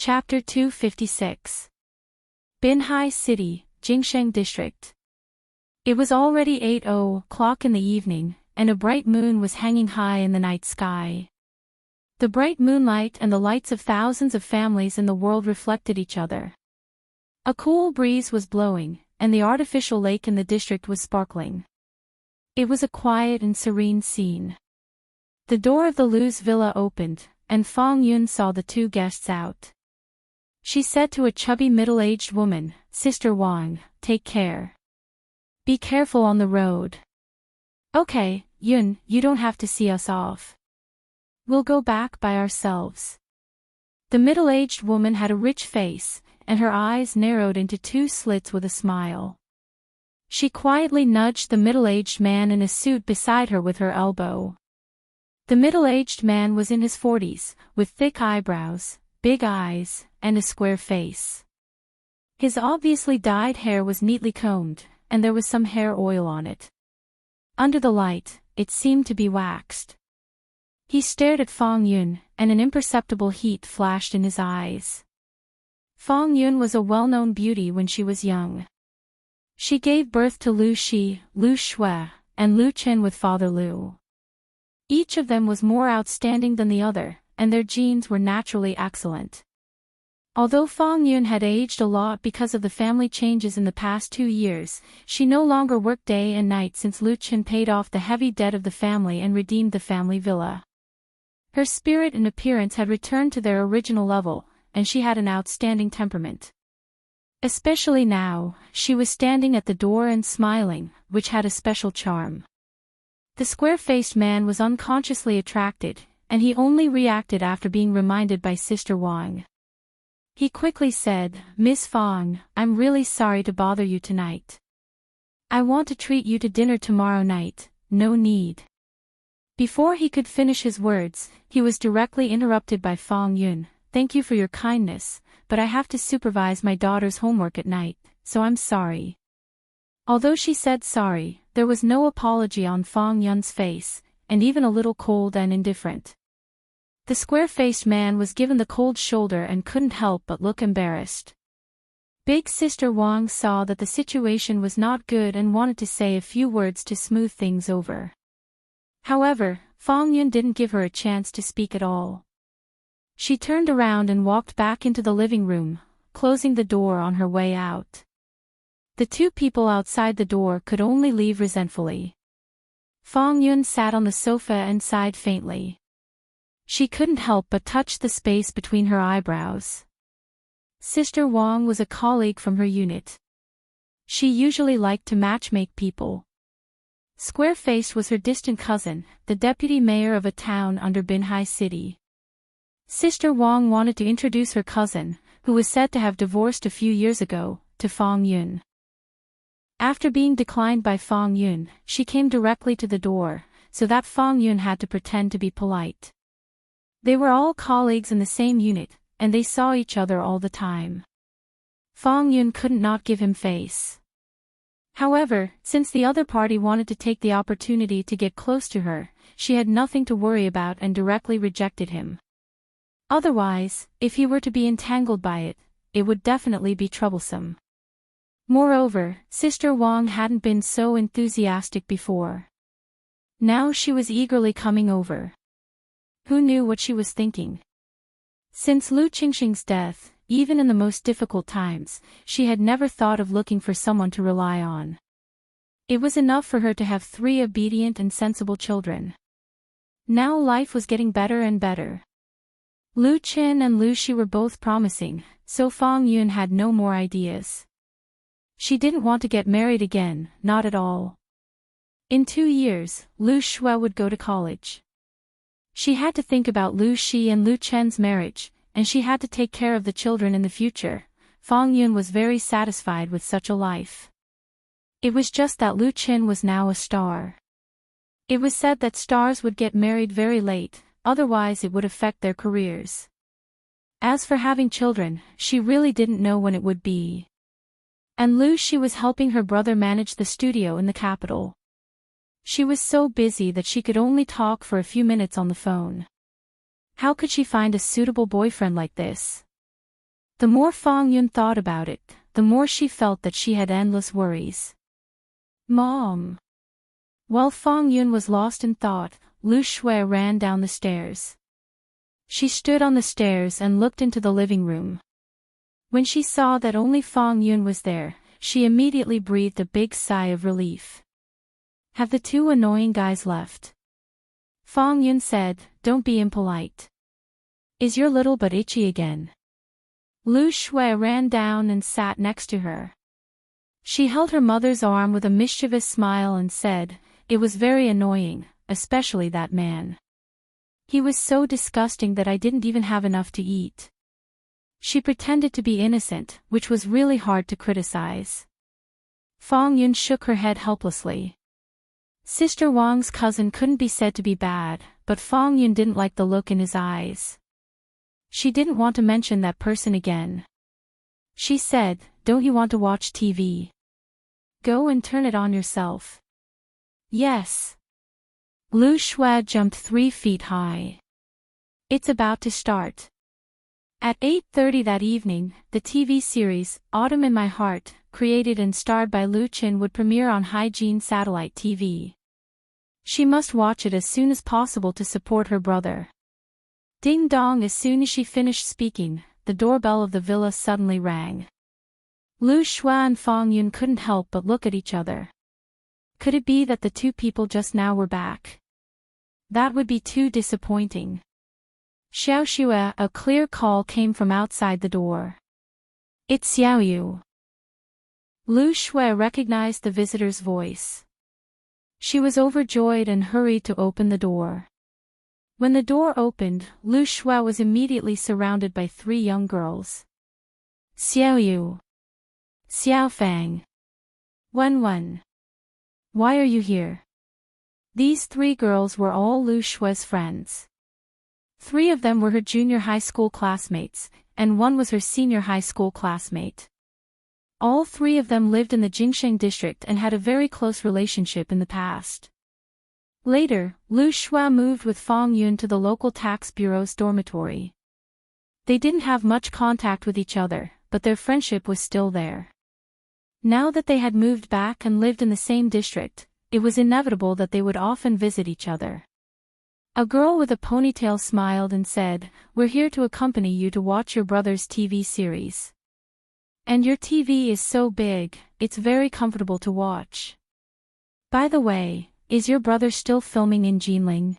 Chapter 256. Binhai City, Jingsheng District. It was already 8:00 in the evening, and a bright moon was hanging high in the night sky. The bright moonlight and the lights of thousands of families in the world reflected each other. A cool breeze was blowing, and the artificial lake in the district was sparkling. It was a quiet and serene scene. The door of the Lu's villa opened, and Fong Yun saw the two guests out. She said to a chubby middle-aged woman, "Sister Wang, take care. Be careful on the road." "Okay, Yun, you don't have to see us off. We'll go back by ourselves." The middle-aged woman had a rich face, and her eyes narrowed into two slits with a smile. She quietly nudged the middle-aged man in a suit beside her with her elbow. The middle-aged man was in his 40s, with thick eyebrows, big eyes, and a square face. His obviously dyed hair was neatly combed, and there was some hair oil on it. Under the light, it seemed to be waxed. He stared at Fong Yun, and an imperceptible heat flashed in his eyes. Fong Yun was a well-known beauty when she was young. She gave birth to Lu Shi, Lu Shui, and Lu Chen with Father Lu. Each of them was more outstanding than the other, and their genes were naturally excellent. Although Fong Yun had aged a lot because of the family changes in the past 2 years, she no longer worked day and night since Lu Chen paid off the heavy debt of the family and redeemed the family villa. Her spirit and appearance had returned to their original level, and she had an outstanding temperament. Especially now, she was standing at the door and smiling, which had a special charm. The square-faced man was unconsciously attracted, and he only reacted after being reminded by Sister Wang. He quickly said, "Miss Fong, I'm really sorry to bother you tonight. I want to treat you to dinner tomorrow night, no need." Before he could finish his words, he was directly interrupted by Fong Yun. "Thank you for your kindness, but I have to supervise my daughter's homework at night, so I'm sorry." Although she said sorry, there was no apology on Fong Yun's face, and even a little cold and indifferent. The square-faced man was given the cold shoulder and couldn't help but look embarrassed. Big Sister Wang saw that the situation was not good and wanted to say a few words to smooth things over. However, Fong Yun didn't give her a chance to speak at all. She turned around and walked back into the living room, closing the door on her way out. The two people outside the door could only leave resentfully. Fong Yun sat on the sofa and sighed faintly. She couldn't help but touch the space between her eyebrows. Sister Wang was a colleague from her unit. She usually liked to matchmake people. Square-faced was her distant cousin, the deputy mayor of a town under Binhai City. Sister Wang wanted to introduce her cousin, who was said to have divorced a few years ago, to Fong Yun. After being declined by Fong Yun, she came directly to the door, so that Fong Yun had to pretend to be polite. They were all colleagues in the same unit, and they saw each other all the time. Fong Yun couldn't not give him face. However, since the other party wanted to take the opportunity to get close to her, she had nothing to worry about and directly rejected him. Otherwise, if he were to be entangled by it, it would definitely be troublesome. Moreover, Sister Wang hadn't been so enthusiastic before. Now she was eagerly coming over. Who knew what she was thinking? Since Lu Qingxing's death, even in the most difficult times, she had never thought of looking for someone to rely on. It was enough for her to have 3 obedient and sensible children. Now life was getting better and better. Lu Chen and Lu Shi were both promising, so Fong Yun had no more ideas. She didn't want to get married again, not at all. In 2 years, Lu Shui would go to college. She had to think about Lu Shi and Lu Chen's marriage, and she had to take care of the children in the future. Fong Yun was very satisfied with such a life. It was just that Lu Chen was now a star. It was said that stars would get married very late, otherwise it would affect their careers. As for having children, she really didn't know when it would be. And Lu Shi was helping her brother manage the studio in the capital. She was so busy that she could only talk for a few minutes on the phone. How could she find a suitable boyfriend like this? The more Fong Yun thought about it, the more she felt that she had endless worries. Mom! While Fong Yun was lost in thought, Lu Shui ran down the stairs. She stood on the stairs and looked into the living room. When she saw that only Fong Yun was there, she immediately breathed a big sigh of relief. Have the two annoying guys left? Fong Yun said, don't be impolite. Is your little butt itchy again? Lu Shui ran down and sat next to her. She held her mother's arm with a mischievous smile and said, it was very annoying, especially that man. He was so disgusting that I didn't even have enough to eat. She pretended to be innocent, which was really hard to criticize. Fong Yun shook her head helplessly. Sister Wang's cousin couldn't be said to be bad, but Fong Yun didn't like the look in his eyes. She didn't want to mention that person again. She said, don't you want to watch TV? Go and turn it on yourself. Yes. Lu Shui jumped 3 feet high. It's about to start. At 8:30 that evening, the TV series, Autumn in My Heart, created and starred by Lu Qin would premiere on Hygiene Satellite TV. She must watch it as soon as possible to support her brother. Ding dong! As soon as she finished speaking, the doorbell of the villa suddenly rang. Lu Shui and Fong Yun couldn't help but look at each other. Could it be that the two people just now were back? That would be too disappointing. Xiao Xue, a clear call came from outside the door. It's Xiao Yu. Lu Shui recognized the visitor's voice. She was overjoyed and hurried to open the door. When the door opened, Lu Shui was immediately surrounded by 3 young girls. Xiao Yu. Xiao Fang. Wen Wen. Why are you here? These 3 girls were all Lu Shui's friends. 3 of them were her junior high school classmates, and 1 was her senior high school classmate. All 3 of them lived in the Jingsheng district and had a very close relationship in the past. Later, Lu Shui moved with Fong Yun to the local tax bureau's dormitory. They didn't have much contact with each other, but their friendship was still there. Now that they had moved back and lived in the same district, it was inevitable that they would often visit each other. A girl with a ponytail smiled and said, we're here to accompany you to watch your brother's TV series. And your TV is so big, it's very comfortable to watch. By the way, is your brother still filming in Jinling?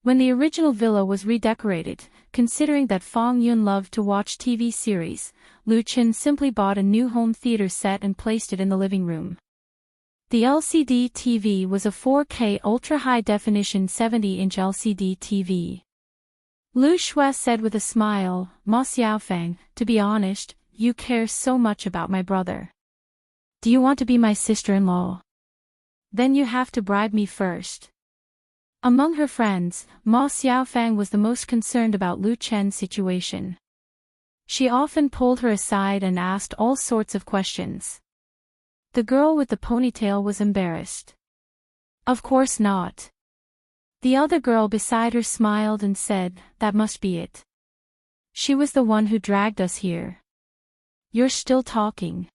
When the original villa was redecorated, considering that Fong Yun loved to watch TV series, Lu Qin simply bought a new home theater set and placed it in the living room. The LCD TV was a 4K ultra-high-definition 70-inch LCD TV. Lu Shui said with a smile, Ma Xiaofeng, to be honest, you care so much about my brother. Do you want to be my sister-in-law? Then you have to bribe me first. Among her friends, Ma Xiaofeng was the most concerned about Lu Chen's situation. She often pulled her aside and asked all sorts of questions. The girl with the ponytail was embarrassed. Of course not. The other girl beside her smiled and said, that must be it. She was the one who dragged us here. You're still talking.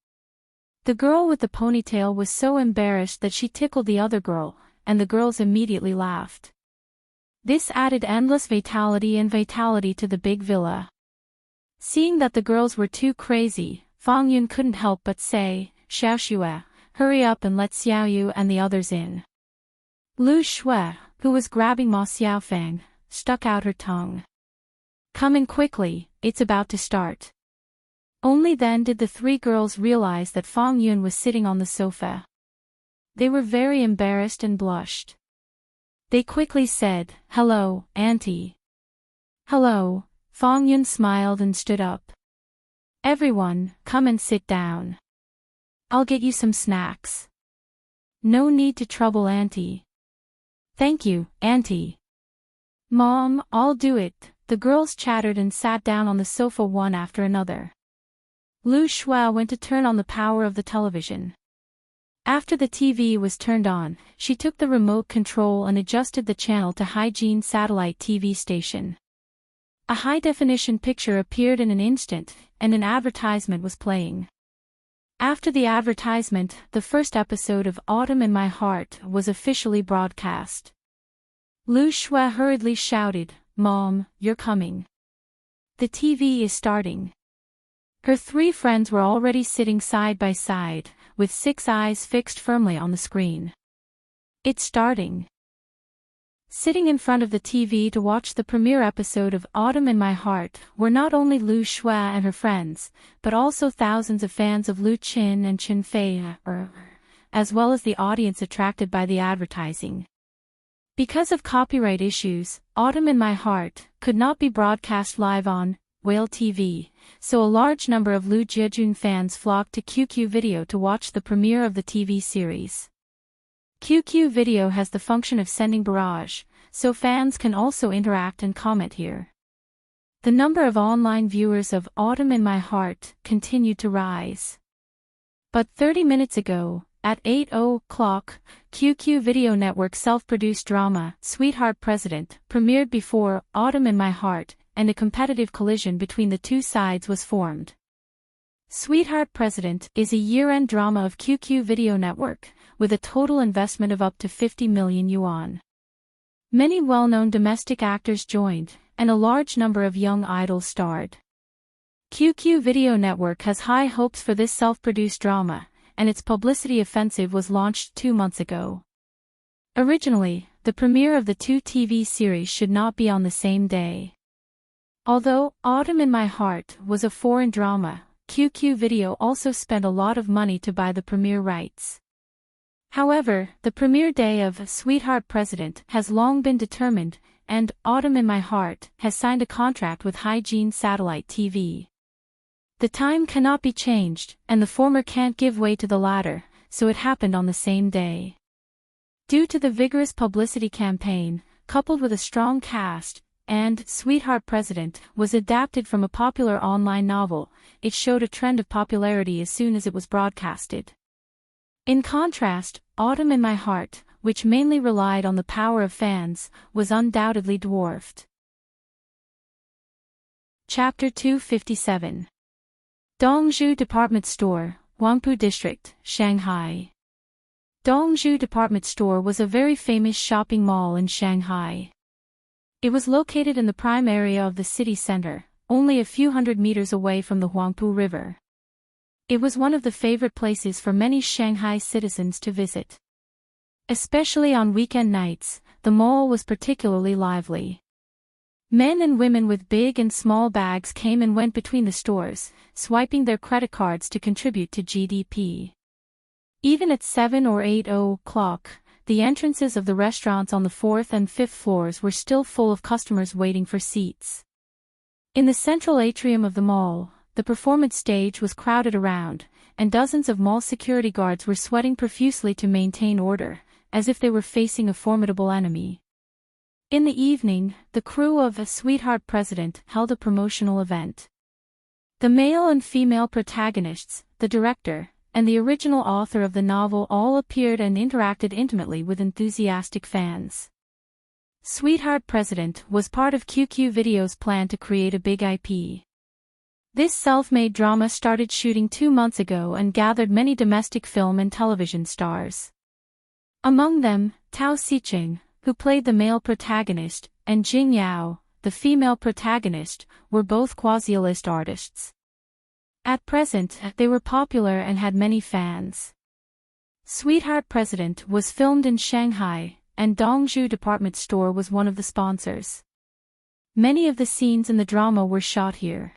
The girl with the ponytail was so embarrassed that she tickled the other girl, and the girls immediately laughed. This added endless vitality to the big villa. Seeing that the girls were too crazy, Fong Yun couldn't help but say, Xiao Xue, hurry up and let Xiao Yu and the others in. Lu Shui, who was grabbing Ma Xiaofeng, stuck out her tongue. Come in quickly, it's about to start. Only then did the 3 girls realize that Fong Yun was sitting on the sofa. They were very embarrassed and blushed. They quickly said, hello, Auntie. Hello, Fong Yun smiled and stood up. Everyone, come and sit down. I'll get you some snacks. No need to trouble Auntie. Thank you, Auntie. Mom, I'll do it, the girls chattered and sat down on the sofa one after another. Lu Shui went to turn on the power of the television. After the TV was turned on, she took the remote control and adjusted the channel to Hygiene Satellite TV station. A high-definition picture appeared in an instant, and an advertisement was playing. After the advertisement, the first episode of Autumn in My Heart was officially broadcast. Lu Shui hurriedly shouted, "Mom, you're coming. The TV is starting." Her three friends were already sitting side by side, with 6 eyes fixed firmly on the screen. "It's starting." Sitting in front of the TV to watch the premiere episode of Autumn in My Heart were not only Lu Shui and her friends, but also thousands of fans of Lu Qin and Qin Fei, as well as the audience attracted by the advertising. Because of copyright issues, Autumn in My Heart could not be broadcast live on Whale TV, so a large number of Lu Jiejun fans flocked to QQ Video to watch the premiere of the TV series. QQ Video has the function of sending barrage, so fans can also interact and comment here. The number of online viewers of Autumn in My Heart continued to rise. But 30 minutes ago, at 8:00, QQ Video Network self-produced drama Sweetheart President premiered before Autumn in My Heart, and a competitive collision between the two sides was formed. Sweetheart President is a year-end drama of QQ Video Network, with a total investment of up to 50 million yuan. Many well-known domestic actors joined, and a large number of young idols starred. QQ Video Network has high hopes for this self-produced drama, and its publicity offensive was launched 2 months ago. Originally, the premiere of the two TV series should not be on the same day. Although Autumn in My Heart was a foreign drama, QQ Video also spent a lot of money to buy the premiere rights. However, the premiere day of Sweetheart President has long been determined, and Autumn in My Heart has signed a contract with Hygiene Satellite TV. The time cannot be changed, and the former can't give way to the latter, so it happened on the same day. Due to the vigorous publicity campaign, coupled with a strong cast, and Sweetheart President was adapted from a popular online novel, it showed a trend of popularity as soon as it was broadcasted. In contrast, Autumn in My Heart, which mainly relied on the power of fans, was undoubtedly dwarfed. Chapter 257. Dongzhu Department Store, Huangpu District, Shanghai. Dongzhu Department Store was a very famous shopping mall in Shanghai. It was located in the prime area of the city center, only a few hundred meters away from the Huangpu River. It was one of the favorite places for many Shanghai citizens to visit. Especially on weekend nights, the mall was particularly lively. Men and women with big and small bags came and went between the stores, swiping their credit cards to contribute to GDP. Even at 7 or 8:00, the entrances of the restaurants on the 4th and 5th floors were still full of customers waiting for seats. In the central atrium of the mall, the performance stage was crowded around, and dozens of mall security guards were sweating profusely to maintain order, as if they were facing a formidable enemy. In the evening, the crew of A Sweetheart President held a promotional event. The male and female protagonists, the director, and the original author of the novel all appeared and interacted intimately with enthusiastic fans. Sweetheart President was part of QQ Video's plan to create a big IP. This self-made drama started shooting 2 months ago and gathered many domestic film and television stars. Among them, Tao Xiqing, who played the male protagonist, and Jing Yao, the female protagonist, were both quasi-A-list artists. At present, they were popular and had many fans. Sweetheart President was filmed in Shanghai, and Dongzhu Department Store was one of the sponsors. Many of the scenes in the drama were shot here.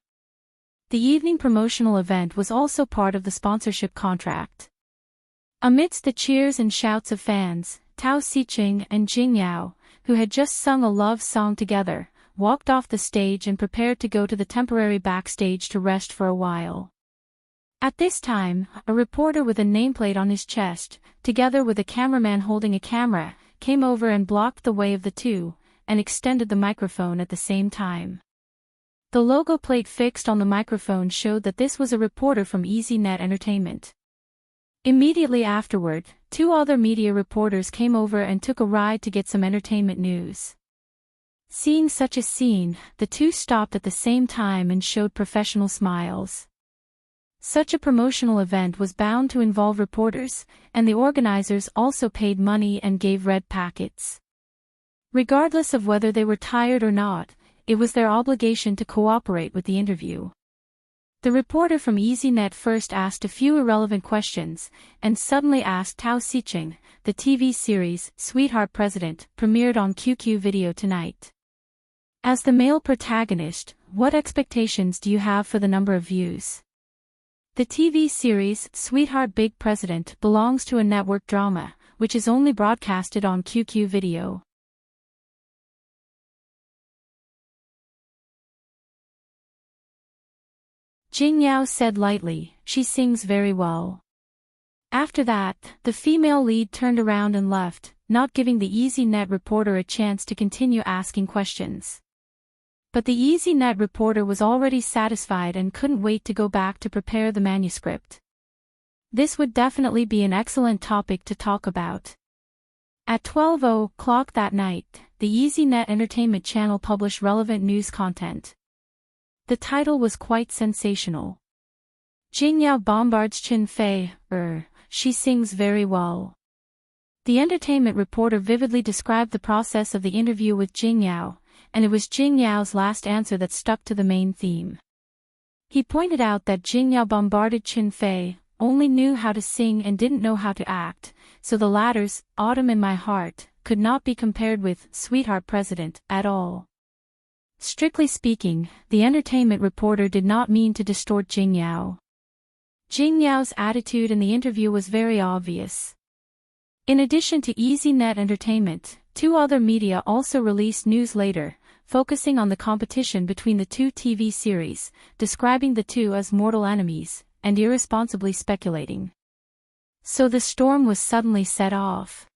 The evening promotional event was also part of the sponsorship contract. Amidst the cheers and shouts of fans, Tao Xiqing and Jing Yao, who had just sung a love song together, walked off the stage and prepared to go to the temporary backstage to rest for a while. At this time, a reporter with a nameplate on his chest, together with a cameraman holding a camera, came over and blocked the way of the two, and extended the microphone at the same time. The logo plate fixed on the microphone showed that this was a reporter from EasyNet Entertainment. Immediately afterward, 2 other media reporters came over and took a ride to get some entertainment news. Seeing such a scene, the two stopped at the same time and showed professional smiles. Such a promotional event was bound to involve reporters, and the organizers also paid money and gave red packets. Regardless of whether they were tired or not, it was their obligation to cooperate with the interview. The reporter from EasyNet first asked a few irrelevant questions, and suddenly asked how Fictional, the TV series Sweetheart President, premiered on QQ Video tonight. As the male protagonist, what expectations do you have for the number of views? The TV series Sweetheart Big President belongs to a network drama, which is only broadcasted on QQ Video. Jing Yao said lightly, "She sings very well." After that, the female lead turned around and left, not giving the EasyNet reporter a chance to continue asking questions. But the EasyNet reporter was already satisfied and couldn't wait to go back to prepare the manuscript. This would definitely be an excellent topic to talk about. At 12:00 that night, the EasyNet Entertainment channel published relevant news content. The title was quite sensational. Jing Yao bombards Chen Fei, she sings very well. The entertainment reporter vividly described the process of the interview with Jing Yao, and it was Jing Yao's last answer that stuck to the main theme. He pointed out that Jing Yao bombarded Chen Fei, only knew how to sing and didn't know how to act, so the latter's Autumn in My Heart could not be compared with Sweetheart President at all. Strictly speaking, the entertainment reporter did not mean to distort Jing Yao. Jing Yao's attitude in the interview was very obvious. In addition to EasyNet Entertainment, two other media also released news later, focusing on the competition between the two TV series, describing the two as mortal enemies, and irresponsibly speculating. So the storm was suddenly set off.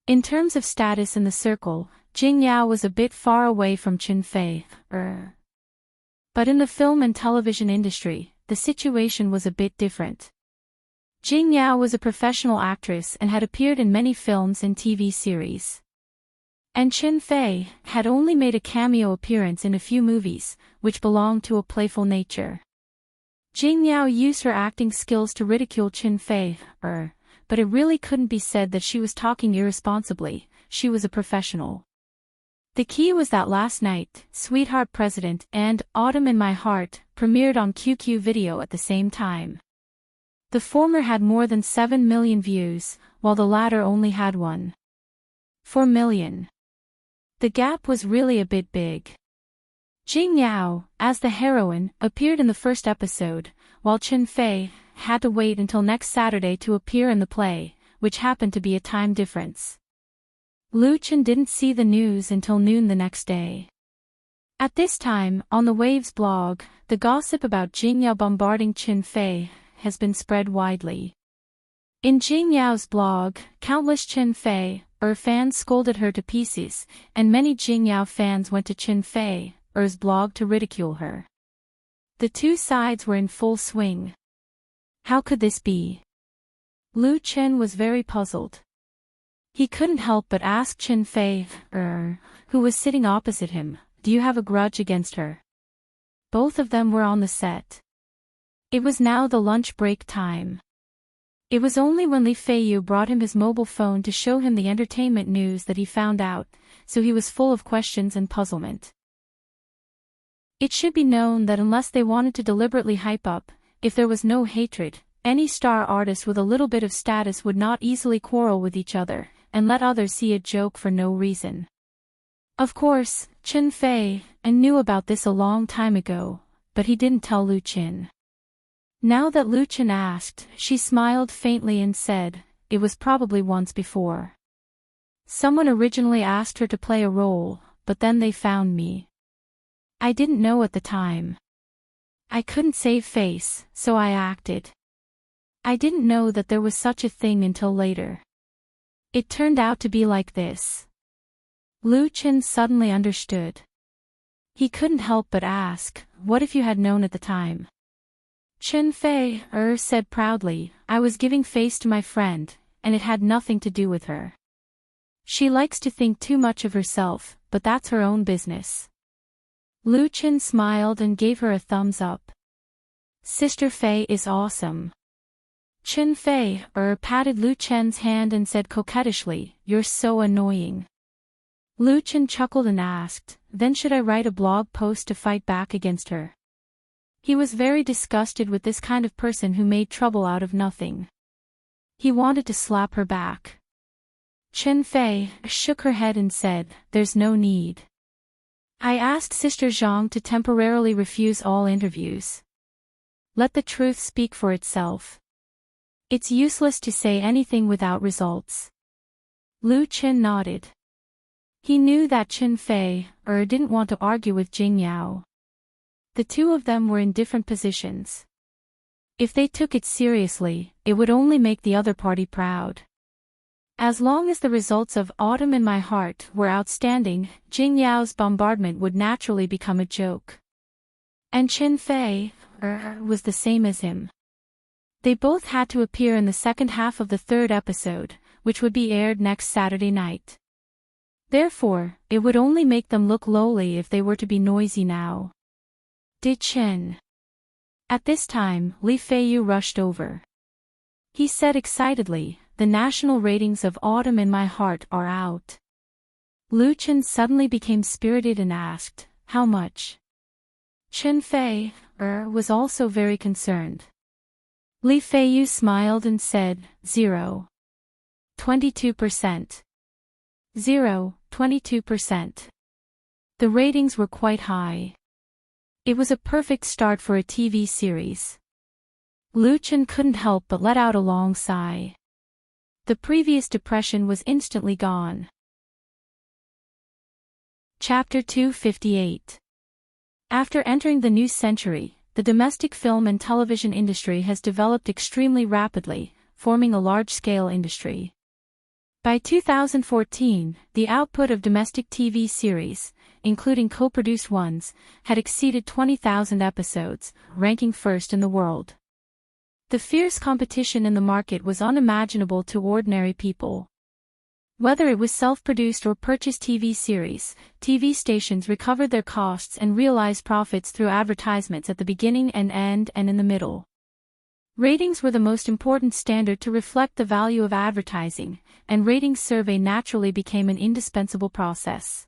In terms of status in the circle, Jing Yao was a bit far away from Chen Fei, But in the film and television industry, the situation was a bit different. Jing Yao was a professional actress and had appeared in many films and TV series. And Chen Fei had only made a cameo appearance in a few movies, which belonged to a playful nature. Jing Yao used her acting skills to ridicule Chen Fei, but it really couldn't be said that she was talking irresponsibly. She was a professional. The key was that last night, Sweetheart President and Autumn in My Heart premiered on QQ Video at the same time. The former had more than 7 million views, while the latter only had 1.4 million. The gap was really a bit big. Jing Yao, as the heroine, appeared in the first episode, while Chen Fei had to wait until next Saturday to appear in the play, which happened to be a time difference. Lu Chen didn't see the news until noon the next day. At this time, on the Waves blog, the gossip about Jing Yao bombarding Chen Fei has been spread widely. In Jing Yao's blog, countless Chen Fei fans scolded her to pieces, and many Jing Yao fans went to Chen Fei's blog to ridicule her. The two sides were in full swing. How could this be? Lu Chen was very puzzled. He couldn't help but ask Chen Fei, who was sitting opposite him, "Do you have a grudge against her?" Both of them were on the set. It was now the lunch break time. It was only when Li Feiyu brought him his mobile phone to show him the entertainment news that he found out, so he was full of questions and puzzlement. It should be known that unless they wanted to deliberately hype up, if there was no hatred, any star artist with a little bit of status would not easily quarrel with each other, and let others see a joke for no reason. Of course, Chen Fei knew about this a long time ago, but he didn't tell Lu Chen. Now that Lu Chen asked, she smiled faintly and said, "It was probably once before. Someone originally asked her to play a role, but then they found me. I didn't know at the time. I couldn't save face, so I acted. I didn't know that there was such a thing until later. It turned out to be like this." Lu Chen suddenly understood. He couldn't help but ask, "What if you had known at the time?" Chen Fei said proudly, "I was giving face to my friend, and it had nothing to do with her." She likes to think too much of herself, but that's her own business. Lu Chen smiled and gave her a thumbs up. Sister Fei is awesome. Chen Fei patted Lu Chen's hand and said coquettishly, "You're so annoying." Lu Chen chuckled and asked, "Then should I write a blog post to fight back against her?" He was very disgusted with this kind of person who made trouble out of nothing. He wanted to slap her back. Chen Fei shook her head and said, "There's no need. I asked Sister Zhang to temporarily refuse all interviews. Let the truth speak for itself. It's useless to say anything without results." Lu Chen nodded. He knew that Chen Fei didn't want to argue with Jing Yao. The two of them were in different positions. If they took it seriously, it would only make the other party proud. As long as the results of Autumn in My Heart were outstanding, Jing Yao's bombardment would naturally become a joke. And Chen Fei was the same as him. They both had to appear in the second half of the third episode, which would be aired next Saturday night. Therefore, it would only make them look lowly if they were to be noisy now. Did Chen? At this time, Li Feiyu rushed over. He said excitedly, "The national ratings of Autumn in My Heart are out." Lu Chen suddenly became spirited and asked, "How much?" Chen Fei was also very concerned. Li Feiyu smiled and said, 0. 22%. 22%. The ratings were quite high. It was a perfect start for a TV series. Lu Chen couldn't help but let out a long sigh. The previous depression was instantly gone. Chapter 258. After entering the new century, the domestic film and television industry has developed extremely rapidly, forming a large-scale industry. By 2014, the output of domestic TV series, including co-produced ones, had exceeded 20,000 episodes, ranking first in the world. The fierce competition in the market was unimaginable to ordinary people. Whether it was self-produced or purchased TV series, TV stations recovered their costs and realized profits through advertisements at the beginning and end and in the middle. Ratings were the most important standard to reflect the value of advertising, and ratings survey naturally became an indispensable process.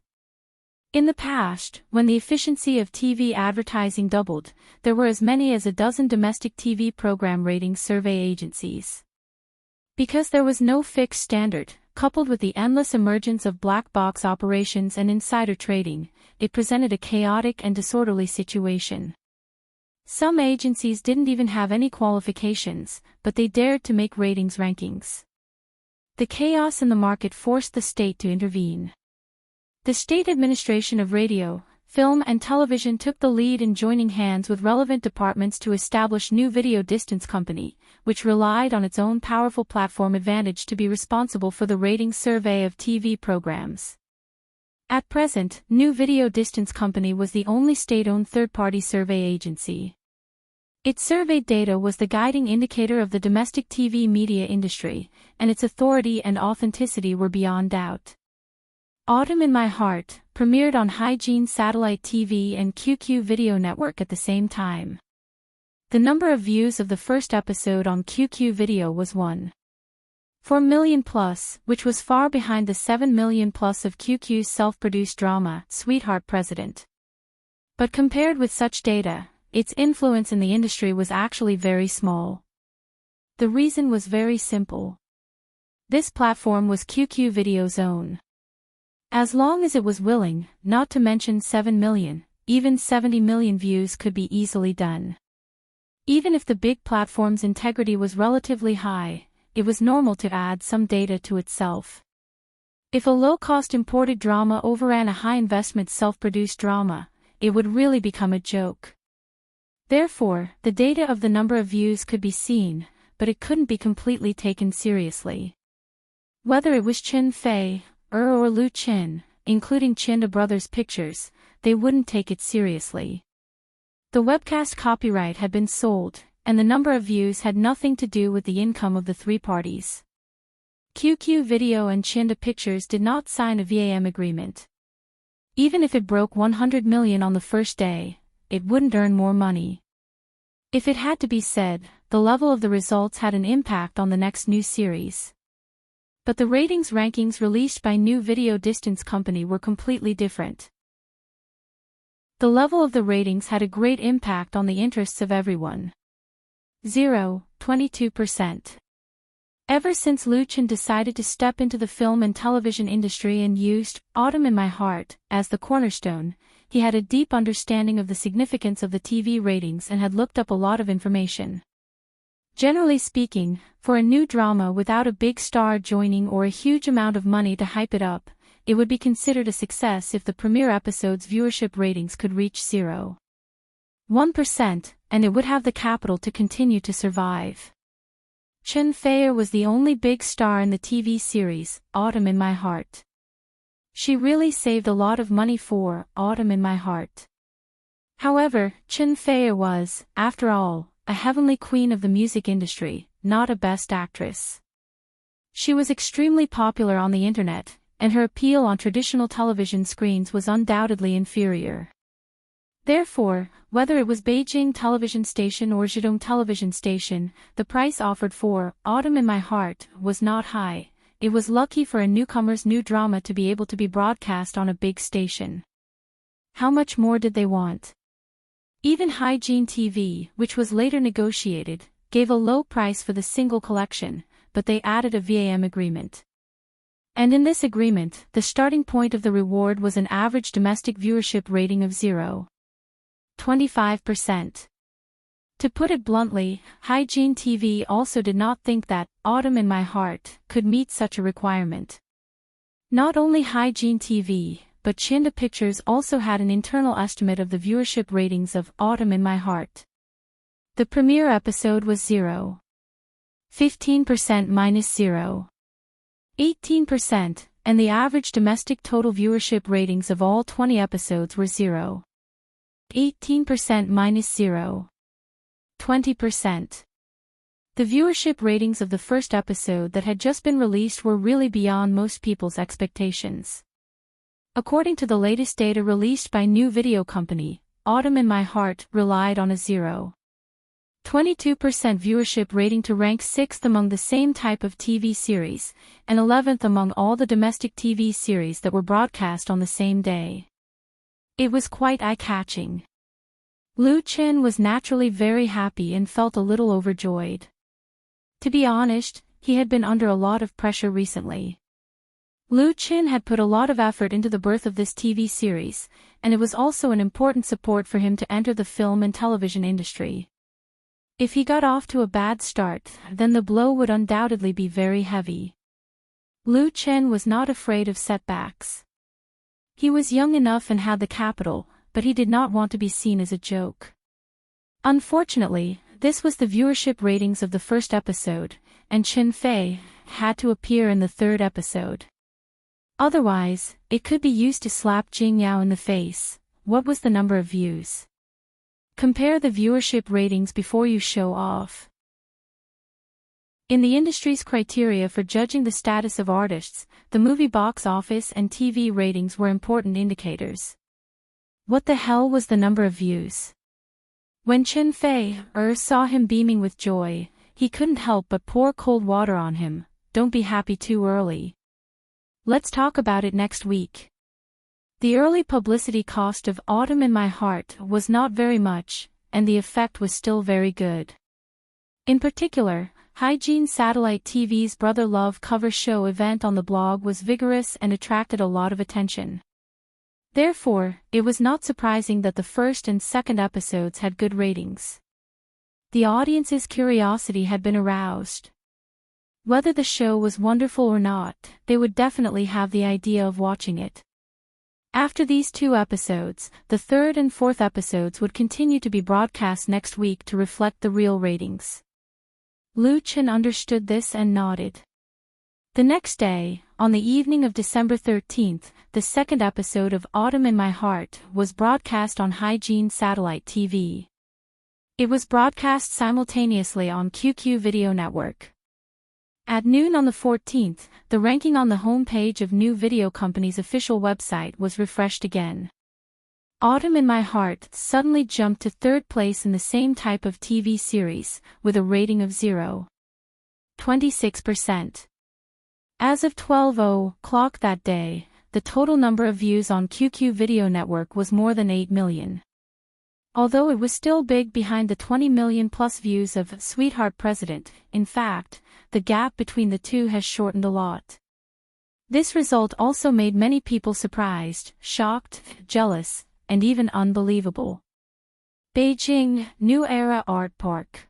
In the past, when the efficiency of TV advertising doubled, there were as many as a dozen domestic TV program rating survey agencies. Because there was no fixed standard, coupled with the endless emergence of black box operations and insider trading, it presented a chaotic and disorderly situation. Some agencies didn't even have any qualifications, but they dared to make ratings rankings. The chaos in the market forced the state to intervene. The State Administration of Radio, Film and Television took the lead in joining hands with relevant departments to establish New Video Distance Company, which relied on its own powerful platform advantage to be responsible for the rating survey of TV programs. At present, New Video Distance Company was the only state-owned third-party survey agency. Its surveyed data was the guiding indicator of the domestic TV media industry, and its authority and authenticity were beyond doubt. Autumn in My Heart premiered on Hygiene Satellite TV and QQ Video Network at the same time. The number of views of the first episode on QQ Video was 1.4 million plus, which was far behind the 7 million plus of QQ's self-produced drama, Sweetheart President. But compared with such data, its influence in the industry was actually very small. The reason was very simple. This platform was QQ Video's own. As long as it was willing, not to mention 7 million, even 70 million views could be easily done. Even if the big platform's integrity was relatively high, it was normal to add some data to itself. If a low-cost imported drama overran a high-investment self-produced drama, it would really become a joke. Therefore, the data of the number of views could be seen, but it couldn't be completely taken seriously. Whether it was Chen Fei, or Lu Chen, including Chinda Brothers Pictures, they wouldn't take it seriously. The webcast copyright had been sold, and the number of views had nothing to do with the income of the three parties. QQ Video and Chinda Pictures did not sign a VAM agreement. Even if it broke 100 million on the first day, it wouldn't earn more money. If it had to be said, the level of the results had an impact on the next new series. But the ratings rankings released by New Video Distance Company were completely different. The level of the ratings had a great impact on the interests of everyone. 0, 22%. Ever since Lu Chen decided to step into the film and television industry and used Autumn in My Heart as the cornerstone, he had a deep understanding of the significance of the TV ratings and had looked up a lot of information. Generally speaking, for a new drama without a big star joining or a huge amount of money to hype it up, it would be considered a success if the premiere episode's viewership ratings could reach 0.1%, and it would have the capital to continue to survive. Chen Feier was the only big star in the TV series, Autumn in My Heart. She really saved a lot of money for Autumn in My Heart. However, Chen Feier was, after all, a heavenly queen of the music industry, not a best actress. She was extremely popular on the internet, and her appeal on traditional television screens was undoubtedly inferior. Therefore, whether it was Beijing Television Station or Zhejiang Television Station, the price offered for Autumn in My Heart was not high. It was lucky for a newcomer's new drama to be able to be broadcast on a big station. How much more did they want? Even Hygiene TV, which was later negotiated, gave a low price for the single collection, but they added a VAM agreement. And in this agreement, the starting point of the reward was an average domestic viewership rating of 0.25%. To put it bluntly, Hygiene TV also did not think that Autumn in My Heart could meet such a requirement. Not only Hygiene TV, but Chinda Pictures also had an internal estimate of the viewership ratings of Autumn in My Heart. The premiere episode was 0.15% minus 0.18%, and the average domestic total viewership ratings of all 20 episodes were 0.18% minus 0.20%. The viewership ratings of the first episode that had just been released were really beyond most people's expectations. According to the latest data released by New Video Company, Autumn in My Heart relied on a 0.22% viewership rating to rank 6th among the same type of TV series, and 11th among all the domestic TV series that were broadcast on the same day. It was quite eye-catching. Lu Chen was naturally very happy and felt a little overjoyed. To be honest, he had been under a lot of pressure recently. Lu Chen had put a lot of effort into the birth of this TV series, and it was also an important support for him to enter the film and television industry. If he got off to a bad start, then the blow would undoubtedly be very heavy. Lu Chen was not afraid of setbacks. He was young enough and had the capital, but he did not want to be seen as a joke. Unfortunately, this was the viewership ratings of the first episode, and Chen Fei had to appear in the third episode. Otherwise, it could be used to slap Jing Yao in the face. What was the number of views? Compare the viewership ratings before you show off. In the industry's criteria for judging the status of artists, the movie box office and TV ratings were important indicators. What the hell was the number of views? When Chen Fei saw him beaming with joy, he couldn't help but pour cold water on him. Don't be happy too early. Let's talk about it next week. The early publicity cost of Autumn in My Heart was not very much, and the effect was still very good. In particular, Hygiene Satellite TV's Brother Love cover show event on the blog was vigorous and attracted a lot of attention. Therefore, it was not surprising that the first and second episodes had good ratings. The audience's curiosity had been aroused. Whether the show was wonderful or not, they would definitely have the idea of watching it. After these two episodes, the third and fourth episodes would continue to be broadcast next week to reflect the real ratings. Lu Chen understood this and nodded. The next day, on the evening of December 13th, the second episode of Autumn in My Heart was broadcast on Hygiene Satellite TV. It was broadcast simultaneously on QQ Video Network. At noon on the 14th, the ranking on the homepage of New Video Company's official website was refreshed again. Autumn in My Heart suddenly jumped to third place in the same type of TV series, with a rating of 0.26%. As of 12:00 that day, the total number of views on QQ Video Network was more than 8 million. Although it was still big behind the 20 million plus views of Sweetheart President, in fact, the gap between the two has shortened a lot. This result also made many people surprised, shocked, jealous, and even unbelievable. Beijing, New Era Art Park.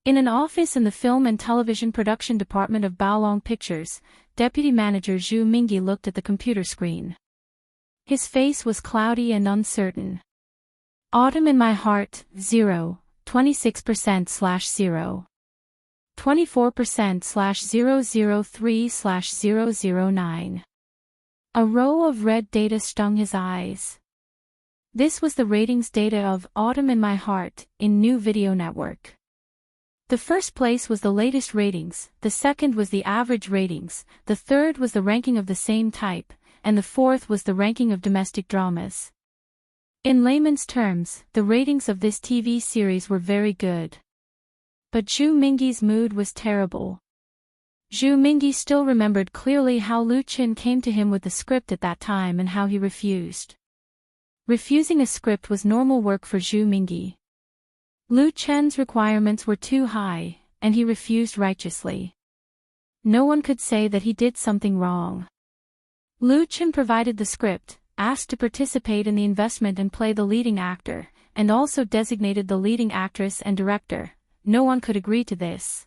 In an office in the Film and Television Production Department of Baolong Pictures, Deputy Manager Zhu Mingyi looked at the computer screen. His face was cloudy and uncertain. Autumn in My Heart, 0.26%/0. 24%/003/009. A row of red data stung his eyes. This was the ratings data of Autumn in My Heart in New Video Network. The first place was the latest ratings, the second was the average ratings, the third was the ranking of the same type, and the fourth was the ranking of domestic dramas. In layman's terms, the ratings of this TV series were very good. But Zhu Mingyi's mood was terrible. Zhu Mingyi still remembered clearly how Lu Qin came to him with the script at that time and how he refused. Refusing a script was normal work for Zhu Mingyi. Lu Chen's requirements were too high, and he refused righteously. No one could say that he did something wrong. Lu Chen provided the script, asked to participate in the investment and play the leading actor, and also designated the leading actress and director. No one could agree to this.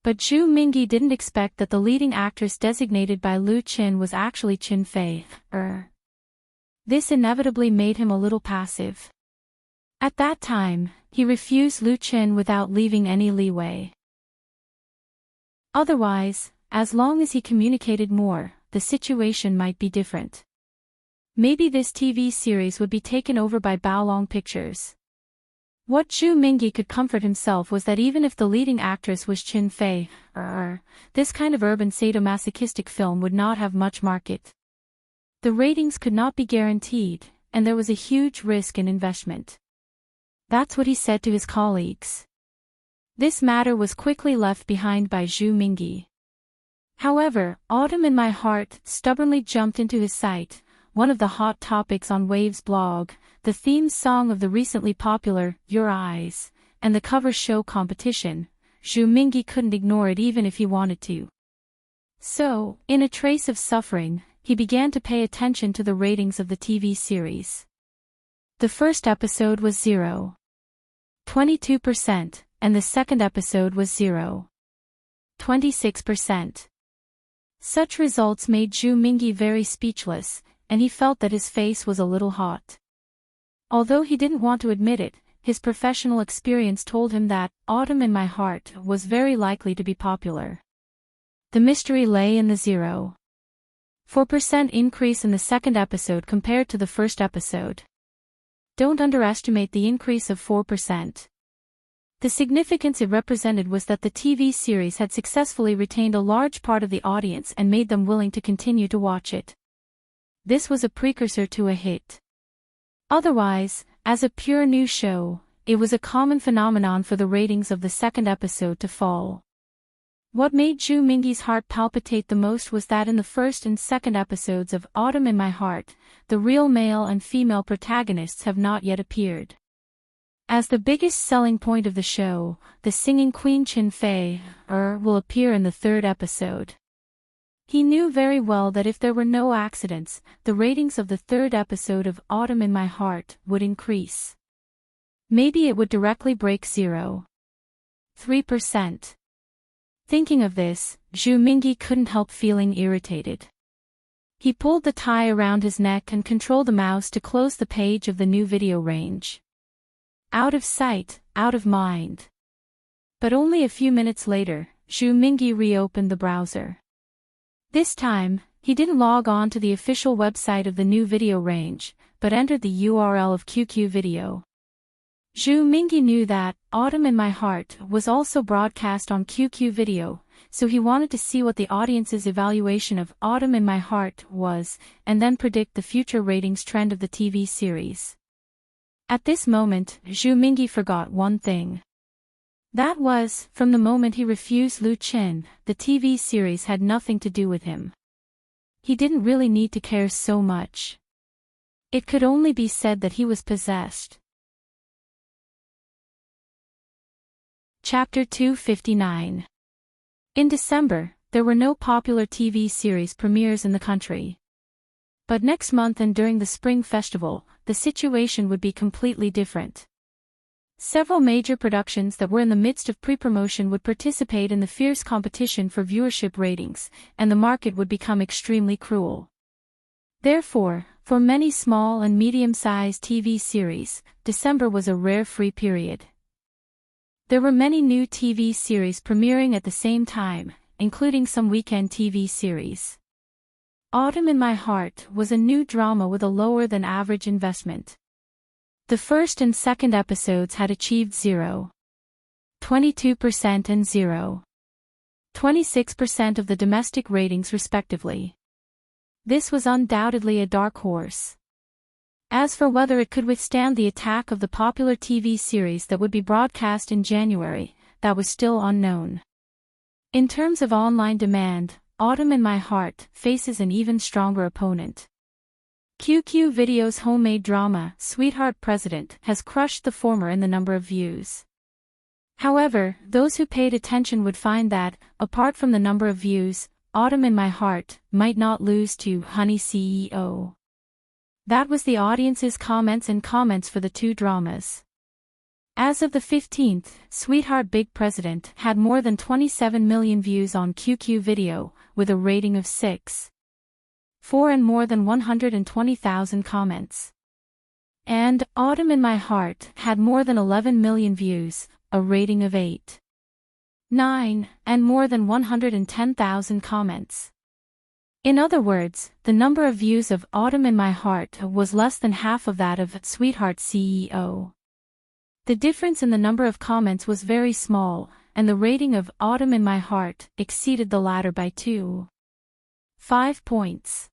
But Zhu Mingyi didn't expect that the leading actress designated by Lu Chen was actually Qin Fei. This inevitably made him a little passive. At that time, he refused Lu Chen without leaving any leeway. Otherwise, as long as he communicated more, the situation might be different. Maybe this TV series would be taken over by Baolong Pictures. What Zhu Mingyi could comfort himself was that even if the leading actress was Qin Fei, this kind of urban sadomasochistic film would not have much market. The ratings could not be guaranteed, and there was a huge risk in investment. That's what he said to his colleagues. This matter was quickly left behind by Zhu Mingyi. However, Autumn in My Heart stubbornly jumped into his sight, one of the hot topics on Wave's blog, the theme song of the recently popular Your Eyes, and the cover show competition. Zhu Mingyi couldn't ignore it even if he wanted to. So, in a trace of suffering, he began to pay attention to the ratings of the TV series. The first episode was 0.22%, and the second episode was 0.26%. Such results made Zhu Mingyi very speechless, and he felt that his face was a little hot. Although he didn't want to admit it, his professional experience told him that Autumn in My Heart was very likely to be popular. The mystery lay in the 0.4% increase in the second episode compared to the first episode. Don't underestimate the increase of 4%. The significance it represented was that the TV series had successfully retained a large part of the audience and made them willing to continue to watch it. This was a precursor to a hit. Otherwise, as a pure new show, it was a common phenomenon for the ratings of the second episode to fall. What made Zhu Mingyi's heart palpitate the most was that in the first and second episodes of Autumn in My Heart, the real male and female protagonists have not yet appeared. As the biggest selling point of the show, the singing queen Qin Fei will appear in the third episode. He knew very well that if there were no accidents, the ratings of the third episode of Autumn in My Heart would increase. Maybe it would directly break 0.3%. Thinking of this, Zhu Mingyi couldn't help feeling irritated. He pulled the tie around his neck and controlled the mouse to close the page of the new video range. Out of sight, out of mind. But only a few minutes later, Zhu Mingyi reopened the browser. This time, he didn't log on to the official website of the new video range, but entered the URL of QQ Video. Zhu Mingyi knew that Autumn in My Heart was also broadcast on QQ Video, so he wanted to see what the audience's evaluation of Autumn in My Heart was, and then predict the future ratings trend of the TV series. At this moment, Zhu Mingyi forgot one thing. That was, from the moment he refused Lu Qin, the TV series had nothing to do with him. He didn't really need to care so much. It could only be said that he was possessed. Chapter 259. In December, there were no popular TV series premieres in the country. But next month and during the Spring Festival, the situation would be completely different. Several major productions that were in the midst of pre-promotion would participate in the fierce competition for viewership ratings, and the market would become extremely cruel. Therefore, for many small and medium-sized TV series, December was a rare free period. There were many new TV series premiering at the same time, including some weekend TV series. Autumn in My Heart was a new drama with a lower-than-average investment. The first and second episodes had achieved 0.22% and 0.26% of the domestic ratings respectively. This was undoubtedly a dark horse. As for whether it could withstand the attack of the popular TV series that would be broadcast in January, that was still unknown. In terms of online demand, Autumn in My Heart faces an even stronger opponent. QQ Video's homemade drama, Sweetheart President, has crushed the former in the number of views. However, those who paid attention would find that, apart from the number of views, Autumn in My Heart might not lose to Honey CEO. That was the audience's comments for the two dramas. As of the 15th, Sweetheart Big President had more than 27 million views on QQ Video, with a rating of 6.4 and more than 120,000 comments. And Autumn in My Heart had more than 11 million views, a rating of 8.9, and more than 110,000 comments. In other words, the number of views of Autumn in My Heart was less than half of that of Sweetheart CEO. The difference in the number of comments was very small, and the rating of Autumn in My Heart exceeded the latter by 2.5 points.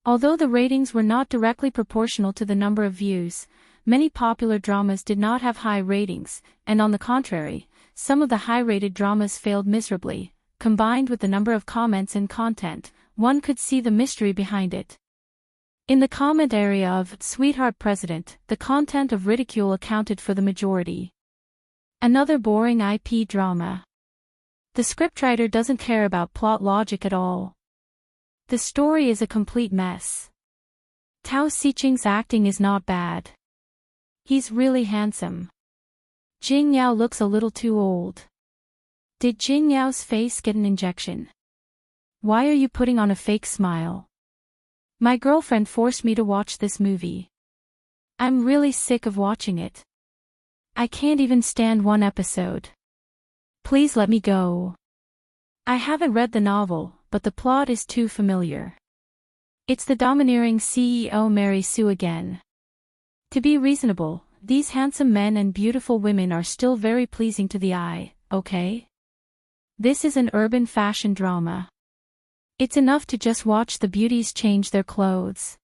Although the ratings were not directly proportional to the number of views, many popular dramas did not have high ratings, and on the contrary, some of the high-rated dramas failed miserably. Combined with the number of comments and content, one could see the mystery behind it. In the comment area of Sweetheart President, the content of ridicule accounted for the majority. Another boring IP drama. The scriptwriter doesn't care about plot logic at all. The story is a complete mess. Tao Xiqing's acting is not bad. He's really handsome. Jing Yao looks a little too old. Did Jing Yao's face get an injection? Why are you putting on a fake smile? My girlfriend forced me to watch this movie. I'm really sick of watching it. I can't even stand one episode. Please let me go. I haven't read the novel, but the plot is too familiar. It's the domineering CEO Mary Sue again. To be reasonable, these handsome men and beautiful women are still very pleasing to the eye, okay? This is an urban fashion drama. It's enough to just watch the beauties change their clothes.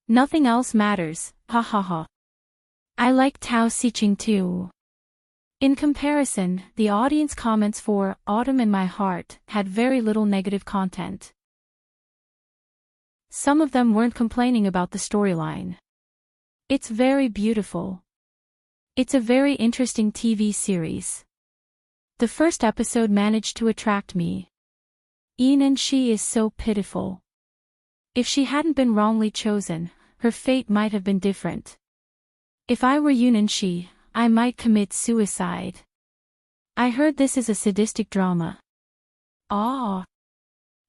Nothing else matters, ha ha ha. I like Tao Xiqing too. In comparison, the audience comments for Autumn in My Heart had very little negative content. Some of them weren't complaining about the storyline. It's very beautiful. It's a very interesting TV series. The first episode managed to attract me. And she is so pitiful. If she hadn't been wrongly chosen, her fate might have been different. If I were Yun and she, I might commit suicide. I heard this is a sadistic drama. Ah.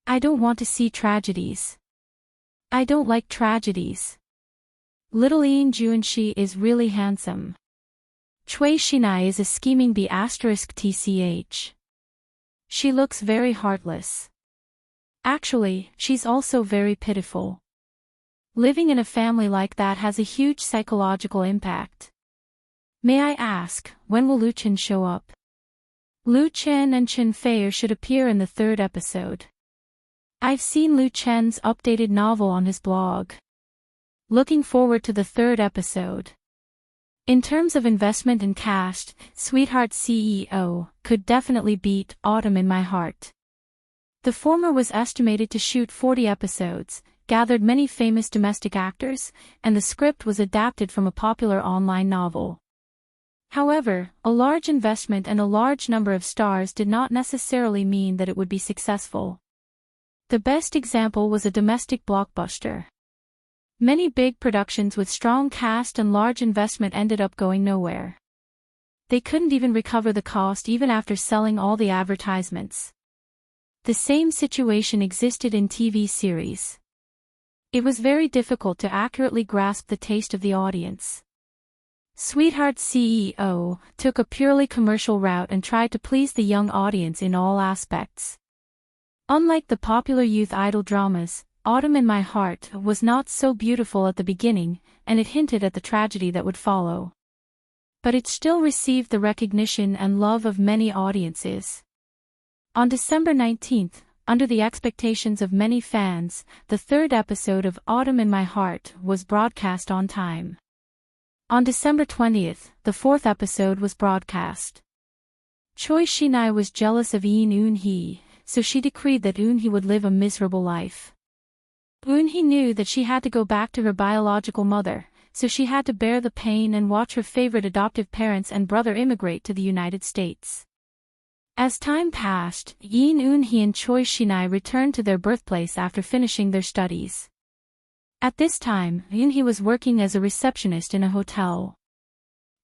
I don't want to see tragedies. I don't like tragedies. Little Ian Juanshi is really handsome. Cui Shinai is a scheming B***tch. She looks very heartless. Actually, she's also very pitiful. Living in a family like that has a huge psychological impact. May I ask, when will Luchin show up? Lu Chen and Chen Fei should appear in the third episode. I've seen Lu Chen's updated novel on his blog. Looking forward to the third episode. In terms of investment and cast, Sweetheart CEO could definitely beat Autumn in My Heart. The former was estimated to shoot 40 episodes, gathered many famous domestic actors, and the script was adapted from a popular online novel. However, a large investment and a large number of stars did not necessarily mean that it would be successful. The best example was a domestic blockbuster. Many big productions with strong cast and large investment ended up going nowhere. They couldn't even recover the cost even after selling all the advertisements. The same situation existed in TV series. It was very difficult to accurately grasp the taste of the audience. Sweetheart CEO took a purely commercial route and tried to please the young audience in all aspects. Unlike the popular youth idol dramas, Autumn in My Heart was not so beautiful at the beginning, and it hinted at the tragedy that would follow. But it still received the recognition and love of many audiences. On December 19th, under the expectations of many fans, the third episode of Autumn in My Heart was broadcast on time. On December 20th, the fourth episode was broadcast. Choi Shinai was jealous of Eun-hee, so she decreed that Eun-hee would live a miserable life. Eun-hee knew that she had to go back to her biological mother, so she had to bear the pain and watch her favorite adoptive parents and brother immigrate to the United States. As time passed, Eun-hee and Choi Shinai returned to their birthplace after finishing their studies. At this time, Eun-hee was working as a receptionist in a hotel.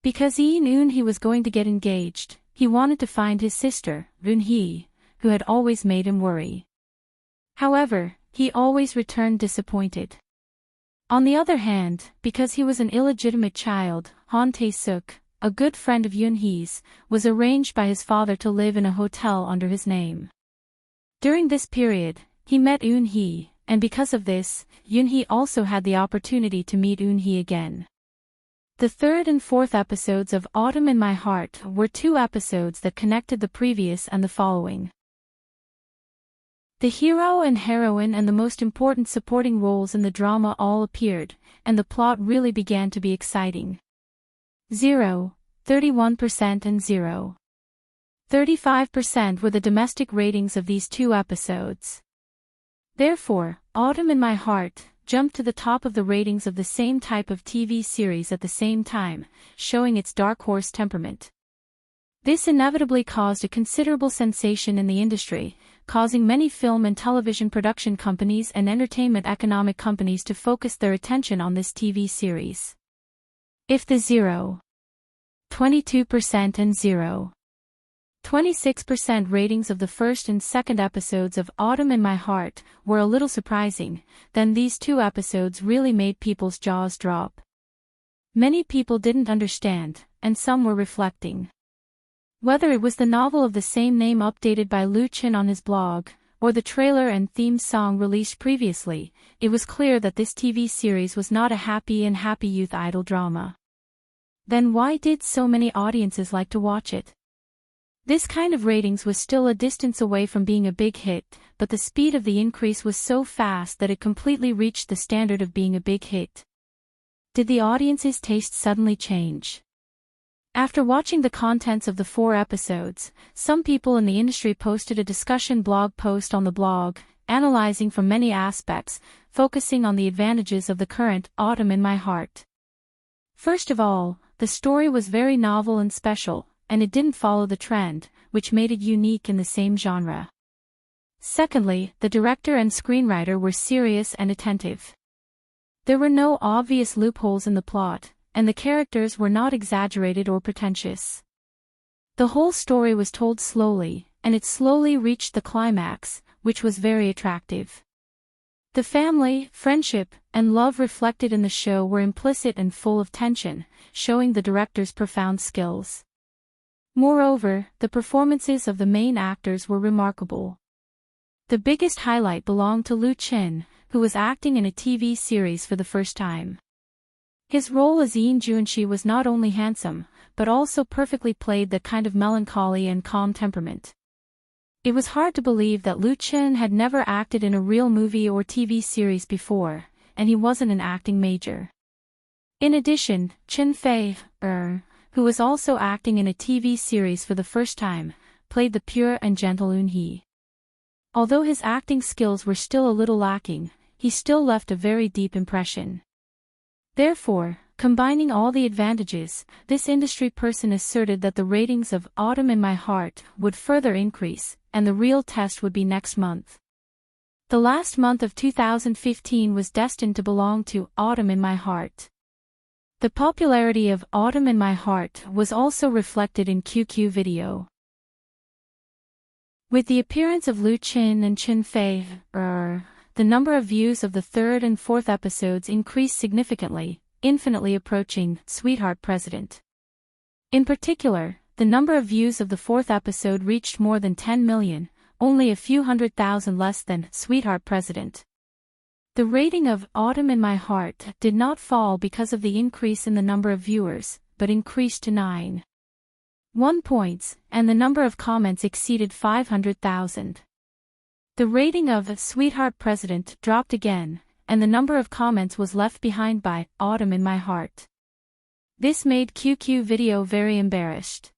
Because Eun-hee was going to get engaged, he wanted to find his sister, Eun-hee, who had always made him worry. However, he always returned disappointed. On the other hand, because he was an illegitimate child, Han Tae-suk, a good friend of Eun-hee's, was arranged by his father to live in a hotel under his name. During this period, he met Eun-hee, and because of this, Eun-hee also had the opportunity to meet Eun-hee again. The third and fourth episodes of Autumn in My Heart were two episodes that connected the previous and the following. The hero and heroine and the most important supporting roles in the drama all appeared, and the plot really began to be exciting. 0, 31% and 0, 35% were the domestic ratings of these two episodes. Therefore, Autumn in My Heart jumped to the top of the ratings of the same type of TV series at the same time, showing its dark horse temperament. This inevitably caused a considerable sensation in the industry, causing many film and television production companies and entertainment economic companies to focus their attention on this TV series. If the 0, 22% and 0, 26% ratings of the first and second episodes of Autumn in My Heart were a little surprising, then these two episodes really made people's jaws drop. Many people didn't understand, and some were reflecting. Whether it was the novel of the same name updated by Lu Chen on his blog, or the trailer and theme song released previously, it was clear that this TV series was not a happy youth idol drama. Then why did so many audiences like to watch it? This kind of ratings was still a distance away from being a big hit, but the speed of the increase was so fast that it completely reached the standard of being a big hit. Did the audience's taste suddenly change? After watching the contents of the 4 episodes, some people in the industry posted a discussion blog post on the blog, analyzing from many aspects, focusing on the advantages of the current Autumn in My Heart. First of all, the story was very novel and special, and it didn't follow the trend, which made it unique in the same genre. Secondly, the director and screenwriter were serious and attentive. There were no obvious loopholes in the plot, and the characters were not exaggerated or pretentious. The whole story was told slowly, and it slowly reached the climax, which was very attractive. The family, friendship, and love reflected in the show were implicit and full of tension, showing the director's profound skills. Moreover, the performances of the main actors were remarkable. The biggest highlight belonged to Lu Chen, who was acting in a TV series for the first time. His role as Eun Junshi was not only handsome, but also perfectly played that kind of melancholy and calm temperament. It was hard to believe that Lu Chen had never acted in a real movie or TV series before, and he wasn't an acting major. In addition, Chen Fei, who was also acting in a TV series for the first time, played the pure and gentle Eun-hee. Although his acting skills were still a little lacking, he still left a very deep impression. Therefore, combining all the advantages, this industry person asserted that the ratings of Autumn in My Heart would further increase, and the real test would be next month. The last month of 2015 was destined to belong to Autumn in My Heart. The popularity of Autumn in My Heart was also reflected in QQ Video. With the appearance of Lu Chen and Chen Fei, the number of views of the third and fourth episodes increased significantly, infinitely approaching Sweetheart President. In particular, the number of views of the fourth episode reached more than 10 million, only a few 100,000 less than Sweetheart President. The rating of Autumn in My Heart did not fall because of the increase in the number of viewers, but increased to 9.1 points, and the number of comments exceeded 500,000. The rating of Sweetheart President dropped again, and the number of comments was left behind by Autumn in My Heart. This made QQ Video very embarrassed.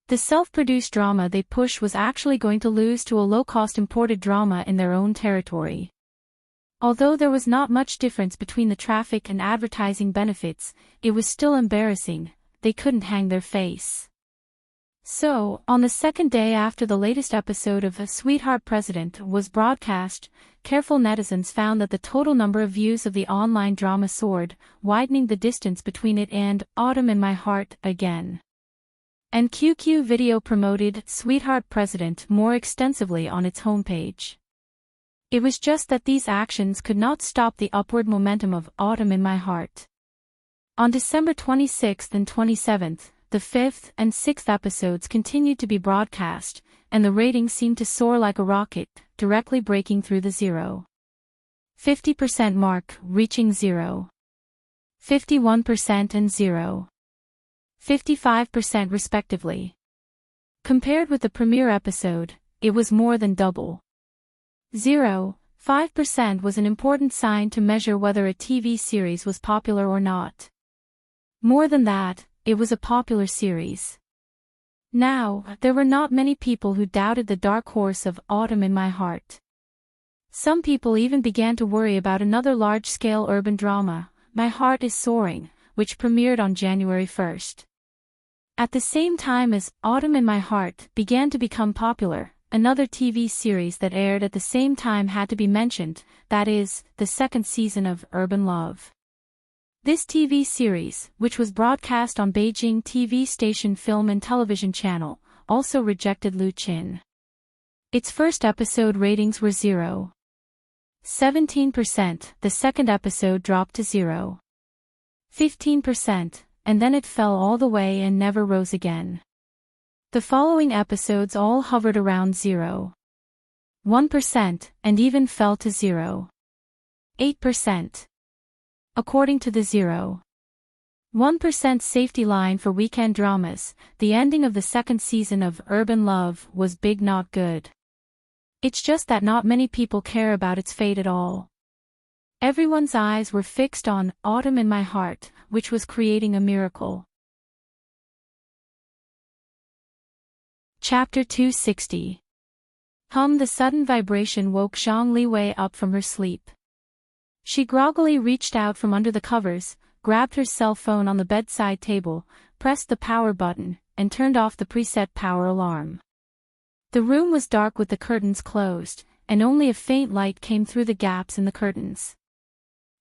The self-produced drama they push was actually going to lose to a low-cost imported drama in their own territory. Although there was not much difference between the traffic and advertising benefits, it was still embarrassing, they couldn't hang their face. So, on the second day after the latest episode of Sweetheart President was broadcast, careful netizens found that the total number of views of the online drama soared, widening the distance between it and Autumn in My Heart again. And QQ Video promoted Sweetheart President more extensively on its homepage. It was just that these actions could not stop the upward momentum of Autumn in My Heart. On December 26th and 27th, the fifth and sixth episodes continued to be broadcast, and the ratings seemed to soar like a rocket, directly breaking through the 0.50% mark, reaching 0.51% and 0.55% respectively. Compared with the premiere episode, it was more than double. 0.5% was an important sign to measure whether a TV series was popular or not. More than that, it was a popular series. Now, there were not many people who doubted the dark horse of Autumn in My Heart. Some people even began to worry about another large-scale urban drama, My Heart is Soaring, which premiered on January 1st. At the same time as Autumn in My Heart began to become popular, another TV series that aired at the same time had to be mentioned, that is, the second season of Urban Love. This TV series, which was broadcast on Beijing TV station Film and Television Channel, also rejected Lu Chen. Its first episode ratings were 0.17%, the second episode dropped to 0.15%, and then it fell all the way and never rose again. The following episodes all hovered around 0.1% and even fell to 0.8%. According to the 0.1% safety line for weekend dramas, the ending of the second season of Urban Love was big not good. It's just that not many people care about its fate at all. Everyone's eyes were fixed on Autumn in My Heart, which was creating a miracle. Chapter 260. The sudden vibration woke Zhang Liwei up from her sleep. She groggily reached out from under the covers, grabbed her cell phone on the bedside table, pressed the power button, and turned off the preset power alarm. The room was dark with the curtains closed, and only a faint light came through the gaps in the curtains.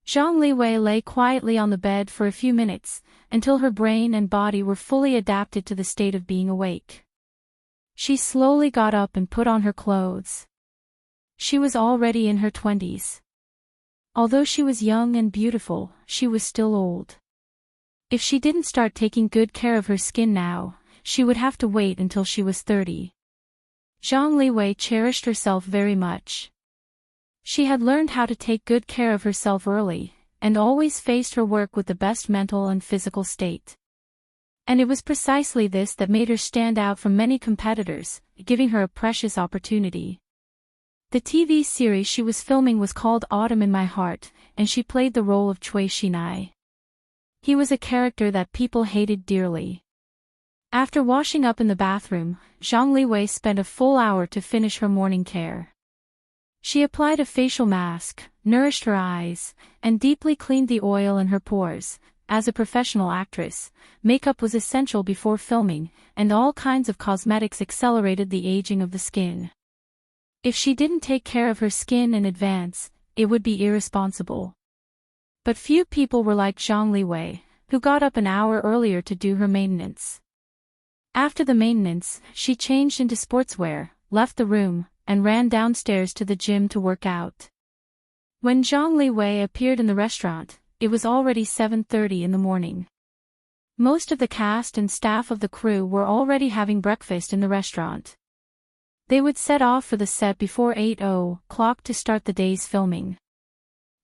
Zhang Liwei lay quietly on the bed for a few minutes, until her brain and body were fully adapted to the state of being awake. She slowly got up and put on her clothes. She was already in her 20s. Although she was young and beautiful, she was still old. If she didn't start taking good care of her skin now, she would have to wait until she was 30. Zhang Liwei cherished herself very much. She had learned how to take good care of herself early, and always faced her work with the best mental and physical state. And it was precisely this that made her stand out from many competitors, giving her a precious opportunity. The TV series she was filming was called Autumn in My Heart, and she played the role of Cui Xinai. He was a character that people hated dearly. After washing up in the bathroom, Zhang Liwei spent a full hour to finish her morning care. She applied a facial mask, nourished her eyes, and deeply cleaned the oil in her pores. As a professional actress, makeup was essential before filming, and all kinds of cosmetics accelerated the aging of the skin. If she didn't take care of her skin in advance, it would be irresponsible. But few people were like Zhang Liwei, who got up an hour earlier to do her maintenance. After the maintenance, she changed into sportswear, left the room, and ran downstairs to the gym to work out. When Zhang Liwei appeared in the restaurant, it was already 7:30 in the morning. Most of the cast and staff of the crew were already having breakfast in the restaurant. They would set off for the set before 8:00 to start the day's filming.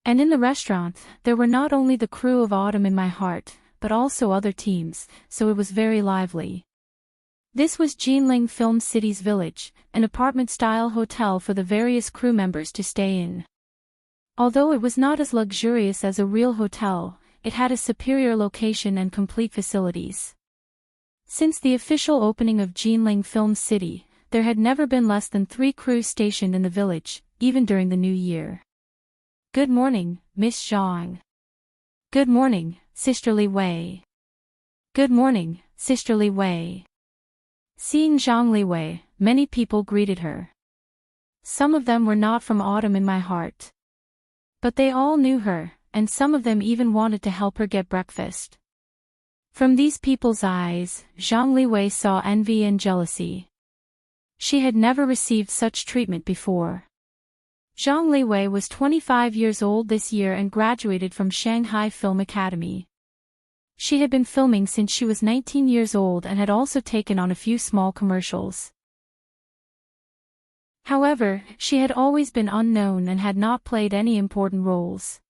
And in the restaurant, there were not only the crew of Autumn in My Heart, but also other teams, so it was very lively. This was Jinling Film City's village, an apartment-style hotel for the various crew members to stay in. Although it was not as luxurious as a real hotel, it had a superior location and complete facilities. Since the official opening of Jinling Film City, there had never been less than 3 crews stationed in the village, even during the new year. "Good morning, Miss Zhang." "Good morning, Sister Li Wei." "Good morning, Sister Li Wei." Seeing Zhang Liwei, many people greeted her. Some of them were not from Autumn in My Heart. But they all knew her, and some of them even wanted to help her get breakfast. From these people's eyes, Zhang Liwei saw envy and jealousy. She had never received such treatment before. Zhang Liwei was 25 years old this year and graduated from Shanghai Film Academy. She had been filming since she was 19 years old and had also taken on a few small commercials. However, she had always been unknown and had not played any important roles.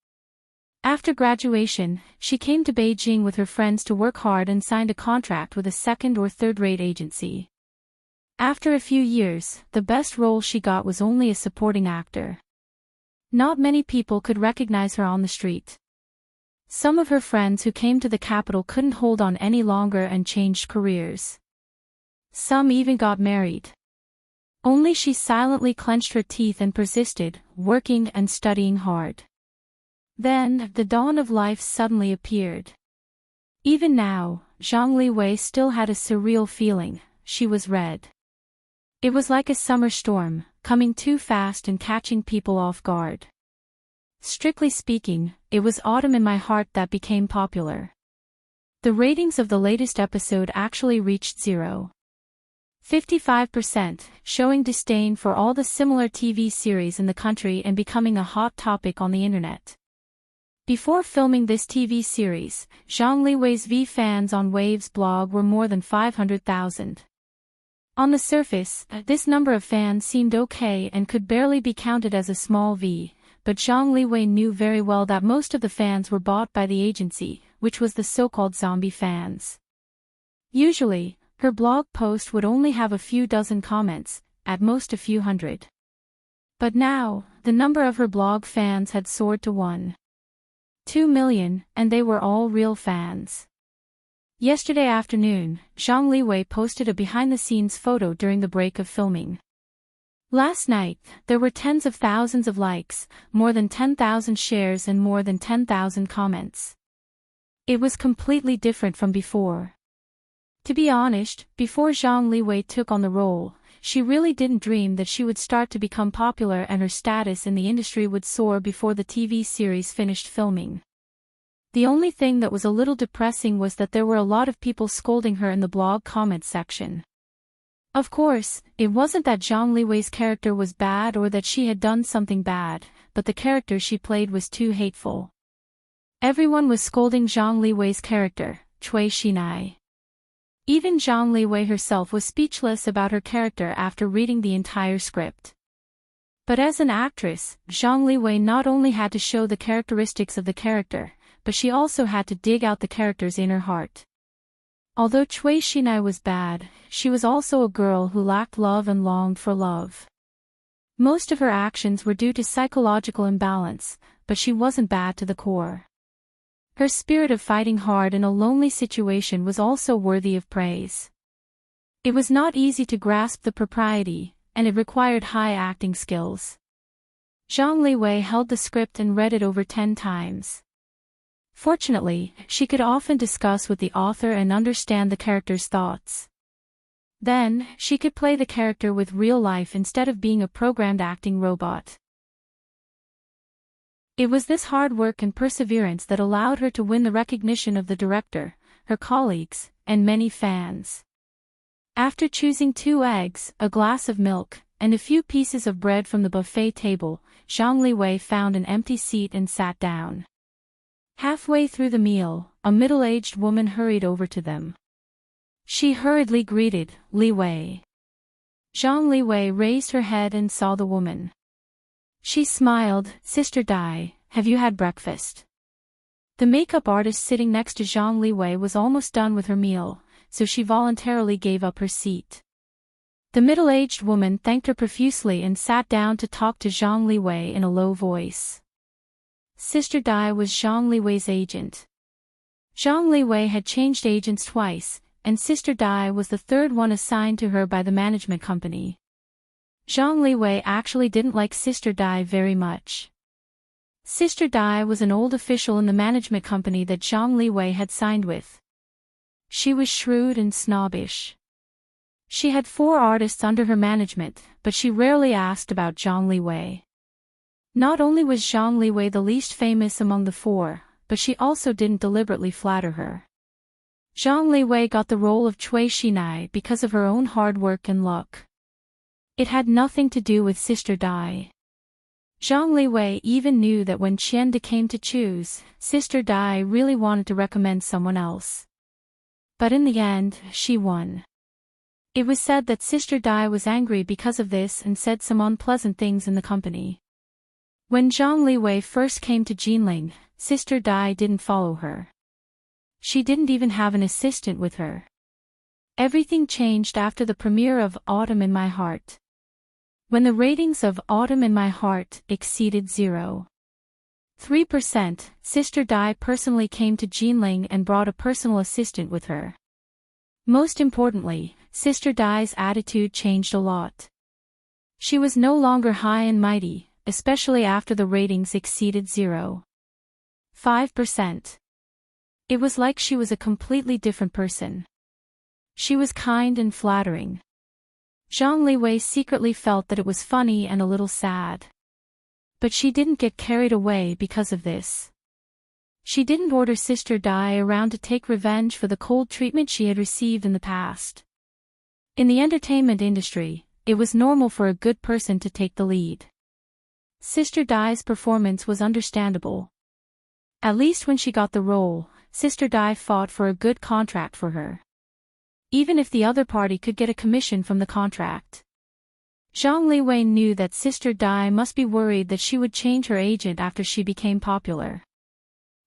After graduation, she came to Beijing with her friends to work hard and signed a contract with a second- or third-rate agency. After a few years, the best role she got was only a supporting actor. Not many people could recognize her on the street. Some of her friends who came to the capital couldn't hold on any longer and changed careers. Some even got married. Only she silently clenched her teeth and persisted, working and studying hard. Then, the dawn of life suddenly appeared. Even now, Zhang Liwei still had a surreal feeling. She was red. It was like a summer storm, coming too fast and catching people off guard. Strictly speaking, it was Autumn in My Heart that became popular. The ratings of the latest episode actually reached 0.55%, showing disdain for all the similar TV series in the country and becoming a hot topic on the internet. Before filming this TV series, Zhang Liwei's V fans on Wave's blog were more than 500,000. On the surface, this number of fans seemed okay and could barely be counted as a small V. But Zhang Liwei knew very well that most of the fans were bought by the agency, which was the so-called zombie fans. Usually, her blog post would only have a few dozen comments, at most a few hundred. But now, the number of her blog fans had soared to 1.2 million, and they were all real fans. Yesterday afternoon, Zhang Liwei posted a behind-the-scenes photo during the break of filming. Last night, there were tens of thousands of likes, more than 10,000 shares and more than 10,000 comments. It was completely different from before. To be honest, before Zhang Liwei took on the role, she really didn't dream that she would start to become popular and her status in the industry would soar before the TV series finished filming. The only thing that was a little depressing was that there were a lot of people scolding her in the blog comments section. Of course, it wasn't that Zhang Liwei's character was bad or that she had done something bad, but the character she played was too hateful. Everyone was scolding Zhang Liwei's character, Cui Xinai. Even Zhang Liwei herself was speechless about her character after reading the entire script. But as an actress, Zhang Liwei not only had to show the characteristics of the character, but she also had to dig out the character's inner heart. Although Cui Xinai was bad, she was also a girl who lacked love and longed for love. Most of her actions were due to psychological imbalance, but she wasn't bad to the core. Her spirit of fighting hard in a lonely situation was also worthy of praise. It was not easy to grasp the propriety, and it required high acting skills. Zhang Liwei held the script and read it over 10 times. Fortunately, she could often discuss with the author and understand the character's thoughts. Then, she could play the character with real life instead of being a programmed acting robot. It was this hard work and perseverance that allowed her to win the recognition of the director, her colleagues, and many fans. After choosing 2 eggs, a glass of milk, and a few pieces of bread from the buffet table, Zhang Liwei found an empty seat and sat down. Halfway through the meal, a middle-aged woman hurried over to them. She hurriedly greeted, Liwei. Zhang Liwei raised her head and saw the woman. She smiled, Sister Dai, have you had breakfast? The makeup artist sitting next to Zhang Liwei was almost done with her meal, so she voluntarily gave up her seat. The middle-aged woman thanked her profusely and sat down to talk to Zhang Liwei in a low voice. Sister Dai was Zhang Liwei's agent. Zhang Liwei had changed agents twice, and Sister Dai was the 3rd one assigned to her by the management company. Zhang Liwei actually didn't like Sister Dai very much. Sister Dai was an old official in the management company that Zhang Liwei had signed with. She was shrewd and snobbish. She had 4 artists under her management, but she rarely asked about Zhang Liwei. Not only was Zhang Liwei the least famous among the 4, but she also didn't deliberately flatter her. Zhang Liwei got the role of Cui Xinai because of her own hard work and luck. It had nothing to do with Sister Dai. Zhang Liwei even knew that when Qian De came to choose, Sister Dai really wanted to recommend someone else. But in the end, she won. It was said that Sister Dai was angry because of this and said some unpleasant things in the company. When Zhang Liwei first came to Jinling, Sister Dai didn't follow her. She didn't even have an assistant with her. Everything changed after the premiere of Autumn in My Heart. When the ratings of Autumn in My Heart exceeded 0.3%, Sister Dai personally came to Jinling and brought a personal assistant with her. Most importantly, Sister Dai's attitude changed a lot. She was no longer high and mighty, especially after the ratings exceeded 0.5%. It was like she was a completely different person. She was kind and flattering. Zhang Liwei secretly felt that it was funny and a little sad. But she didn't get carried away because of this. She didn't order Sister Dai around to take revenge for the cold treatment she had received in the past. In the entertainment industry, it was normal for a good person to take the lead. Sister Dai's performance was understandable. At least when she got the role, Sister Dai fought for a good contract for her. Even if the other party could get a commission from the contract. Zhang Liwei knew that Sister Dai must be worried that she would change her agent after she became popular.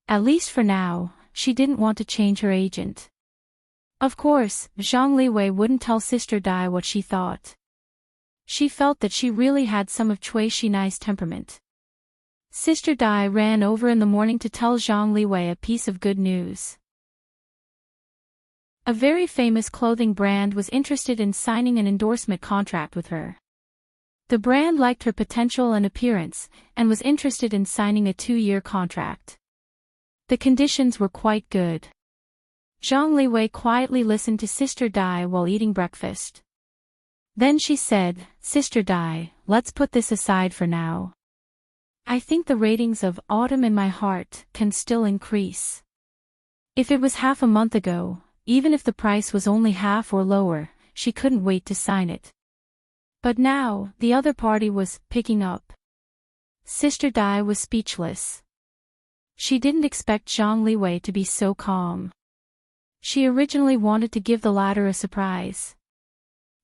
At least for now, she didn't want to change her agent. Of course, Zhang Liwei wouldn't tell Sister Dai what she thought. She felt that she really had some of Cui Xinai's temperament. Sister Dai ran over in the morning to tell Zhang Liwei a piece of good news. A very famous clothing brand was interested in signing an endorsement contract with her. The brand liked her potential and appearance, and was interested in signing a 2-year contract. The conditions were quite good. Zhang Liwei quietly listened to Sister Dai while eating breakfast. Then she said, Sister Dai, let's put this aside for now. I think the ratings of Autumn in My Heart can still increase. If it was half a month ago, even if the price was only half or lower, she couldn't wait to sign it. But now, the other party was picking up. Sister Dai was speechless. She didn't expect Zhang Liwei to be so calm. She originally wanted to give the latter a surprise.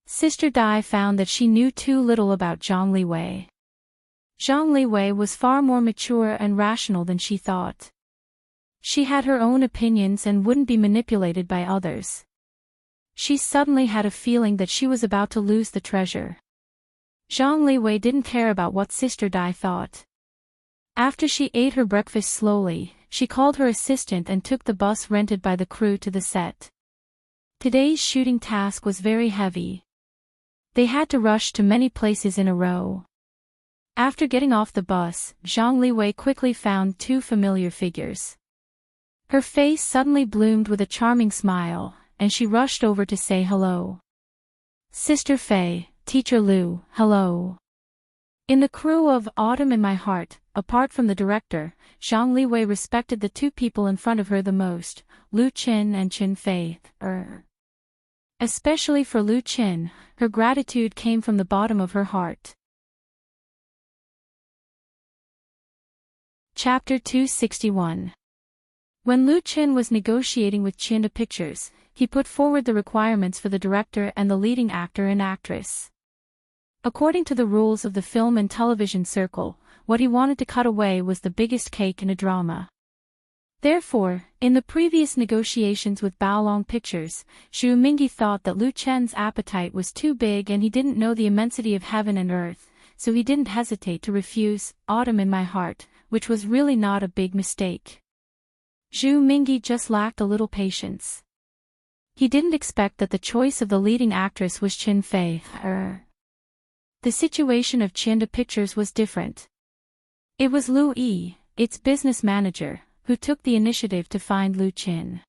Sister Dai found that she knew too little about Zhang Liwei. Zhang Liwei was far more mature and rational than she thought. She had her own opinions and wouldn't be manipulated by others. She suddenly had a feeling that she was about to lose the treasure. Zhang Liwei didn't care about what Sister Dai thought. After she ate her breakfast slowly, she called her assistant and took the bus rented by the crew to the set. Today's shooting task was very heavy. They had to rush to many places in a row. After getting off the bus, Zhang Liwei quickly found two familiar figures. Her face suddenly bloomed with a charming smile, and she rushed over to say hello. Sister Fei, Teacher Liu, hello. In the crew of Autumn in My Heart, apart from the director, Zhang Liwei respected the two people in front of her the most, Lu Qin and Qin Fei. Especially for Lu Qin, her gratitude came from the bottom of her heart. Chapter 261. When Lu Qin was negotiating with Chinda Pictures, he put forward the requirements for the director and the leading actor and actress. According to the rules of the film and television circle, what he wanted to cut away was the biggest cake in a drama. Therefore, in the previous negotiations with Baolong Pictures, Xu Mingyi thought that Lu Chen's appetite was too big and he didn't know the immensity of heaven and earth, so he didn't hesitate to refuse Autumn in My Heart, which was really not a big mistake. Xu Mingyi just lacked a little patience. He didn't expect that the choice of the leading actress was Qin Fei. The situation of Chinda Pictures was different. It was Lu Yi, its business manager, who took the initiative to find Lu Qin.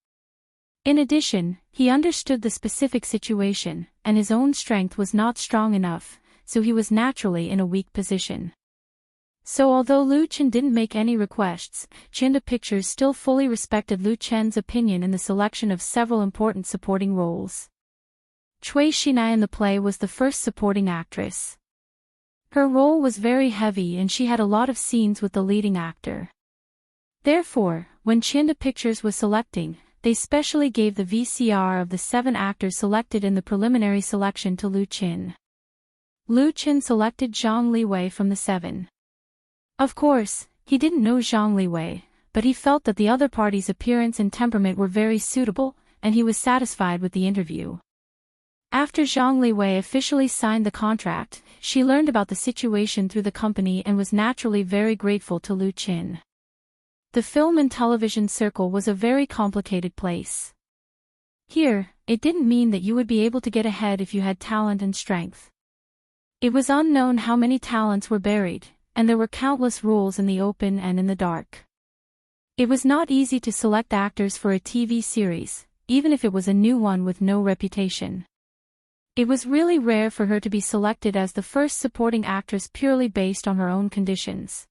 In addition, he understood the specific situation, and his own strength was not strong enough, so he was naturally in a weak position. So although Lu Qin didn't make any requests, Chinda Pictures still fully respected Lu Chen's opinion in the selection of several important supporting roles. Cui Xinai in the play was the first supporting actress. Her role was very heavy and she had a lot of scenes with the leading actor. Therefore, when Chinda Pictures was selecting, they specially gave the VCR of the 7 actors selected in the preliminary selection to Lu Qin. Lu Qin selected Zhang Liwei from the 7. Of course, he didn't know Zhang Liwei, but he felt that the other party's appearance and temperament were very suitable, and he was satisfied with the interview. After Zhang Liwei officially signed the contract, she learned about the situation through the company and was naturally very grateful to Lu Qin. The film and television circle was a very complicated place. Here, it didn't mean that you would be able to get ahead if you had talent and strength. It was unknown how many talents were buried, and there were countless rules in the open and in the dark. It was not easy to select actors for a TV series, even if it was a new one with no reputation. It was really rare for her to be selected as the first supporting actress purely based on her own conditions.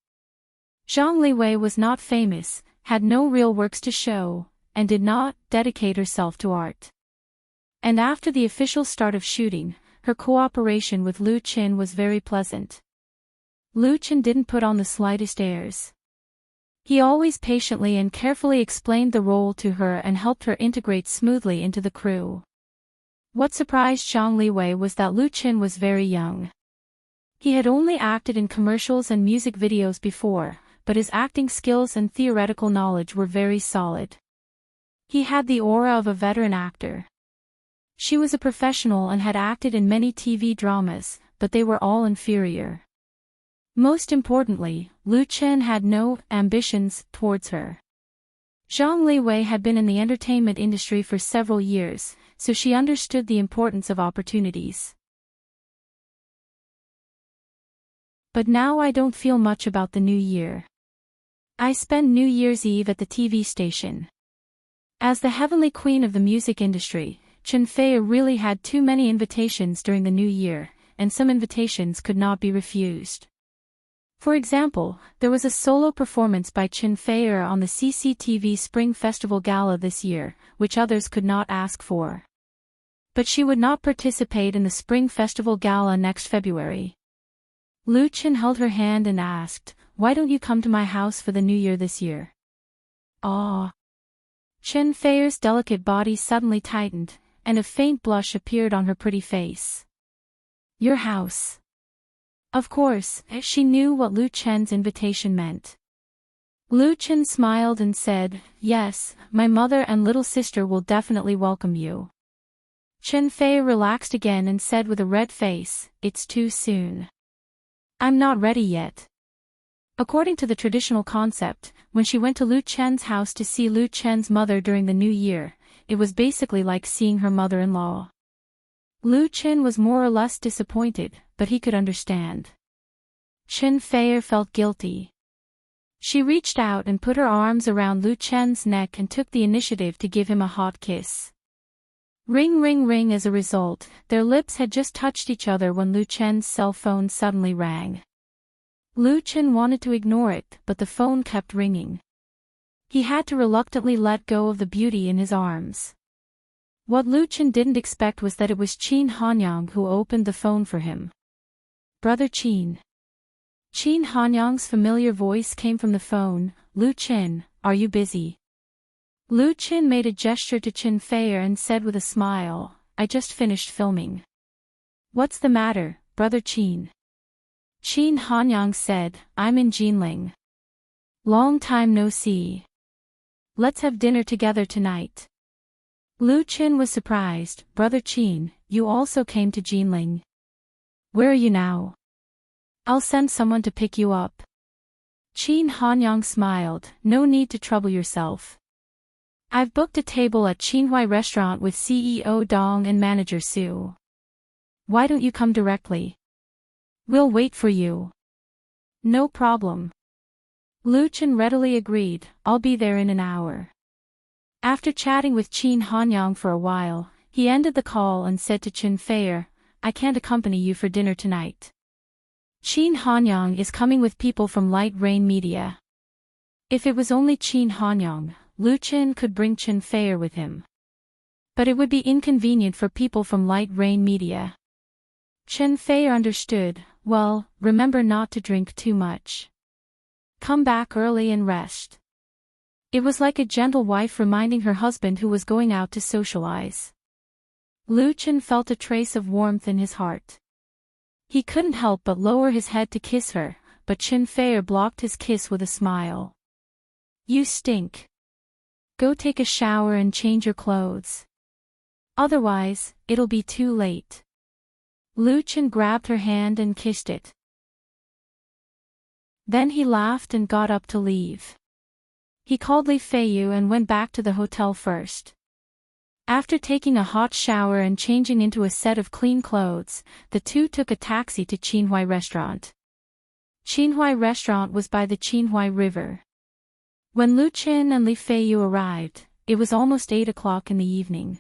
Zhang Liwei was not famous, had no real works to show, and did not dedicate herself to art. And after the official start of shooting, her cooperation with Lu Qin was very pleasant. Lu Qin didn't put on the slightest airs. He always patiently and carefully explained the role to her and helped her integrate smoothly into the crew. What surprised Zhang Liwei was that Lu Qin was very young. He had only acted in commercials and music videos before, but his acting skills and theoretical knowledge were very solid. He had the aura of a veteran actor. She was a professional and had acted in many TV dramas, but they were all inferior. Most importantly, Lu Qin had no ambitions towards her. Zhang Liwei had been in the entertainment industry for several years, so she understood the importance of opportunities. But now I don't feel much about the new year. I spend New Year's Eve at the TV station. As the heavenly queen of the music industry, Qin Fei really had too many invitations during the new year, and some invitations could not be refused. For example, there was a solo performance by Qin Fei on the CCTV Spring Festival Gala this year, which others could not ask for. But she would not participate in the Spring Festival Gala next February. Lu Qin held her hand and asked, "Why don't you come to my house for the new year this year?" Ah! Qin Fei's delicate body suddenly tightened, and a faint blush appeared on her pretty face. Your house. Of course, she knew what Lu Chen's invitation meant. Lu Chen smiled and said, "Yes, my mother and little sister will definitely welcome you." Chen Fei relaxed again and said with a red face, "It's too soon. I'm not ready yet." According to the traditional concept, when she went to Lu Chen's house to see Lu Chen's mother during the New Year, it was basically like seeing her mother-in-law. Lu Chen was more or less disappointed, but he could understand. Chen Fei felt guilty. She reached out and put her arms around Lu Chen's neck and took the initiative to give him a hot kiss. Ring ring ring. As a result, their lips had just touched each other when Lu Chen's cell phone suddenly rang. Lu Chen wanted to ignore it, but the phone kept ringing. He had to reluctantly let go of the beauty in his arms. What Lu Chen didn't expect was that it was Qin Hanyang who opened the phone for him. "Brother Qin." Qin Hanyang's familiar voice came from the phone. "Lu Chen, are you busy?" Lu Chen made a gesture to Chen Fei and said with a smile, "I just finished filming." "What's the matter, Brother Qin?" Qin Hanyang said, "I'm in Jinling. Long time no see. Let's have dinner together tonight." Lu Chen was surprised. "Brother Qin, you also came to Jinling. Where are you now?" "I'll send someone to pick you up." Qin Hanyang smiled. "No need to trouble yourself. I've booked a table at Qinhuai Restaurant with CEO Dong and manager Su. Why don't you come directly? We'll wait for you." "No problem." Lu Chen readily agreed. "I'll be there in an hour." After chatting with Qin Hanyang for a while, he ended the call and said to Chen Fei, "I can't accompany you for dinner tonight. Qin Hanyang is coming with people from Light Rain Media." If it was only Qin Hanyang, Lu Chen could bring Chen Fei with him. But it would be inconvenient for people from Light Rain Media. Chen Fei understood. "Well, remember not to drink too much. Come back early and rest." It was like a gentle wife reminding her husband who was going out to socialize. Lu Chen felt a trace of warmth in his heart. He couldn't help but lower his head to kiss her, but Chen Fei blocked his kiss with a smile. "You stink. Go take a shower and change your clothes. Otherwise, it'll be too late." Lu Chen grabbed her hand and kissed it. Then he laughed and got up to leave. He called Li Feiyu and went back to the hotel first. After taking a hot shower and changing into a set of clean clothes, the two took a taxi to Qinhuai Restaurant. Qinhuai Restaurant was by the Qinhuai River. When Lu Chen and Li Feiyu arrived, it was almost 8 o'clock in the evening.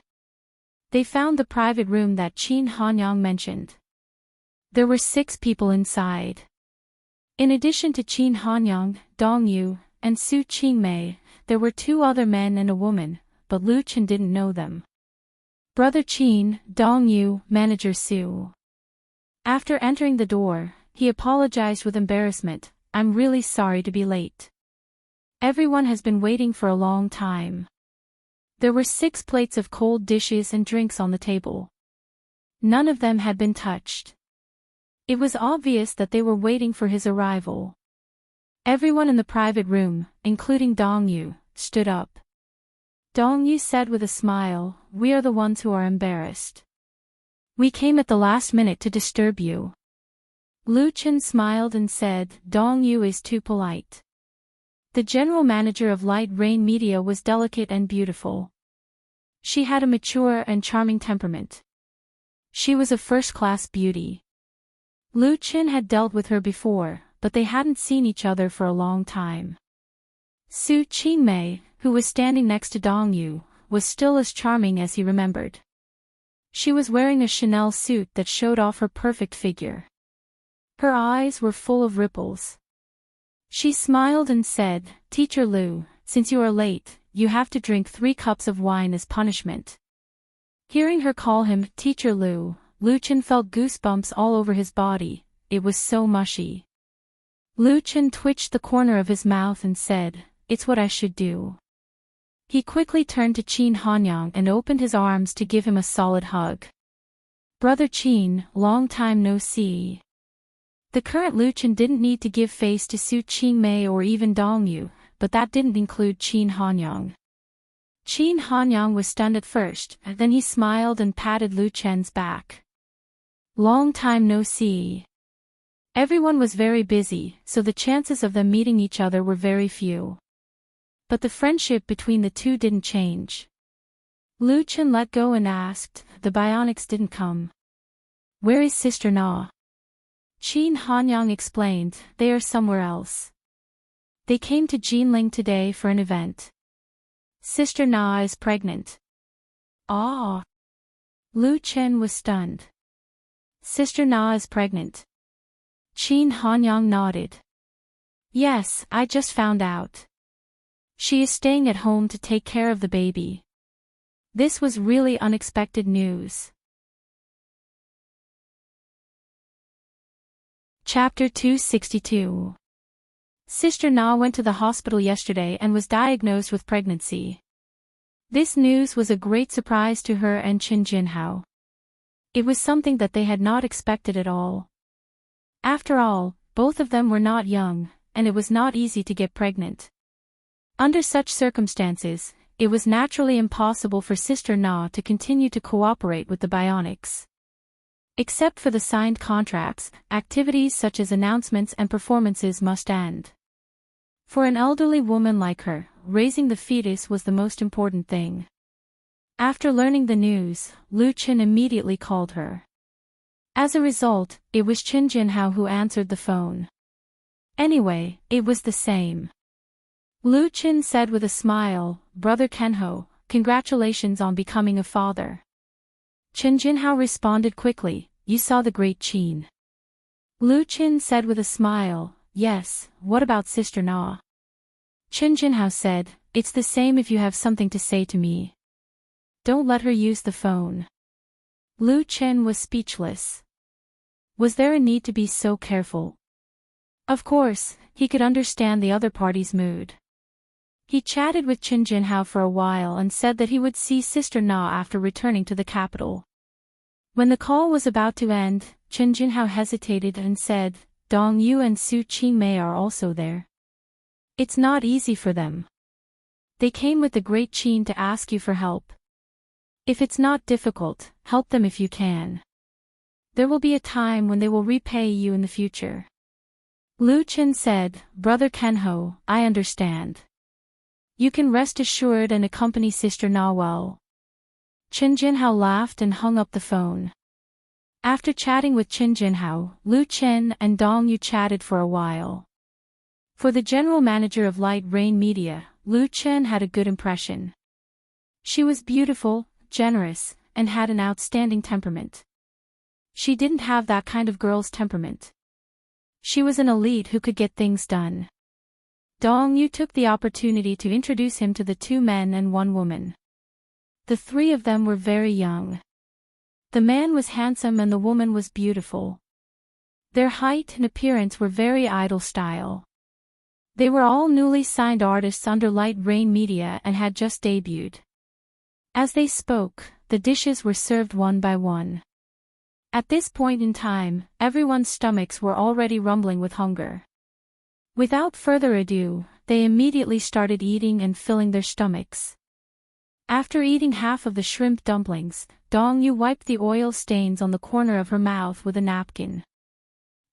They found the private room that Qin Hanyang mentioned. There were 6 people inside. In addition to Qin Hanyang, Dong Yu, and Su Qingmei, there were 2 other men and a woman, but Lu Chen didn't know them. "Brother Qin, Dong Yu, manager Su." After entering the door, he apologized with embarrassment. "I'm really sorry to be late. Everyone has been waiting for a long time." There were 6 plates of cold dishes and drinks on the table. None of them had been touched. It was obvious that they were waiting for his arrival. Everyone in the private room, including Dong Yu, stood up. Dong Yu said with a smile, "We are the ones who are embarrassed. We came at the last minute to disturb you." Lu Chen smiled and said, "Dong Yu is too polite." The general manager of Light Rain Media was delicate and beautiful. She had a mature and charming temperament. She was a first-class beauty. Lu Chen had dealt with her before, but they hadn't seen each other for a long time. Su Qingmei, who was standing next to Dong Yu, was still as charming as he remembered. She was wearing a Chanel suit that showed off her perfect figure. Her eyes were full of ripples. She smiled and said, "Teacher Lu, since you are late, you have to drink 3 cups of wine as punishment." Hearing her call him Teacher Lu, Lu Chen felt goosebumps all over his body. It was so mushy. Lu Chen twitched the corner of his mouth and said, "It's what I should do." He quickly turned to Qin Hanyang and opened his arms to give him a solid hug. "Brother Qin, long time no see." The current Lu Chen didn't need to give face to Su Qingmei or even Dong Yu, but that didn't include Qin Hanyang. Qin Hanyang was stunned at first, then he smiled and patted Lu Chen's back. Long time no see. Everyone was very busy, so the chances of them meeting each other were very few. But the friendship between the two didn't change. Lu Chen let go and asked, "The bionics didn't come. Where is Sister Na?" Qin Hanyang explained, "They are somewhere else. They came to Jinling today for an event. Sister Na is pregnant." Ah! Lu Chen was stunned. Sister Na is pregnant. Qin Hanyang nodded. "Yes, I just found out. She is staying at home to take care of the baby." This was really unexpected news. Chapter 262. Sister Na went to the hospital yesterday and was diagnosed with pregnancy. This news was a great surprise to her and Qin Jinhao. It was something that they had not expected at all. After all, both of them were not young, and it was not easy to get pregnant. Under such circumstances, it was naturally impossible for Sister Na to continue to cooperate with the bionics. Except for the signed contracts, activities such as announcements and performances must end. For an elderly woman like her, raising the fetus was the most important thing. After learning the news, Lu Chen immediately called her. As a result, it was Qin Jinhao who answered the phone. Anyway, it was the same. Lu Chen said with a smile, "Brother Kenho, congratulations on becoming a father." Qin Jinhao responded quickly, "You saw the great Qin." Lu Chen said with a smile, "Yes, what about Sister Na?" Qin Jinhao said, "It's the same if you have something to say to me. Don't let her use the phone." Lu Chen was speechless. Was there a need to be so careful? Of course, he could understand the other party's mood. He chatted with Qin Jinhao for a while and said that he would see Sister Na after returning to the capital. When the call was about to end, Qin Jinhao hesitated and said, "Dong Yu and Su Qingmei are also there. It's not easy for them. They came with the great Qin to ask you for help. If it's not difficult, help them if you can. There will be a time when they will repay you in the future." Lu Chen said, "Brother Kenho, I understand. You can rest assured and accompany Sister Na well." Qin Jinhao laughed and hung up the phone. After chatting with Qin Jinhao, Lu Chen and Dong Yu chatted for a while. For the general manager of Light Rain Media, Lu Chen had a good impression. She was beautiful, generous, and had an outstanding temperament. She didn't have that kind of girl's temperament. She was an elite who could get things done. Dong Yu took the opportunity to introduce him to the two men and one woman. The three of them were very young. The man was handsome and the woman was beautiful. Their height and appearance were very idol style. They were all newly signed artists under Light Rain Media and had just debuted. As they spoke, the dishes were served one by one. At this point in time, everyone's stomachs were already rumbling with hunger. Without further ado, they immediately started eating and filling their stomachs. After eating half of the shrimp dumplings, Dong Yu wiped the oil stains on the corner of her mouth with a napkin.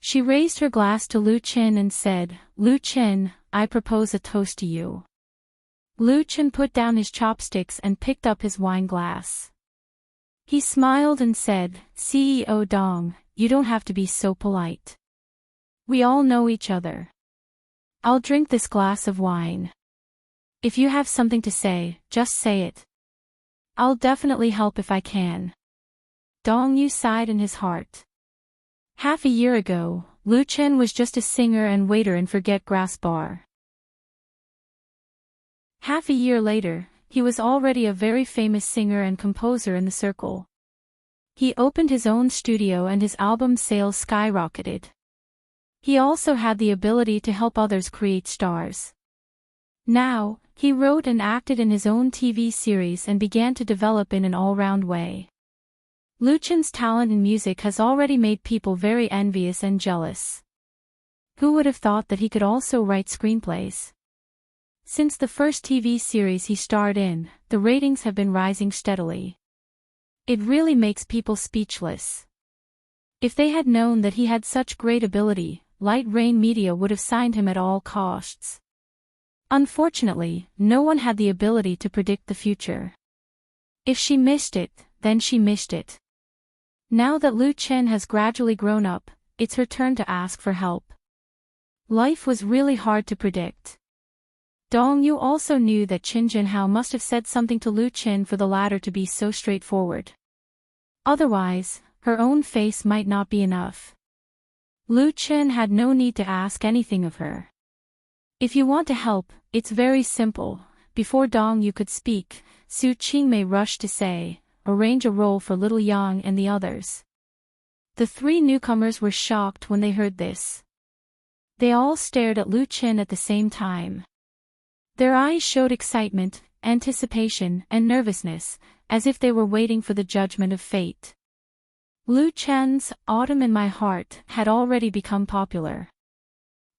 She raised her glass to Lu Chen and said, "Lu Chen, I propose a toast to you." Lu Chen put down his chopsticks and picked up his wine glass. He smiled and said, "CEO Dong, you don't have to be so polite. We all know each other. I'll drink this glass of wine. If you have something to say, just say it. I'll definitely help if I can." Dong Yu sighed in his heart. Half a year ago, Lu Chen was just a singer and waiter in Forget Grass Bar. Half a year later, he was already a very famous singer and composer in the circle. He opened his own studio and his album sales skyrocketed. He also had the ability to help others create stars. Now, he wrote and acted in his own TV series and began to develop in an all-round way. Lu Chen's talent in music has already made people very envious and jealous. Who would have thought that he could also write screenplays? Since the first TV series he starred in, the ratings have been rising steadily. It really makes people speechless. If they had known that he had such great ability, Light Rain Media would have signed him at all costs. Unfortunately, no one had the ability to predict the future. If she missed it, then she missed it. Now that Lu Chen has gradually grown up, it's her turn to ask for help. Life was really hard to predict. Dong Yu also knew that Qin Junhao must have said something to Lu Chen for the latter to be so straightforward. Otherwise, her own face might not be enough. Lu Chen had no need to ask anything of her. If you want to help, it's very simple. Before Dong Yu could speak, Su Qingmei rushed to say, arrange a role for Little Yang and the others. The three newcomers were shocked when they heard this. They all stared at Lu Chen at the same time. Their eyes showed excitement, anticipation, and nervousness, as if they were waiting for the judgment of fate. Lu Chen's Autumn in My Heart had already become popular.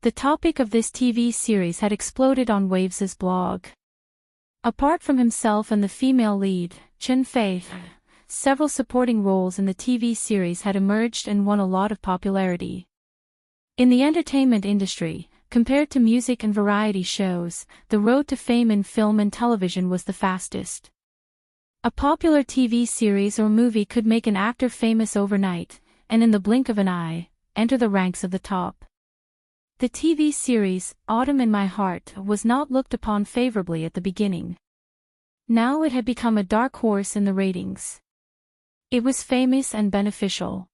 The topic of this TV series had exploded on Waves' blog. Apart from himself and the female lead, Chen Fei, several supporting roles in the TV series had emerged and won a lot of popularity. In the entertainment industry, compared to music and variety shows, the road to fame in film and television was the fastest. A popular TV series or movie could make an actor famous overnight, and in the blink of an eye, enter the ranks of the top. The TV series, Autumn in My Heart, was not looked upon favorably at the beginning. Now it had become a dark horse in the ratings. It was famous and beneficial.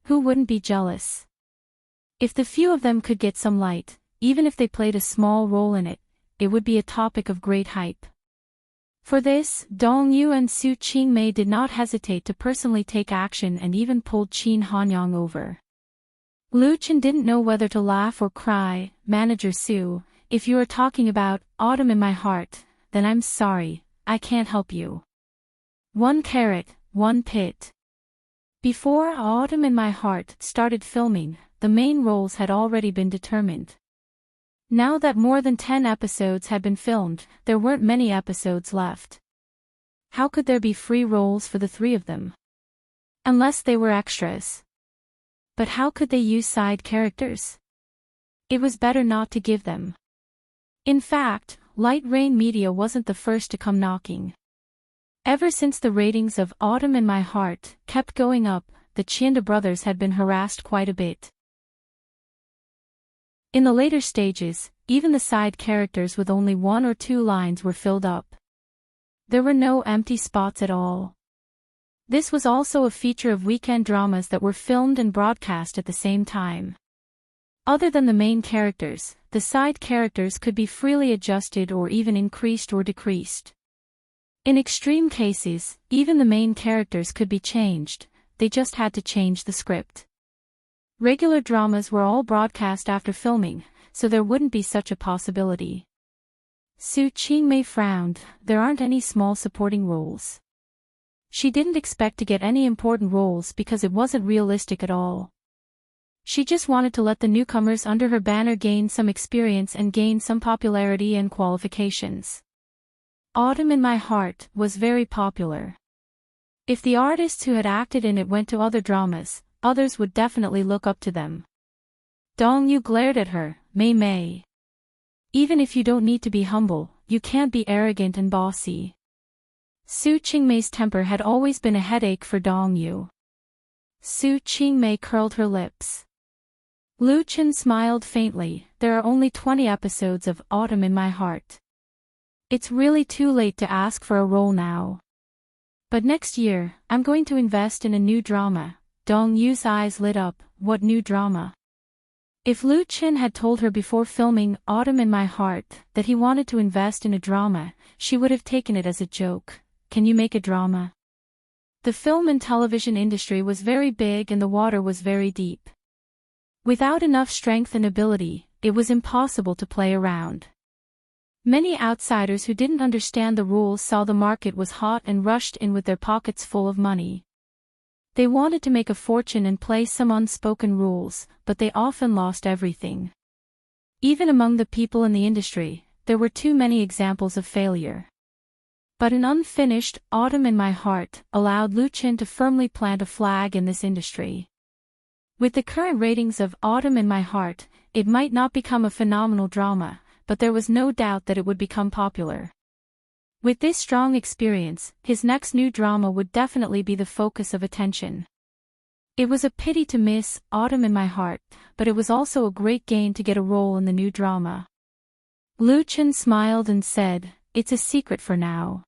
Who wouldn't be jealous? If the few of them could get some light, even if they played a small role in it, it would be a topic of great hype. For this, Dong Yu and Su Qingmei did not hesitate to personally take action and even pulled Qin Hanyang over. Lu Chen didn't know whether to laugh or cry. Manager Su, if you are talking about Autumn in My Heart, then I'm sorry, I can't help you. 1 carrot, 1 pit. Before Autumn in My Heart started filming, the main roles had already been determined. Now that more than 10 episodes had been filmed, there weren't many episodes left. How could there be free roles for the three of them? Unless they were extras. But how could they use side characters? It was better not to give them. In fact, Light Rain Media wasn't the first to come knocking. Ever since the ratings of Autumn in My Heart kept going up, the Chienda brothers had been harassed quite a bit. In the later stages, even the side characters with only 1 or 2 lines were filled up. There were no empty spots at all. This was also a feature of weekend dramas that were filmed and broadcast at the same time. Other than the main characters, the side characters could be freely adjusted or even increased or decreased. In extreme cases, even the main characters could be changed, they just had to change the script. Regular dramas were all broadcast after filming, so there wouldn't be such a possibility. Su Qingmei frowned, there aren't any small supporting roles. She didn't expect to get any important roles because it wasn't realistic at all. She just wanted to let the newcomers under her banner gain some experience and gain some popularity and qualifications. Autumn in My Heart was very popular. If the artists who had acted in it went to other dramas, others would definitely look up to them. Dong Yu glared at her, Mei Mei. Even if you don't need to be humble, you can't be arrogant and bossy. Su Qingmei's temper had always been a headache for Dong Yu. Su Qingmei curled her lips. Lu Chen smiled faintly, there are only 20 episodes of Autumn in My Heart. It's really too late to ask for a role now. But next year, I'm going to invest in a new drama. Dong Yu's eyes lit up, what new drama? If Lu Chen had told her before filming Autumn in My Heart that he wanted to invest in a drama, she would have taken it as a joke. Can you make a drama? The film and television industry was very big and the water was very deep. Without enough strength and ability, it was impossible to play around. Many outsiders who didn't understand the rules saw the market was hot and rushed in with their pockets full of money. They wanted to make a fortune and play some unspoken rules, but they often lost everything. Even among the people in the industry, there were too many examples of failure. But an unfinished Autumn in My Heart allowed Lu Qin to firmly plant a flag in this industry. With the current ratings of Autumn in My Heart, it might not become a phenomenal drama, but there was no doubt that it would become popular. With this strong experience, his next new drama would definitely be the focus of attention. It was a pity to miss Autumn in My Heart, but it was also a great gain to get a role in the new drama. Lu Qin smiled and said, "It's a secret for now.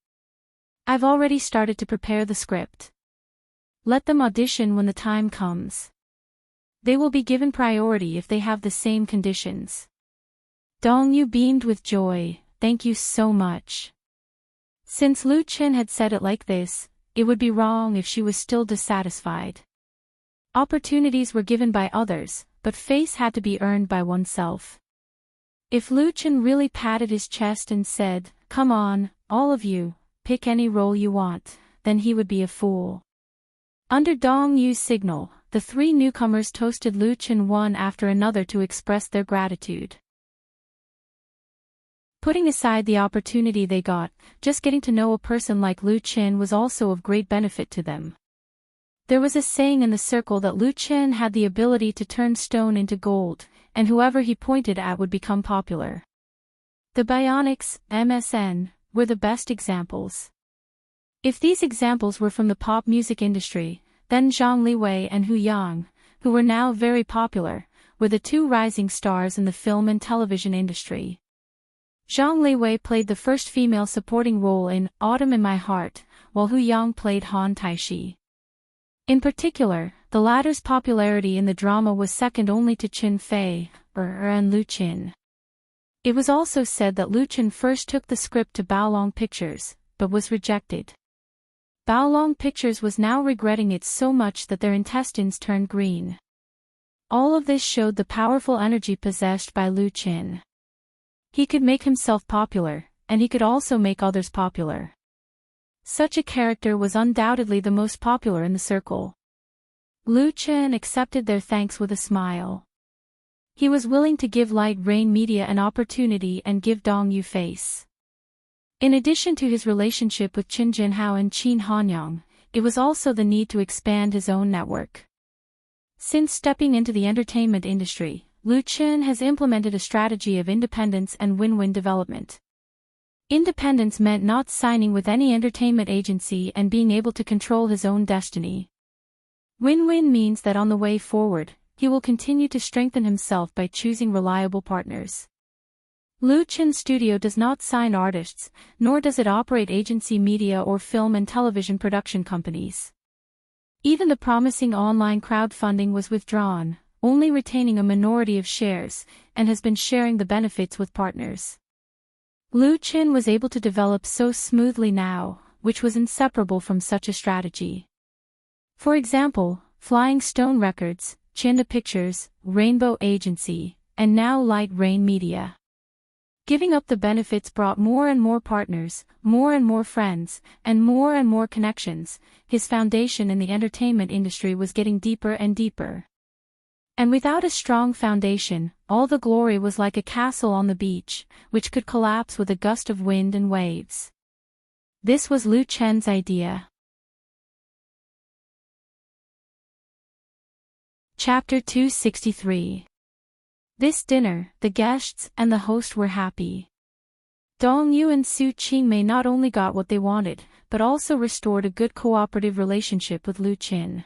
I've already started to prepare the script. Let them audition when the time comes. They will be given priority if they have the same conditions." Dongyu beamed with joy, "Thank you so much." Since Lu Qin had said it like this, it would be wrong if she was still dissatisfied. Opportunities were given by others, but face had to be earned by oneself. If Lu Qin really patted his chest and said, "Come on, all of you, pick any role you want," then he would be a fool. Under Dong Yu's signal, the three newcomers toasted Lu Qin one after another to express their gratitude. Putting aside the opportunity they got, just getting to know a person like Lu Qin was also of great benefit to them. There was a saying in the circle that Lu Qin had the ability to turn stone into gold, and whoever he pointed at would become popular. The Bionics, MSN, were the best examples. If these examples were from the pop music industry, then Zhang Liwei and Hu Yang, who were now very popular, were the two rising stars in the film and television industry. Zhang Liwei played the first female supporting role in Autumn in My Heart, while Hu Yang played Han Taishi. In particular, the latter's popularity in the drama was second only to Qin Fei, and Lu Qin. It was also said that Lu Qin first took the script to Baolong Pictures, but was rejected. Baolong Pictures was now regretting it so much that their intestines turned green. All of this showed the powerful energy possessed by Lu Qin. He could make himself popular, and he could also make others popular. Such a character was undoubtedly the most popular in the circle. Lu Qin accepted their thanks with a smile. He was willing to give Light Rain Media an opportunity and give Dongyu face. In addition to his relationship with Qin Jinhao and Qin Hanyang, it was also the need to expand his own network. Since stepping into the entertainment industry, Lu Qin has implemented a strategy of independence and win-win development. Independence meant not signing with any entertainment agency and being able to control his own destiny. Win-win means that on the way forward, he will continue to strengthen himself by choosing reliable partners. Lu Qin's studio does not sign artists, nor does it operate agency media or film and television production companies. Even the promising online crowdfunding was withdrawn, only retaining a minority of shares, and has been sharing the benefits with partners. Lu Qin was able to develop so smoothly now, which was inseparable from such a strategy. For example, Flying Stone Records, Chinda Pictures, Rainbow Agency, and now Light Rain Media. Giving up the benefits brought more and more partners, more and more friends, and more connections. His foundation in the entertainment industry was getting deeper and deeper. And without a strong foundation, all the glory was like a castle on the beach, which could collapse with a gust of wind and waves. This was Lu Qin's idea. Chapter 263. This dinner, the guests and the host were happy. Dongyu and Su Qingmei not only got what they wanted, but also restored a good cooperative relationship with Lu Qin.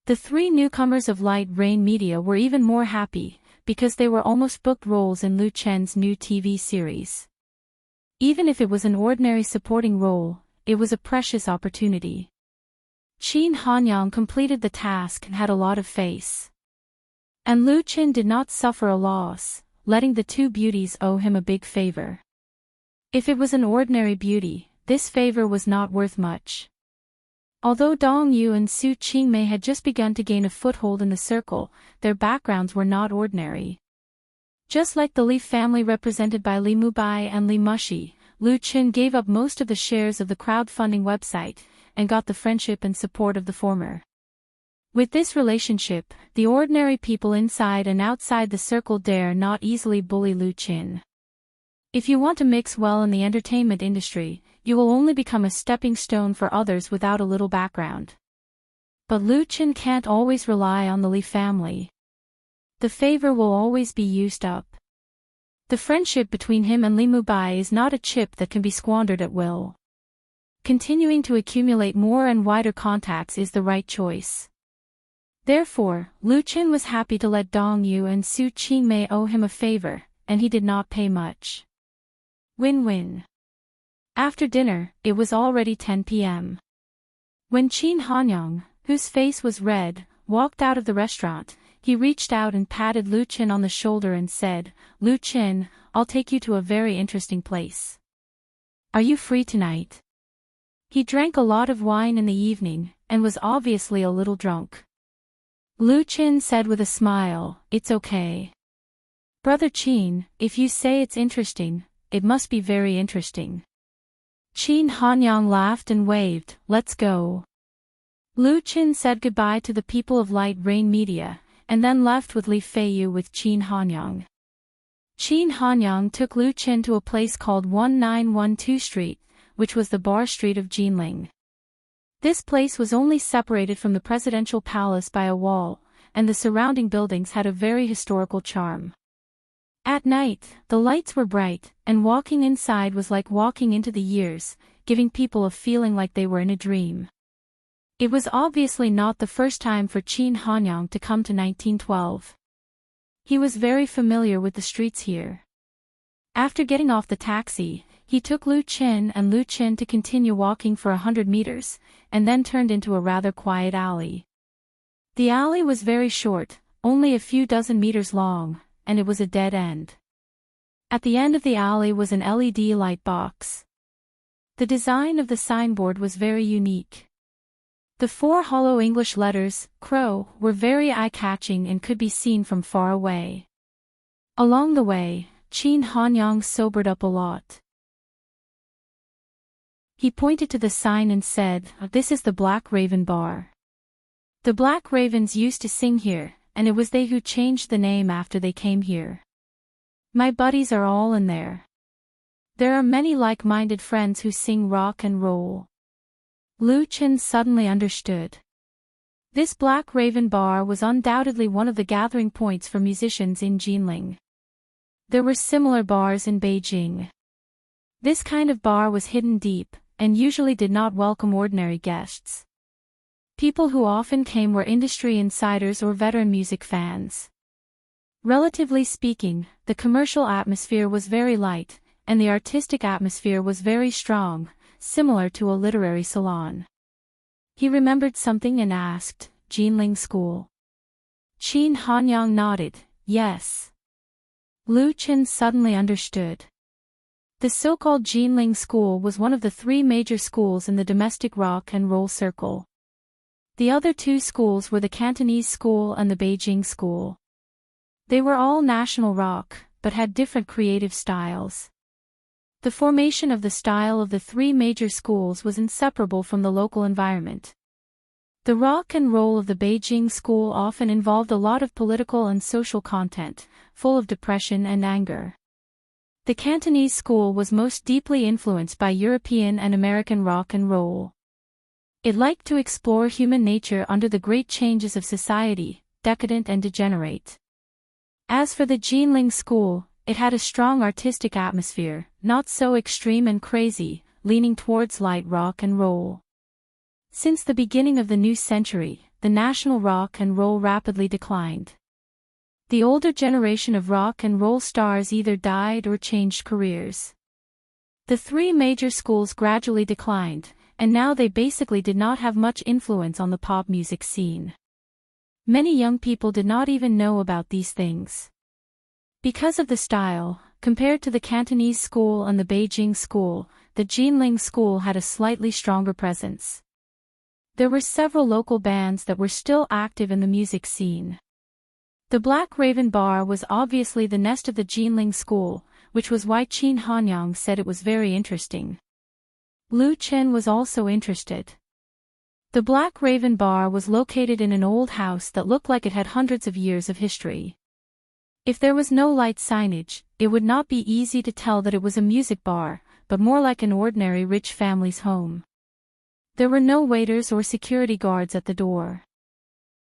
The three newcomers of Light Rain Media were even more happy, because they were almost booked roles in Lu Qin's new TV series. Even if it was an ordinary supporting role, it was a precious opportunity. Qin Hanyang completed the task and had a lot of face. And Lu Qin did not suffer a loss, letting the two beauties owe him a big favor. If it was an ordinary beauty, this favor was not worth much. Although Dongyu and Su Qingmei had just begun to gain a foothold in the circle, their backgrounds were not ordinary. Just like the Li family represented by Li Mubai and Li Mushi, Lu Qin gave up most of the shares of the crowdfunding website, and got the friendship and support of the former. With this relationship, the ordinary people inside and outside the circle dare not easily bully Lu Qin. If you want to mix well in the entertainment industry, you will only become a stepping stone for others without a little background. But Lu Qin can't always rely on the Li family. The favor will always be used up. The friendship between him and Li Mubai is not a chip that can be squandered at will. Continuing to accumulate more and wider contacts is the right choice. Therefore, Lu Qin was happy to let Dong Yu and Su Qingmei owe him a favor, and he did not pay much. Win-win. After dinner, it was already 10 p.m. When Qin Hanyang, whose face was red, walked out of the restaurant, he reached out and patted Lu Qin on the shoulder and said, "Lu Qin, I'll take you to a very interesting place. Are you free tonight?" He drank a lot of wine in the evening, and was obviously a little drunk. Lu Qin said with a smile, "It's okay. Brother Qin, if you say it's interesting, it must be very interesting." Qin Hanyang laughed and waved, "Let's go." Lu Qin said goodbye to the people of Light Rain Media, and then left with Li Feiyu with Qin Hanyang. Qin Hanyang took Lu Qin to a place called 1912 Street, which was the bar street of Jinling. This place was only separated from the presidential palace by a wall, and the surrounding buildings had a very historical charm. At night, the lights were bright, and walking inside was like walking into the years, giving people a feeling like they were in a dream. It was obviously not the first time for Qin Hanyang to come to 1912. He was very familiar with the streets here. After getting off the taxi, he took Lu Qin to continue walking for 100 meters, and then turned into a rather quiet alley. The alley was very short, only a few dozen meters long, and it was a dead end. At the end of the alley was an LED light box. The design of the signboard was very unique. The 4 hollow English letters, Crow, were very eye-catching and could be seen from far away. Along the way, Qin Hanyang sobered up a lot. He pointed to the sign and said, "This is the Black Raven Bar. The Black Ravens used to sing here, and it was they who changed the name after they came here. My buddies are all in there. There are many like-minded friends who sing rock and roll." Lu Qin suddenly understood. This Black Raven Bar was undoubtedly one of the gathering points for musicians in Jinling. There were similar bars in Beijing. This kind of bar was hidden deep, and usually did not welcome ordinary guests. People who often came were industry insiders or veteran music fans. Relatively speaking, the commercial atmosphere was very light, and the artistic atmosphere was very strong, similar to a literary salon. He remembered something and asked, "Jinling School?" Qin Hanyang nodded, "Yes." Lu Qin suddenly understood. The so-called Jinling School was one of the 3 major schools in the domestic rock and roll circle. The other 2 schools were the Cantonese School and the Beijing School. They were all national rock, but had different creative styles. The formation of the style of the 3 major schools was inseparable from the local environment. The rock and roll of the Beijing School often involved a lot of political and social content, full of depression and anger. The Cantonese School was most deeply influenced by European and American rock and roll. It liked to explore human nature under the great changes of society, decadent and degenerate. As for the Jinling School, it had a strong artistic atmosphere, not so extreme and crazy, leaning towards light rock and roll. Since the beginning of the new century, the national rock and roll rapidly declined. The older generation of rock and roll stars either died or changed careers. The 3 major schools gradually declined, and now they basically did not have much influence on the pop music scene. Many young people did not even know about these things. Because of the style, compared to the Cantonese School and the Beijing School, the Jinling School had a slightly stronger presence. There were several local bands that were still active in the music scene. The Black Raven Bar was obviously the nest of the Jinling School, which was why Qin Hanyang said it was very interesting. Lu Qin was also interested. The Black Raven Bar was located in an old house that looked like it had hundreds of years of history. If there was no light signage, it would not be easy to tell that it was a music bar, but more like an ordinary rich family's home. There were no waiters or security guards at the door.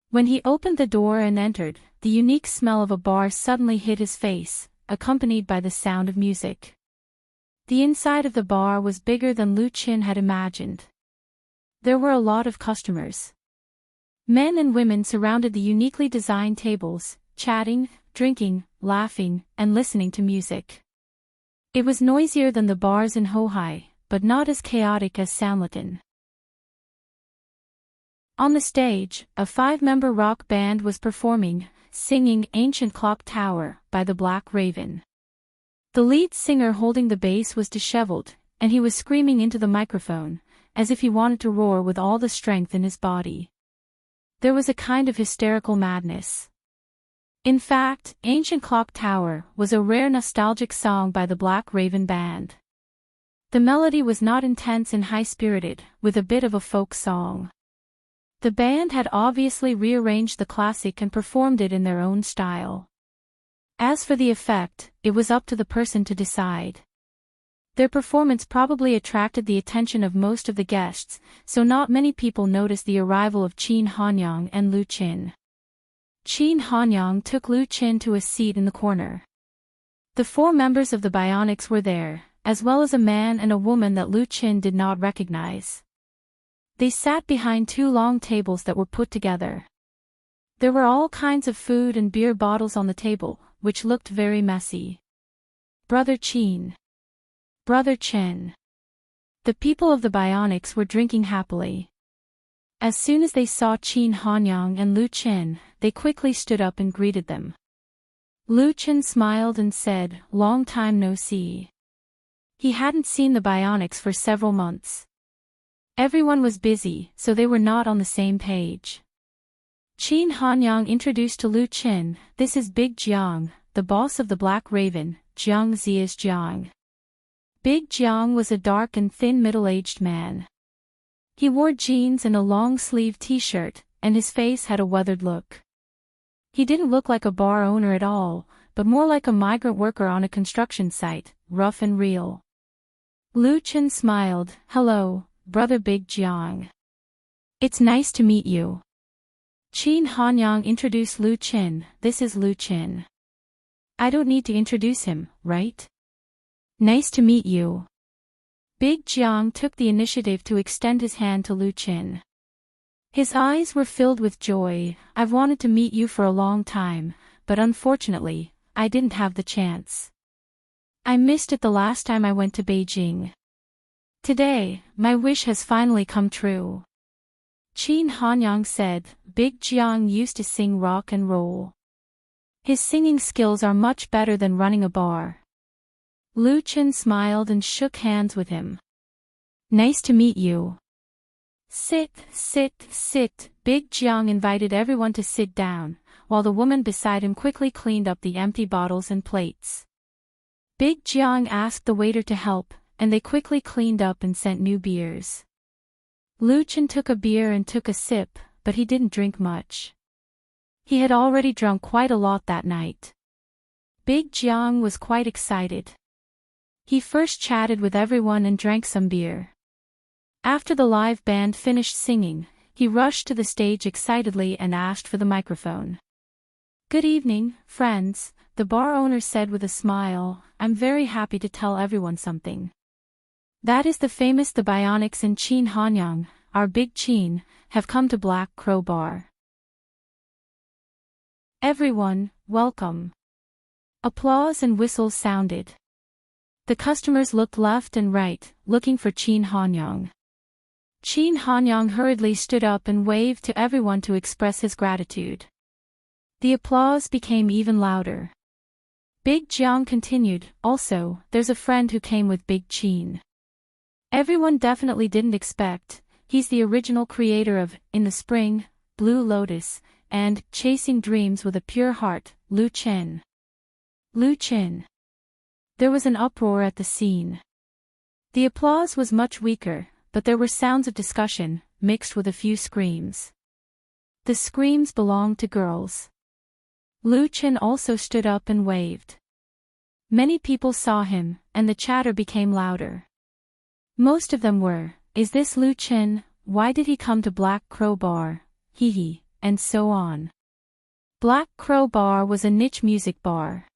When he opened the door and entered, the unique smell of a bar suddenly hit his face, accompanied by the sound of music. The inside of the bar was bigger than Lu Qin had imagined. There were a lot of customers. Men and women surrounded the uniquely designed tables, chatting, drinking, laughing, and listening to music. It was noisier than the bars in Hohai, but not as chaotic as Sanlitun. On the stage, a 5-member rock band was performing, singing Ancient Clock Tower by the Black Raven. The lead singer holding the bass was disheveled, and he was screaming into the microphone, as if he wanted to roar with all the strength in his body. There was a kind of hysterical madness. In fact, Ancient Clock Tower was a rare nostalgic song by the Black Raven Band. The melody was not intense and high-spirited, with a bit of a folk song. The band had obviously rearranged the classic and performed it in their own style. As for the effect, it was up to the person to decide. Their performance probably attracted the attention of most of the guests, so not many people noticed the arrival of Qin Hanyang and Lu Qin. Qin Hanyang took Lu Qin to a seat in the corner. The 4 members of the Bionics were there, as well as a man and a woman that Lu Qin did not recognize. They sat behind 2 long tables that were put together. There were all kinds of food and beer bottles on the table, which looked very messy. Brother Qin. Brother Chen. The people of the Bionics were drinking happily. As soon as they saw Qin Hanyang and Lu Qin, they quickly stood up and greeted them. Lu Qin smiled and said, "Long time no see." He hadn't seen the Bionics for several months. Everyone was busy, so they were not on the same page. Qin Hanyang introduced to Lu Qin, "This is Big Jiang, the boss of the Black Raven, Jiang Zi is Jiang." Big Jiang was a dark and thin middle-aged man. He wore jeans and a long-sleeved t-shirt, and his face had a weathered look. He didn't look like a bar owner at all, but more like a migrant worker on a construction site, rough and real. Lu Qin smiled, "Hello, Brother Big Jiang. It's nice to meet you." Qin Hanyang introduced Lu Qin, "This is Lu Qin. I don't need to introduce him, right? Nice to meet you." Big Jiang took the initiative to extend his hand to Lu Qin. His eyes were filled with joy. "I've wanted to meet you for a long time, but unfortunately, I didn't have the chance. I missed it the last time I went to Beijing. Today, my wish has finally come true." Qin Hanyang said, "Big Jiang used to sing rock and roll. His singing skills are much better than running a bar." Lu Qin smiled and shook hands with him. "Nice to meet you. Sit, sit, sit." Big Jiang invited everyone to sit down, while the woman beside him quickly cleaned up the empty bottles and plates. Big Jiang asked the waiter to help, and they quickly cleaned up and sent new beers. Lu Qin took a beer and took a sip, but he didn't drink much. He had already drunk quite a lot that night. Big Jiang was quite excited. He first chatted with everyone and drank some beer. After the live band finished singing, he rushed to the stage excitedly and asked for the microphone. "Good evening, friends," the bar owner said with a smile. "I'm very happy to tell everyone something. That is the famous The Bionics and Qin Hanyang, our Big Qin, have come to Black Crow Bar. Everyone, welcome." Applause and whistles sounded. The customers looked left and right, looking for Qin Hanyang. Qin Hanyang hurriedly stood up and waved to everyone to express his gratitude. The applause became even louder. Big Jiang continued, "Also, there's a friend who came with Big Qin. Everyone definitely didn't expect, he's the original creator of In the Spring, Blue Lotus, and Chasing Dreams with a Pure Heart, Lu Qin." Lu Qin. There was an uproar at the scene. The applause was much weaker, but there were sounds of discussion, mixed with a few screams. The screams belonged to girls. Lu Qin also stood up and waved. Many people saw him, and the chatter became louder. Most of them were, "Is this Lu Qin? Why did he come to Black Crow Bar? Hee hee," and so on. Black Crow Bar was a niche music bar.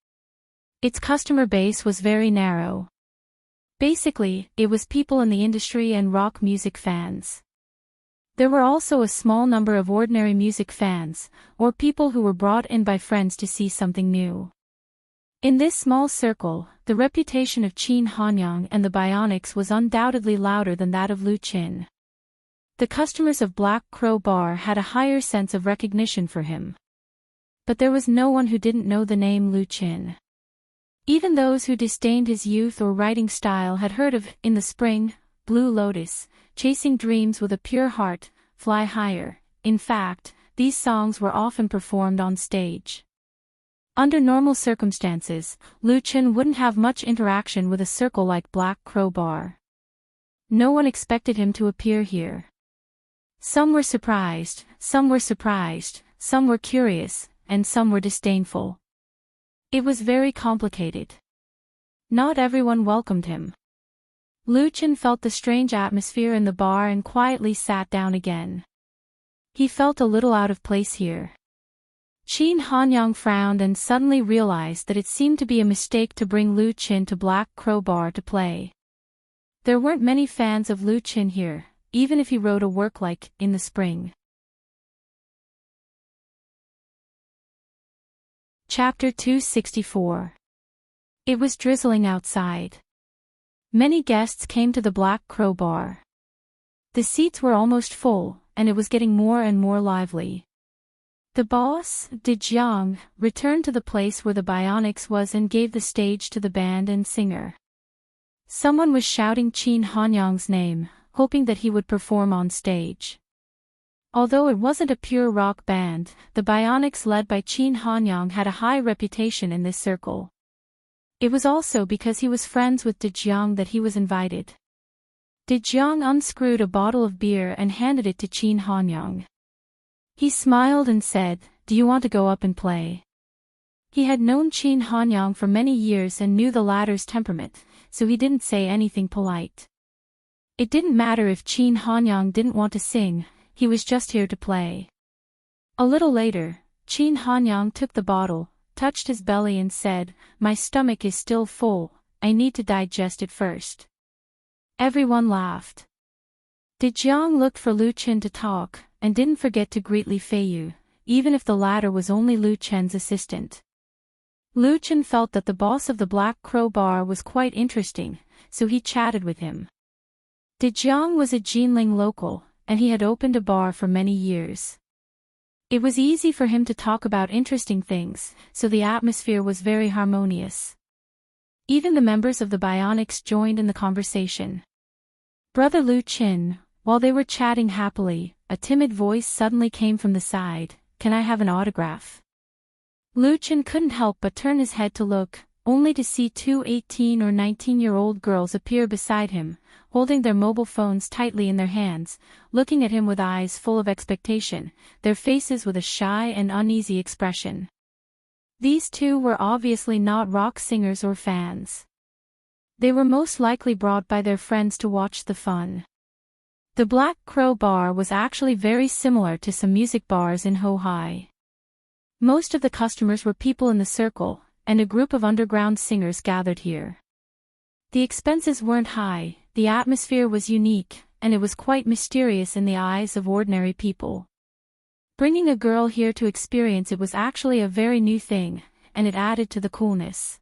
Its customer base was very narrow. Basically, it was people in the industry and rock music fans. There were also a small number of ordinary music fans, or people who were brought in by friends to see something new. In this small circle, the reputation of Qin Hanyang and the Bionics was undoubtedly louder than that of Lu Qin. The customers of Black Crow Bar had a higher sense of recognition for him. But there was no one who didn't know the name Lu Qin. Even those who disdained his youth or writing style had heard of In the Spring, Blue Lotus, Chasing Dreams with a Pure Heart, Fly Higher. In fact, these songs were often performed on stage. Under normal circumstances, Lu Qin wouldn't have much interaction with a circle like Black Crow Bar. No one expected him to appear here. Some were surprised, some were curious, and some were disdainful. It was very complicated. Not everyone welcomed him. Lu Qin felt the strange atmosphere in the bar and quietly sat down again. He felt a little out of place here. Qin Hanyang frowned and suddenly realized that it seemed to be a mistake to bring Lu Qin to Black Crow Bar to play. There weren't many fans of Lu Qin here, even if he wrote a work like In the Spring. Chapter 264. It was drizzling outside. Many guests came to the Black Crow Bar. The seats were almost full, and it was getting more and more lively. The boss, De Jiang, returned to the place where the Bionics was and gave the stage to the band and singer. Someone was shouting Qin Hanyang's name, hoping that he would perform on stage. Although it wasn't a pure rock band, the Bionics led by Qin Hanyang had a high reputation in this circle. It was also because he was friends with De Jiang that he was invited. De Jiang unscrewed a bottle of beer and handed it to Qin Hanyang. He smiled and said, "Do you want to go up and play?" He had known Qin Hanyang for many years and knew the latter's temperament, so he didn't say anything polite. It didn't matter if Qin Hanyang didn't want to sing, he was just here to play. A little later, Qin Hanyang took the bottle, touched his belly and said, "My stomach is still full, I need to digest it first." Everyone laughed. De Jiang looked for Lu Qin to talk, and didn't forget to greet Li Feiyu, even if the latter was only Lu Qin's assistant. Lu Qin felt that the boss of the Black Crow Bar was quite interesting, so he chatted with him. De Jiang was a Jinling local, and he had opened a bar for many years. It was easy for him to talk about interesting things, so the atmosphere was very harmonious. Even the members of the Bionics joined in the conversation. "Brother Lu Qin," while they were chatting happily, a timid voice suddenly came from the side, "Can I have an autograph?" Lu Qin couldn't help but turn his head to look, only to see two 18 or 19-year-old girls appear beside him, holding their mobile phones tightly in their hands, looking at him with eyes full of expectation, their faces with a shy and uneasy expression. These two were obviously not rock singers or fans. They were most likely brought by their friends to watch the fun. The Black Crow Bar was actually very similar to some music bars in Hohai. Most of the customers were people in the circle, and a group of underground singers gathered here. The expenses weren't high, the atmosphere was unique, and it was quite mysterious in the eyes of ordinary people. Bringing a girl here to experience it was actually a very new thing, and it added to the coolness.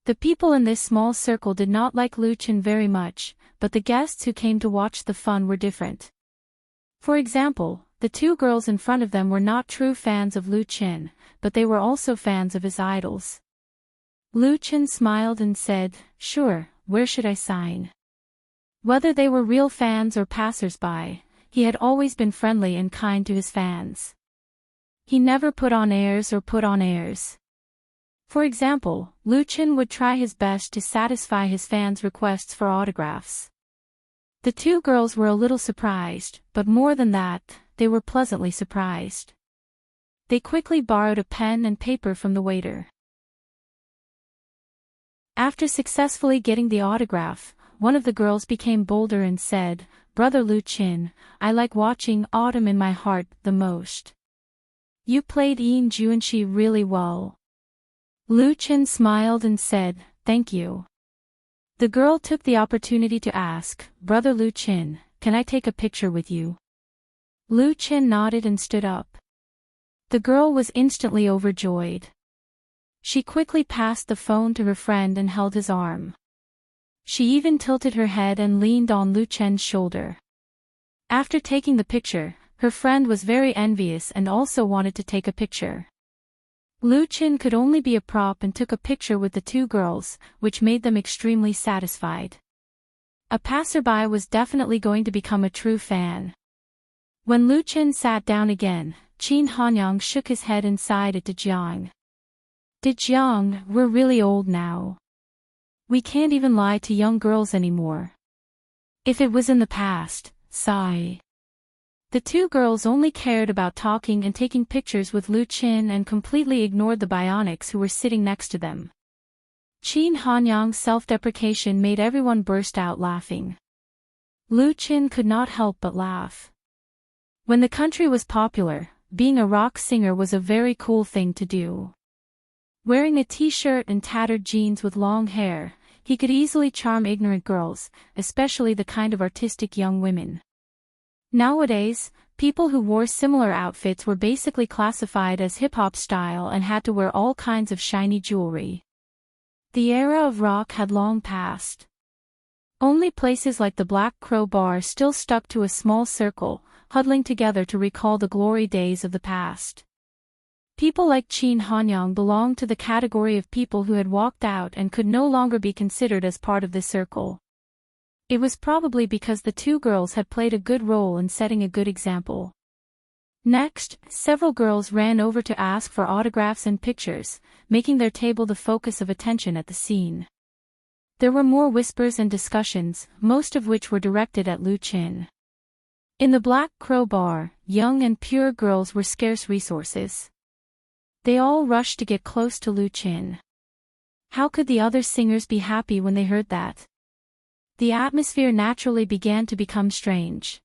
The people in this small circle did not like Lu Qin very much, but the guests who came to watch the fun were different. For example, the two girls in front of them were not true fans of Lu Qin, but they were also fans of his idols. Lu Qin smiled and said, "Sure, where should I sign?" Whether they were real fans or passers-by, he had always been friendly and kind to his fans. He never put on airs. For example, Lu Qin would try his best to satisfy his fans' requests for autographs. The two girls were a little surprised, but more than that, they were pleasantly surprised. They quickly borrowed a pen and paper from the waiter. After successfully getting the autograph, one of the girls became bolder and said, "Brother Lu Chin, I like watching Autumn in My Heart the most. You played Yin Juanxi really well." Lu Chin smiled and said, "Thank you." The girl took the opportunity to ask, "Brother Lu Chin, can I take a picture with you?" Lu Chin nodded and stood up. The girl was instantly overjoyed. She quickly passed the phone to her friend and held his arm. She even tilted her head and leaned on Lu Chen's shoulder. After taking the picture, her friend was very envious and also wanted to take a picture. Lu Chen could only be a prop and took a picture with the two girls, which made them extremely satisfied. A passerby was definitely going to become a true fan. When Lu Chen sat down again, Qin Hanyang shook his head and sighed at Jiang. "Jiang, we're really old now. We can't even lie to young girls anymore. If it was in the past, sigh." The two girls only cared about talking and taking pictures with Lu Chin and completely ignored the bionics who were sitting next to them. Qin Hanyang's self-deprecation made everyone burst out laughing. Lu Chin could not help but laugh. When the country was popular, being a rock singer was a very cool thing to do. Wearing a t-shirt and tattered jeans with long hair, he could easily charm ignorant girls, especially the kind of artistic young women. Nowadays, people who wore similar outfits were basically classified as hip-hop style and had to wear all kinds of shiny jewelry. The era of rock had long passed. Only places like the Black Crow Bar still stuck to a small circle, huddling together to recall the glory days of the past. People like Qin Hanyang belonged to the category of people who had walked out and could no longer be considered as part of this circle. It was probably because the two girls had played a good role in setting a good example. Next, several girls ran over to ask for autographs and pictures, making their table the focus of attention at the scene. There were more whispers and discussions, most of which were directed at Lu Chin. In the Black Crow Bar, young and pure girls were scarce resources. They all rushed to get close to Lu Chin. How could the other singers be happy when they heard that? The atmosphere naturally began to become strange.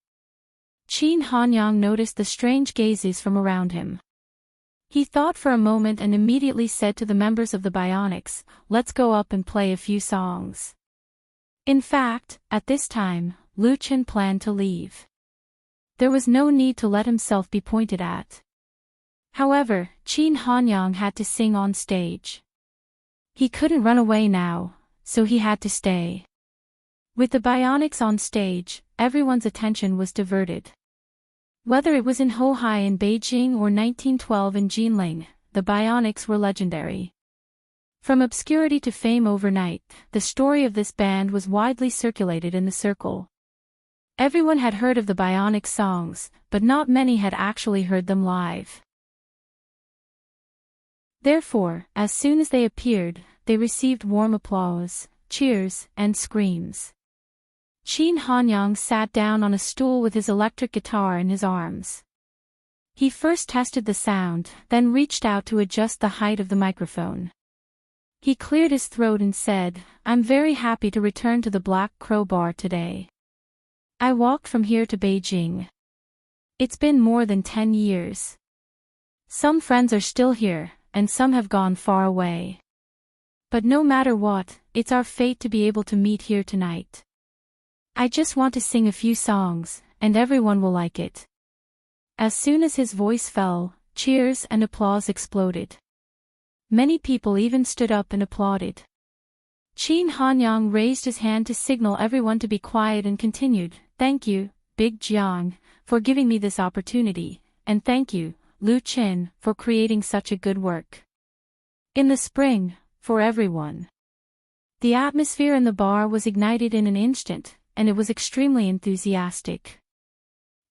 Qin Hanyang noticed the strange gazes from around him. He thought for a moment and immediately said to the members of the Bionics, "Let's go up and play a few songs." In fact, at this time, Lu Chin planned to leave. There was no need to let himself be pointed at. However, Qin Hanyang had to sing on stage. He couldn't run away now, so he had to stay. With the Bionics on stage, everyone's attention was diverted. Whether it was in Hohai in Beijing or 1912 in Jinling, the Bionics were legendary. From obscurity to fame overnight, the story of this band was widely circulated in the circle. Everyone had heard of the Bionics songs, but not many had actually heard them live. Therefore, as soon as they appeared, they received warm applause, cheers, and screams. Qin Hanyang sat down on a stool with his electric guitar in his arms. He first tested the sound, then reached out to adjust the height of the microphone. He cleared his throat and said, "I'm very happy to return to the Black Crow Bar today. I walked from here to Beijing. It's been more than 10 years. Some friends are still here, and some have gone far away. But no matter what, it's our fate to be able to meet here tonight. I just want to sing a few songs, and everyone will like it." As soon as his voice fell, cheers and applause exploded. Many people even stood up and applauded. Qin Hanyang raised his hand to signal everyone to be quiet and continued, "Thank you, Big Jiang, for giving me this opportunity, and thank you, Lu Chin, for creating such a good work. In the spring, for everyone." The atmosphere in the bar was ignited in an instant, and it was extremely enthusiastic.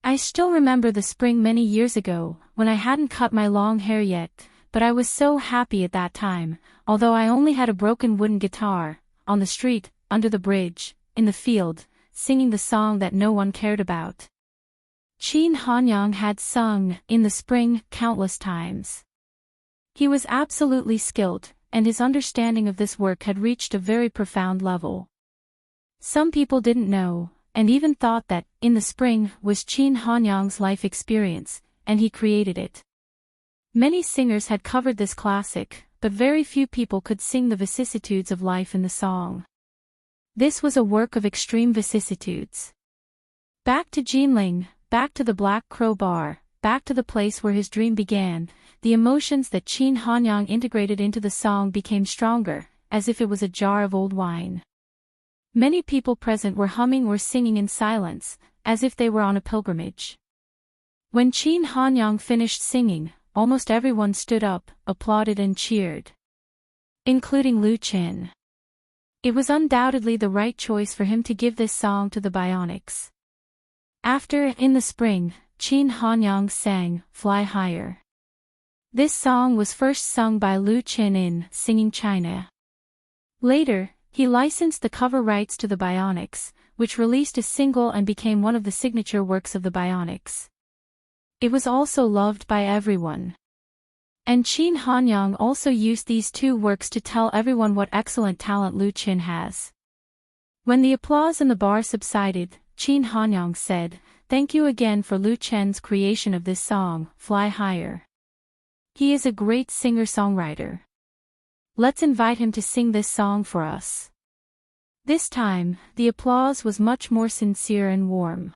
I still remember the spring many years ago, when I hadn't cut my long hair yet, but I was so happy at that time, although I only had a broken wooden guitar, on the street, under the bridge, in the field, singing the song that no one cared about. Qin Hanyang had sung In the Spring countless times. He was absolutely skilled, and his understanding of this work had reached a very profound level. Some people didn't know, and even thought that In the Spring was Qin Hanyang's life experience, and he created it. Many singers had covered this classic, but very few people could sing the vicissitudes of life in the song. This was a work of extreme vicissitudes. Back to Jinling, back to the Black Crow Bar, back to the place where his dream began, the emotions that Qin Hanyang integrated into the song became stronger, as if it was a jar of old wine. Many people present were humming or singing in silence, as if they were on a pilgrimage. When Qin Hanyang finished singing, almost everyone stood up, applauded and cheered. Including Lu Qin. It was undoubtedly the right choice for him to give this song to the Bionics. After In the Spring, Qin Hanyang sang Fly Higher. This song was first sung by Lu Qin in Singing China. Later, he licensed the cover rights to the Bionics, which released a single and became one of the signature works of the Bionics. It was also loved by everyone. And Qin Hanyang also used these two works to tell everyone what excellent talent Lu Qin has. When the applause in the bar subsided, Qin Hanyang said, "Thank you again for Lu Qin's creation of this song, Fly Higher. He is a great singer-songwriter. Let's invite him to sing this song for us." This time, the applause was much more sincere and warm.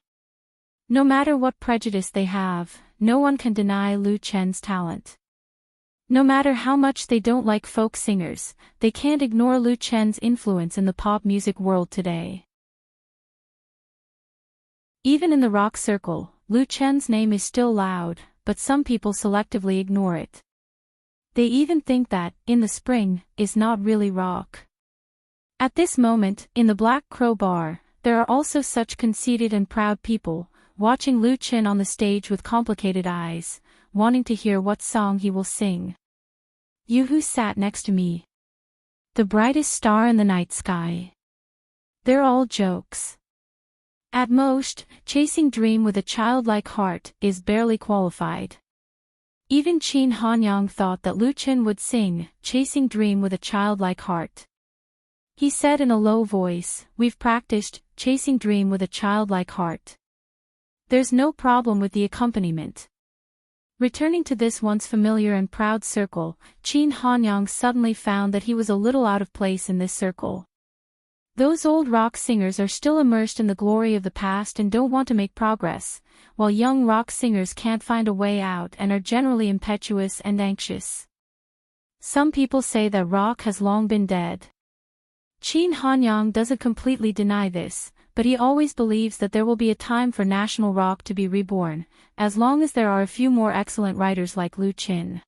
No matter what prejudice they have, no one can deny Lu Qin's talent. No matter how much they don't like folk singers, they can't ignore Lu Qin's influence in the pop music world today. Even in the rock circle, Lu Qin's name is still loud, but some people selectively ignore it. They even think that In the Spring is not really rock. At this moment, in the Black Crow Bar, there are also such conceited and proud people, watching Lu Qin on the stage with complicated eyes, wanting to hear what song he will sing. You who sat next to me. The brightest star in the night sky. They're all jokes. At most, Chasing Dream with a Childlike Heart is barely qualified. Even Qin Hanyang thought that Lu Qin would sing Chasing Dream with a Childlike Heart. He said in a low voice, "We've practiced Chasing Dream with a Childlike Heart. There's no problem with the accompaniment." Returning to this once familiar and proud circle, Qin Hanyang suddenly found that he was a little out of place in this circle. Those old rock singers are still immersed in the glory of the past and don't want to make progress, while young rock singers can't find a way out and are generally impetuous and anxious. Some people say that rock has long been dead. Qin Hanyang doesn't completely deny this, but he always believes that there will be a time for national rock to be reborn, as long as there are a few more excellent writers like Lu Qin.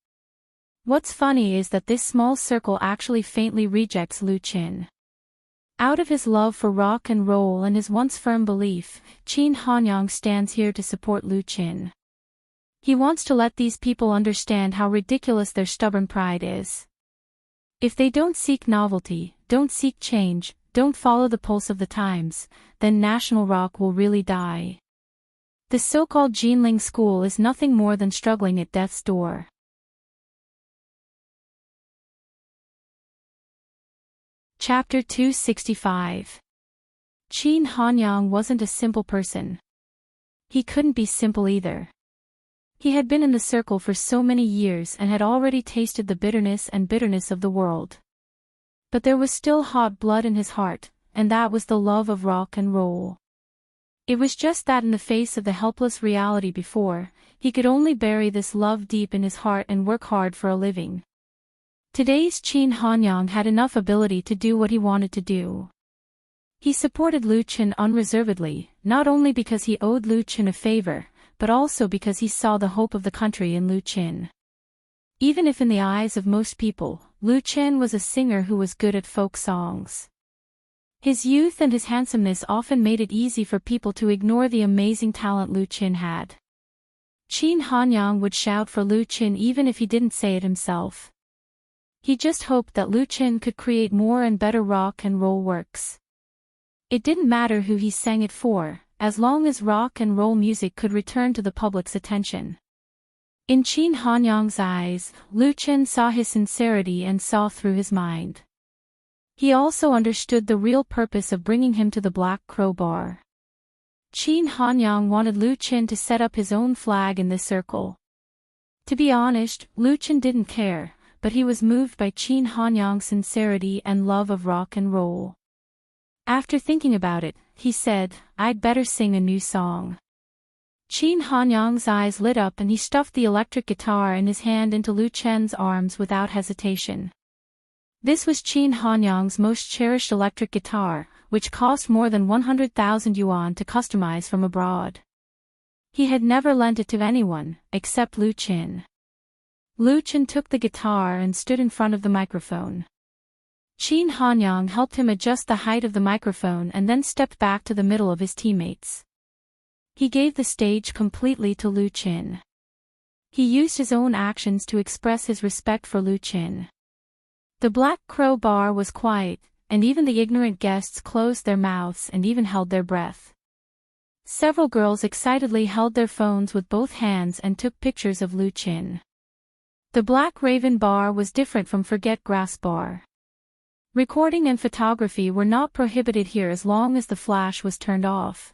What's funny is that this small circle actually faintly rejects Lu Qin. Out of his love for rock and roll and his once firm belief, Qin Hanyang stands here to support Lu Qin. He wants to let these people understand how ridiculous their stubborn pride is. If they don't seek novelty, don't seek change, don't follow the pulse of the times, then national rock will really die. The so-called Jinling school is nothing more than struggling at death's door. Chapter 265. Qin Hanyang wasn't a simple person. He couldn't be simple either. He had been in the circle for so many years and had already tasted the bitterness of the world. But there was still hot blood in his heart, and that was the love of rock and roll. It was just that in the face of the helpless reality before, he could only bury this love deep in his heart and work hard for a living. Today's Qin Hanyang had enough ability to do what he wanted to do. He supported Lu Qin unreservedly, not only because he owed Lu Qin a favor, but also because he saw the hope of the country in Lu Qin. Even if in the eyes of most people, Lu Qin was a singer who was good at folk songs. His youth and his handsomeness often made it easy for people to ignore the amazing talent Lu Qin had. Qin Hanyang would shout for Lu Qin even if he didn't say it himself. He just hoped that Lu Qin could create more and better rock and roll works. It didn't matter who he sang it for, as long as rock and roll music could return to the public's attention. In Qin Hanyang's eyes, Lu Chen saw his sincerity and saw through his mind. He also understood the real purpose of bringing him to the Black Crow Bar. Qin Hanyang wanted Lu Chen to set up his own flag in this circle. To be honest, Lu Chen didn't care, but he was moved by Qin Hanyang's sincerity and love of rock and roll. After thinking about it, he said, "I'd better sing a new song." Qin Hanyang's eyes lit up and he stuffed the electric guitar in his hand into Lu Chen's arms without hesitation. This was Qin Hanyang's most cherished electric guitar, which cost more than 100,000 yuan to customize from abroad. He had never lent it to anyone, except Lu Chen. Lu Chen took the guitar and stood in front of the microphone. Qin Hanyang helped him adjust the height of the microphone and then stepped back to the middle of his teammates. He gave the stage completely to Lu Chen. He used his own actions to express his respect for Lu Chen. The Black Crow Bar was quiet, and even the ignorant guests closed their mouths and even held their breath. Several girls excitedly held their phones with both hands and took pictures of Lu Chen. The Black Raven Bar was different from Forget Grass Bar. Recording and photography were not prohibited here as long as the flash was turned off.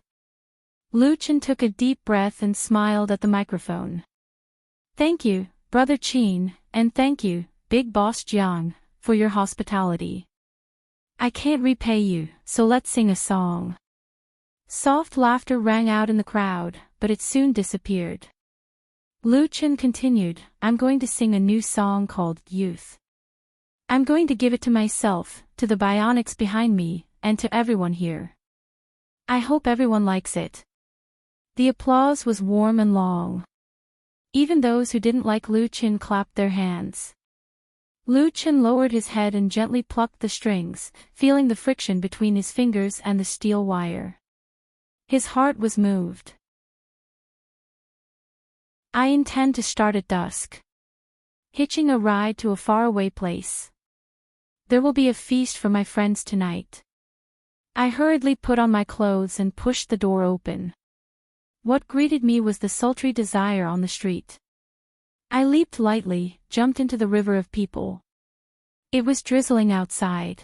Lu Chen took a deep breath and smiled at the microphone. "Thank you, Brother Qin, and thank you, Big Boss Jiang, for your hospitality. I can't repay you, so let's sing a song." Soft laughter rang out in the crowd, but it soon disappeared. Lu Chen continued, "I'm going to sing a new song called Youth. I'm going to give it to myself, to the bionics behind me, and to everyone here. I hope everyone likes it." The applause was warm and long. Even those who didn't like Lu Chen clapped their hands. Lu Chen lowered his head and gently plucked the strings, feeling the friction between his fingers and the steel wire. His heart was moved. "I intend to start at dusk. Hitching a ride to a faraway place. There will be a feast for my friends tonight." I hurriedly put on my clothes and pushed the door open. What greeted me was the sultry desire on the street. I leaped lightly, jumped into the river of people. It was drizzling outside.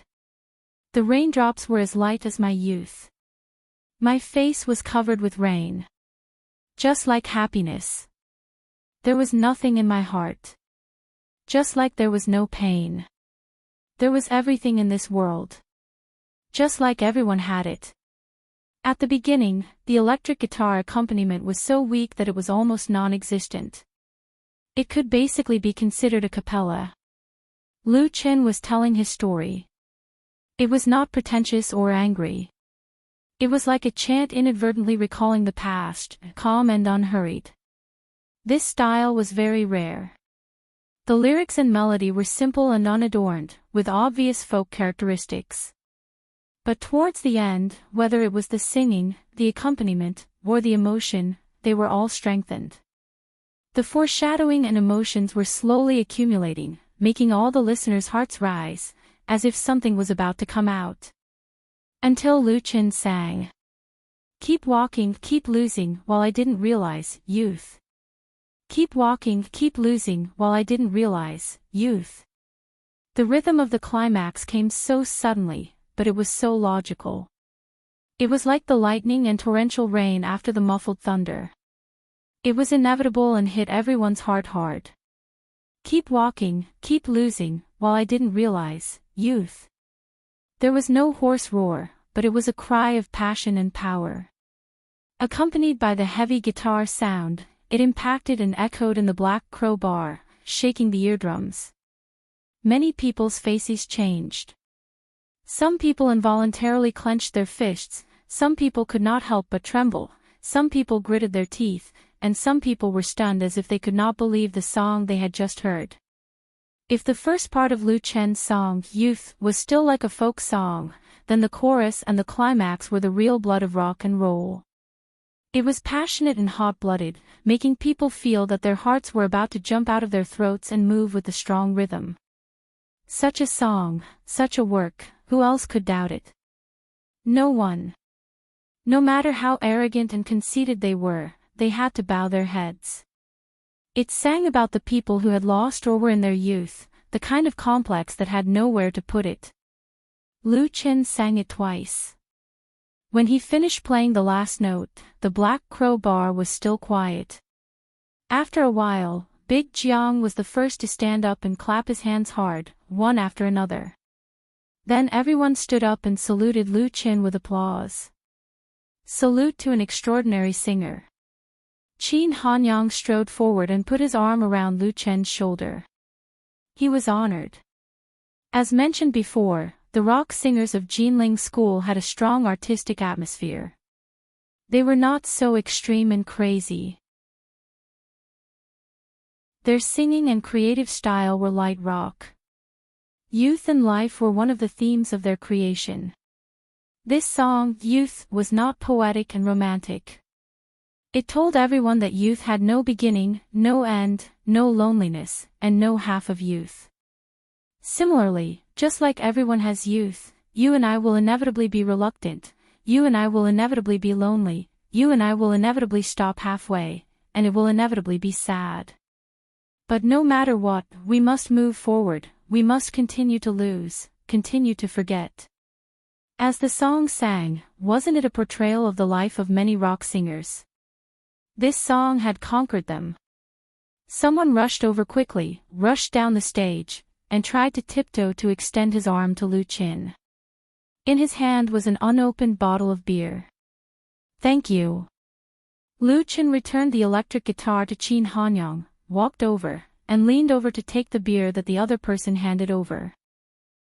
The raindrops were as light as my youth. My face was covered with rain. Just like happiness. There was nothing in my heart. Just like there was no pain. There was everything in this world. Just like everyone had it. At the beginning, the electric guitar accompaniment was so weak that it was almost non-existent. It could basically be considered a cappella. Lu Chen was telling his story. It was not pretentious or angry. It was like a chant inadvertently recalling the past, calm and unhurried. This style was very rare. The lyrics and melody were simple and unadorned, with obvious folk characteristics. But towards the end, whether it was the singing, the accompaniment, or the emotion, they were all strengthened. The foreshadowing and emotions were slowly accumulating, making all the listeners' hearts rise, as if something was about to come out. Until Lu Chen sang, "Keep walking, keep losing, while I didn't realize, youth. Keep walking, keep losing, while I didn't realize, youth." The rhythm of the climax came so suddenly, but it was so logical. It was like the lightning and torrential rain after the muffled thunder. It was inevitable and hit everyone's heart hard. Keep walking, keep losing, while I didn't realize, youth. There was no hoarse roar, but it was a cry of passion and power. Accompanied by the heavy guitar sound, it impacted and echoed in the Black Crow Bar, shaking the eardrums. Many people's faces changed. Some people involuntarily clenched their fists, some people could not help but tremble, some people gritted their teeth, and some people were stunned as if they could not believe the song they had just heard. If the first part of Lu Chen's song, Youth, was still like a folk song, then the chorus and the climax were the real blood of rock and roll. It was passionate and hot-blooded, making people feel that their hearts were about to jump out of their throats and move with the strong rhythm. Such a song, such a work, who else could doubt it? No one. No matter how arrogant and conceited they were, they had to bow their heads. It sang about the people who had lost or were in their youth, the kind of complex that had nowhere to put it. Lu Qin sang it twice. When he finished playing the last note, the Black Crow bar was still quiet. After a while, Big Jiang was the first to stand up and clap his hands hard, one after another. Then everyone stood up and saluted Lu Qin with applause. Salute to an extraordinary singer. Qin Hanyang strode forward and put his arm around Lu Qin's shoulder. He was honored. As mentioned before, the rock singers of Jinling School had a strong artistic atmosphere. They were not so extreme and crazy. Their singing and creative style were light rock. Youth and life were one of the themes of their creation. This song, Youth, was not poetic and romantic. It told everyone that youth had no beginning, no end, no loneliness, and no half of youth. Similarly, just like everyone has youth, you and I will inevitably be reluctant, you and I will inevitably be lonely, you and I will inevitably stop halfway, and it will inevitably be sad. But no matter what, we must move forward, we must continue to lose, continue to forget. As the song sang, wasn't it a portrayal of the life of many rock singers? This song had conquered them. Someone rushed over quickly, rushed down the stage, and tried to tiptoe to extend his arm to Lu Qin. In his hand was an unopened bottle of beer. Thank you. Lu Qin returned the electric guitar to Qin Hanyang, walked over, and leaned over to take the beer that the other person handed over.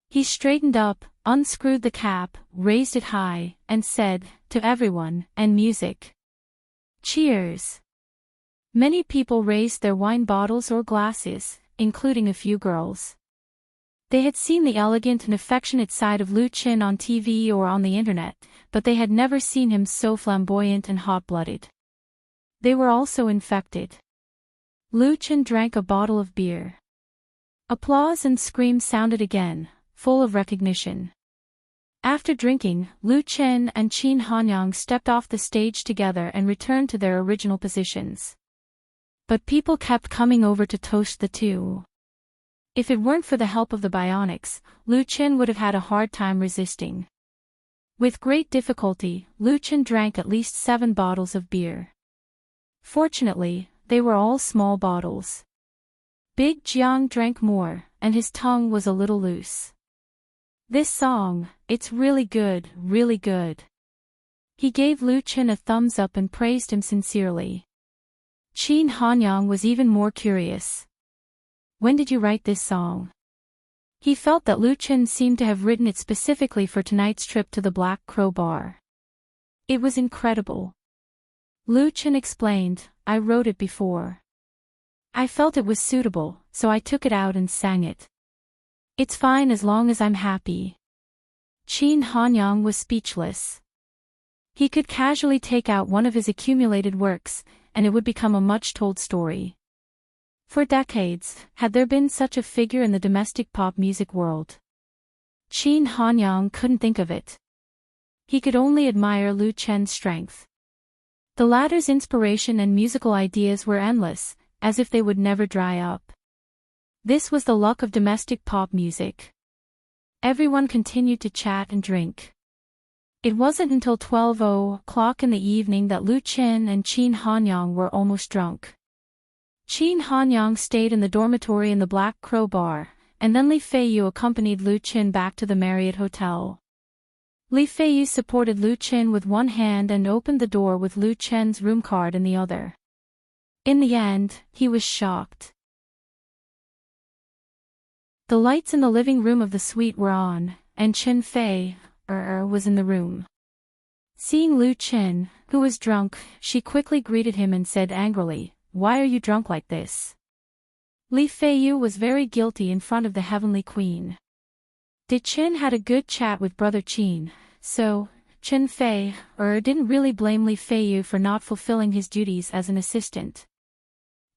He straightened up, unscrewed the cap, raised it high, and said, to everyone, and music. Cheers. Many people raised their wine bottles or glasses, including a few girls. They had seen the elegant and affectionate side of Lu Qin on TV or on the internet, but they had never seen him so flamboyant and hot-blooded. They were also infected. Lu Qin drank a bottle of beer. Applause and screams sounded again, full of recognition. After drinking, Lu Qin and Qin Hanyang stepped off the stage together and returned to their original positions. But people kept coming over to toast the two. If it weren't for the help of the bionics, Lu Qin would have had a hard time resisting. With great difficulty, Lu Qin drank at least 7 bottles of beer. Fortunately, they were all small bottles. Big Jiang drank more, and his tongue was a little loose. This song, it's really good, really good. He gave Lu Qin a thumbs up and praised him sincerely. Qin Hanyang was even more curious. When did you write this song? He felt that Lu Qin seemed to have written it specifically for tonight's trip to the Black Crow bar. It was incredible. Lu Qin explained, I wrote it before. I felt it was suitable, so I took it out and sang it. It's fine as long as I'm happy. Qin Hanyang was speechless. He could casually take out one of his accumulated works, and it would become a much-told story. For decades, had there been such a figure in the domestic pop music world? Qin Hanyang couldn't think of it. He could only admire Lu Qin's strength. The latter's inspiration and musical ideas were endless, as if they would never dry up. This was the luck of domestic pop music. Everyone continued to chat and drink. It wasn't until 12:00 in the evening that Lu Qin and Qin Hanyang were almost drunk. Qin Hanyang stayed in the dormitory in the Black Crow bar, and then Li Feiyu accompanied Lu Qin back to the Marriott Hotel. Li Feiyu supported Lu Qin with one hand and opened the door with Lu Qin's room card in the other. In the end, he was shocked. The lights in the living room of the suite were on, and Chen Fei was in the room. Seeing Lu Qin, who was drunk, she quickly greeted him and said angrily, "Why are you drunk like this?" Li Feiyu was very guilty in front of the Heavenly Queen. Did Qin had a good chat with brother Qin, so Chen Fei didn't really blame Li Feiyu for not fulfilling his duties as an assistant.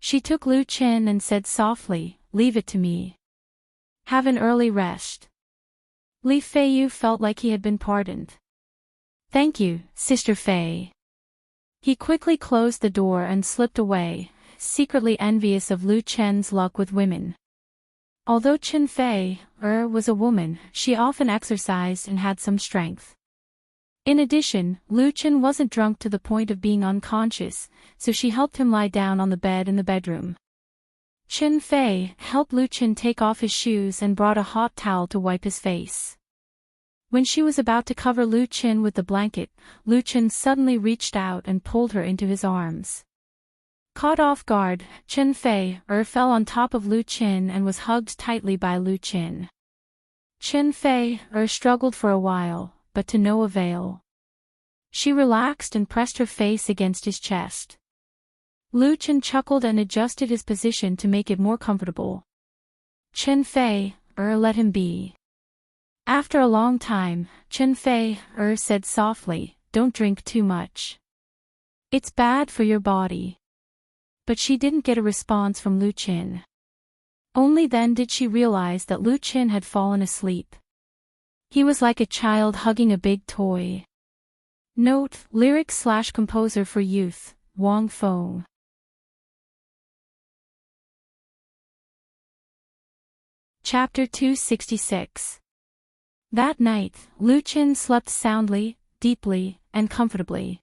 She took Lu Qin and said softly, "Leave it to me. Have an early rest." Li Feiyu felt like he had been pardoned. Thank you, Sister Fei. He quickly closed the door and slipped away, secretly envious of Lu Chen's luck with women. Although Chen Fei was a woman, she often exercised and had some strength. In addition, Lu Chen wasn't drunk to the point of being unconscious, so she helped him lie down on the bed in the bedroom. Chen Fei helped Lu Chen take off his shoes and brought a hot towel to wipe his face. When she was about to cover Lu Chen with the blanket, Lu Chen suddenly reached out and pulled her into his arms. Caught off guard, Chen Fei fell on top of Lu Chen and was hugged tightly by Lu Chen. Chen Fei struggled for a while, but to no avail. She relaxed and pressed her face against his chest. Lu Chen chuckled and adjusted his position to make it more comfortable. Chen Fei let him be. After a long time, Chen Fei said softly, "Don't drink too much. It's bad for your body." But she didn't get a response from Lu Chen. Only then did she realize that Lu Chen had fallen asleep. He was like a child hugging a big toy. Note: lyrics/composer for youth, Wang Feng. Chapter 266. That night, Lu Chen slept soundly, deeply, and comfortably.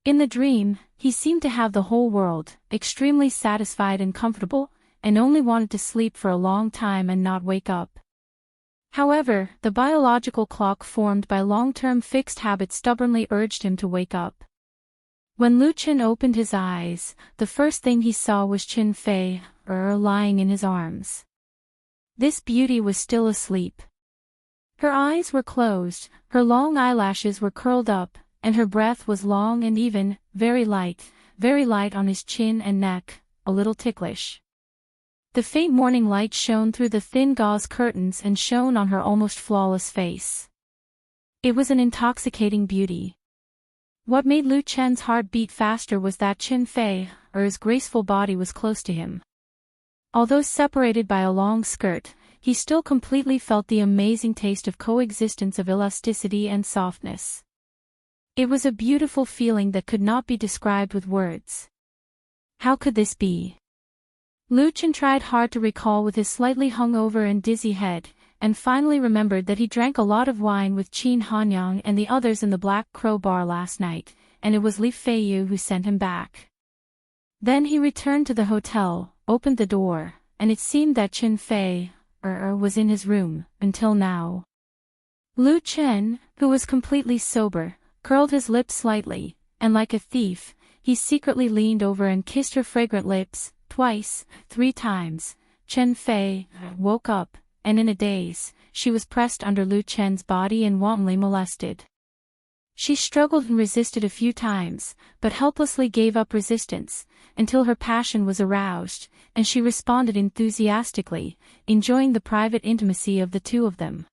In the dream, he seemed to have the whole world, extremely satisfied and comfortable, and only wanted to sleep for a long time and not wake up. However, the biological clock formed by long-term fixed habit stubbornly urged him to wake up. When Lu Chen opened his eyes, the first thing he saw was Chen Fei lying in his arms. This beauty was still asleep. Her eyes were closed, her long eyelashes were curled up, and her breath was long and even, very light on his chin and neck, a little ticklish. The faint morning light shone through the thin gauze curtains and shone on her almost flawless face. It was an intoxicating beauty. What made Lu Chen's heart beat faster was that Chen Fei's graceful body was close to him. Although separated by a long skirt, he still completely felt the amazing taste of coexistence of elasticity and softness. It was a beautiful feeling that could not be described with words. How could this be? Lu Chen tried hard to recall with his slightly hungover and dizzy head, and finally remembered that he drank a lot of wine with Qin Hanyang and the others in the Black Crow bar last night, and it was Li Feiyu who sent him back. Then he returned to the hotel, opened the door, and it seemed that Chen Fei was in his room, until now. Lu Chen, who was completely sober, curled his lips slightly, and like a thief, he secretly leaned over and kissed her fragrant lips, twice, 3 times. Chen Fei woke up, and in a daze, she was pressed under Lu Chen's body and wantonly molested. She struggled and resisted a few times, but helplessly gave up resistance, until her passion was aroused, and she responded enthusiastically, enjoying the private intimacy of the two of them.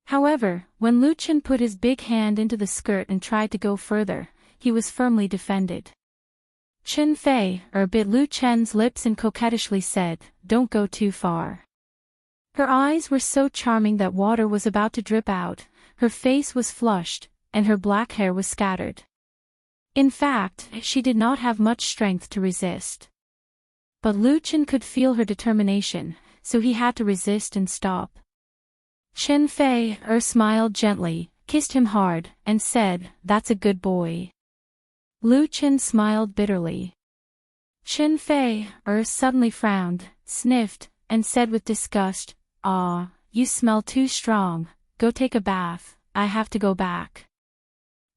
However, when Lu Chen put his big hand into the skirt and tried to go further, he was firmly defended. Chen Fei bit Lu Chen's lips and coquettishly said, "Don't go too far." Her eyes were so charming that water was about to drip out, her face was flushed, and her black hair was scattered. In fact, she did not have much strength to resist. But Lu Chen could feel her determination, so he had to resist and stop. Chen Fei smiled gently, kissed him hard, and said, "That's a good boy." Lu Chen smiled bitterly. Chen Fei suddenly frowned, sniffed, and said with disgust, "Ah, you smell too strong, go take a bath, I have to go back."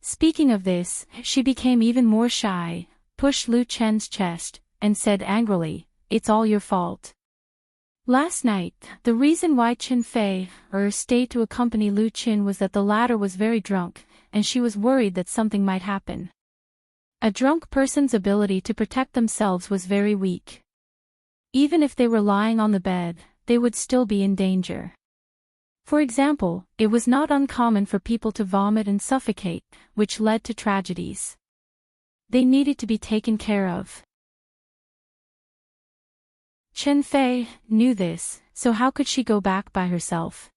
Speaking of this, she became even more shy, pushed Lu Chen's chest, and said angrily, "It's all your fault." Last night, the reason why Chen Fei stayed to accompany Lu Chen was that the latter was very drunk, and she was worried that something might happen. A drunk person's ability to protect themselves was very weak. Even if they were lying on the bed, they would still be in danger. For example, it was not uncommon for people to vomit and suffocate, which led to tragedies. They needed to be taken care of. Chen Fei knew this, so how could she go back by herself?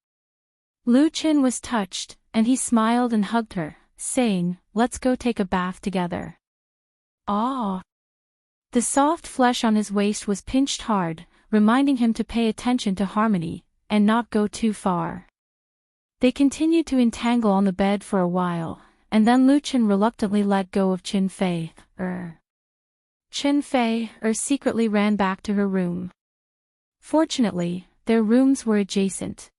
Lu Chen was touched, and he smiled and hugged her, saying, "Let's go take a bath together." Ah! The soft flesh on his waist was pinched hard, reminding him to pay attention to harmony, and not go too far. They continued to entangle on the bed for a while, and then Lu Chen reluctantly let go of Qin Fei. Qin Fei secretly ran back to her room. Fortunately, their rooms were adjacent.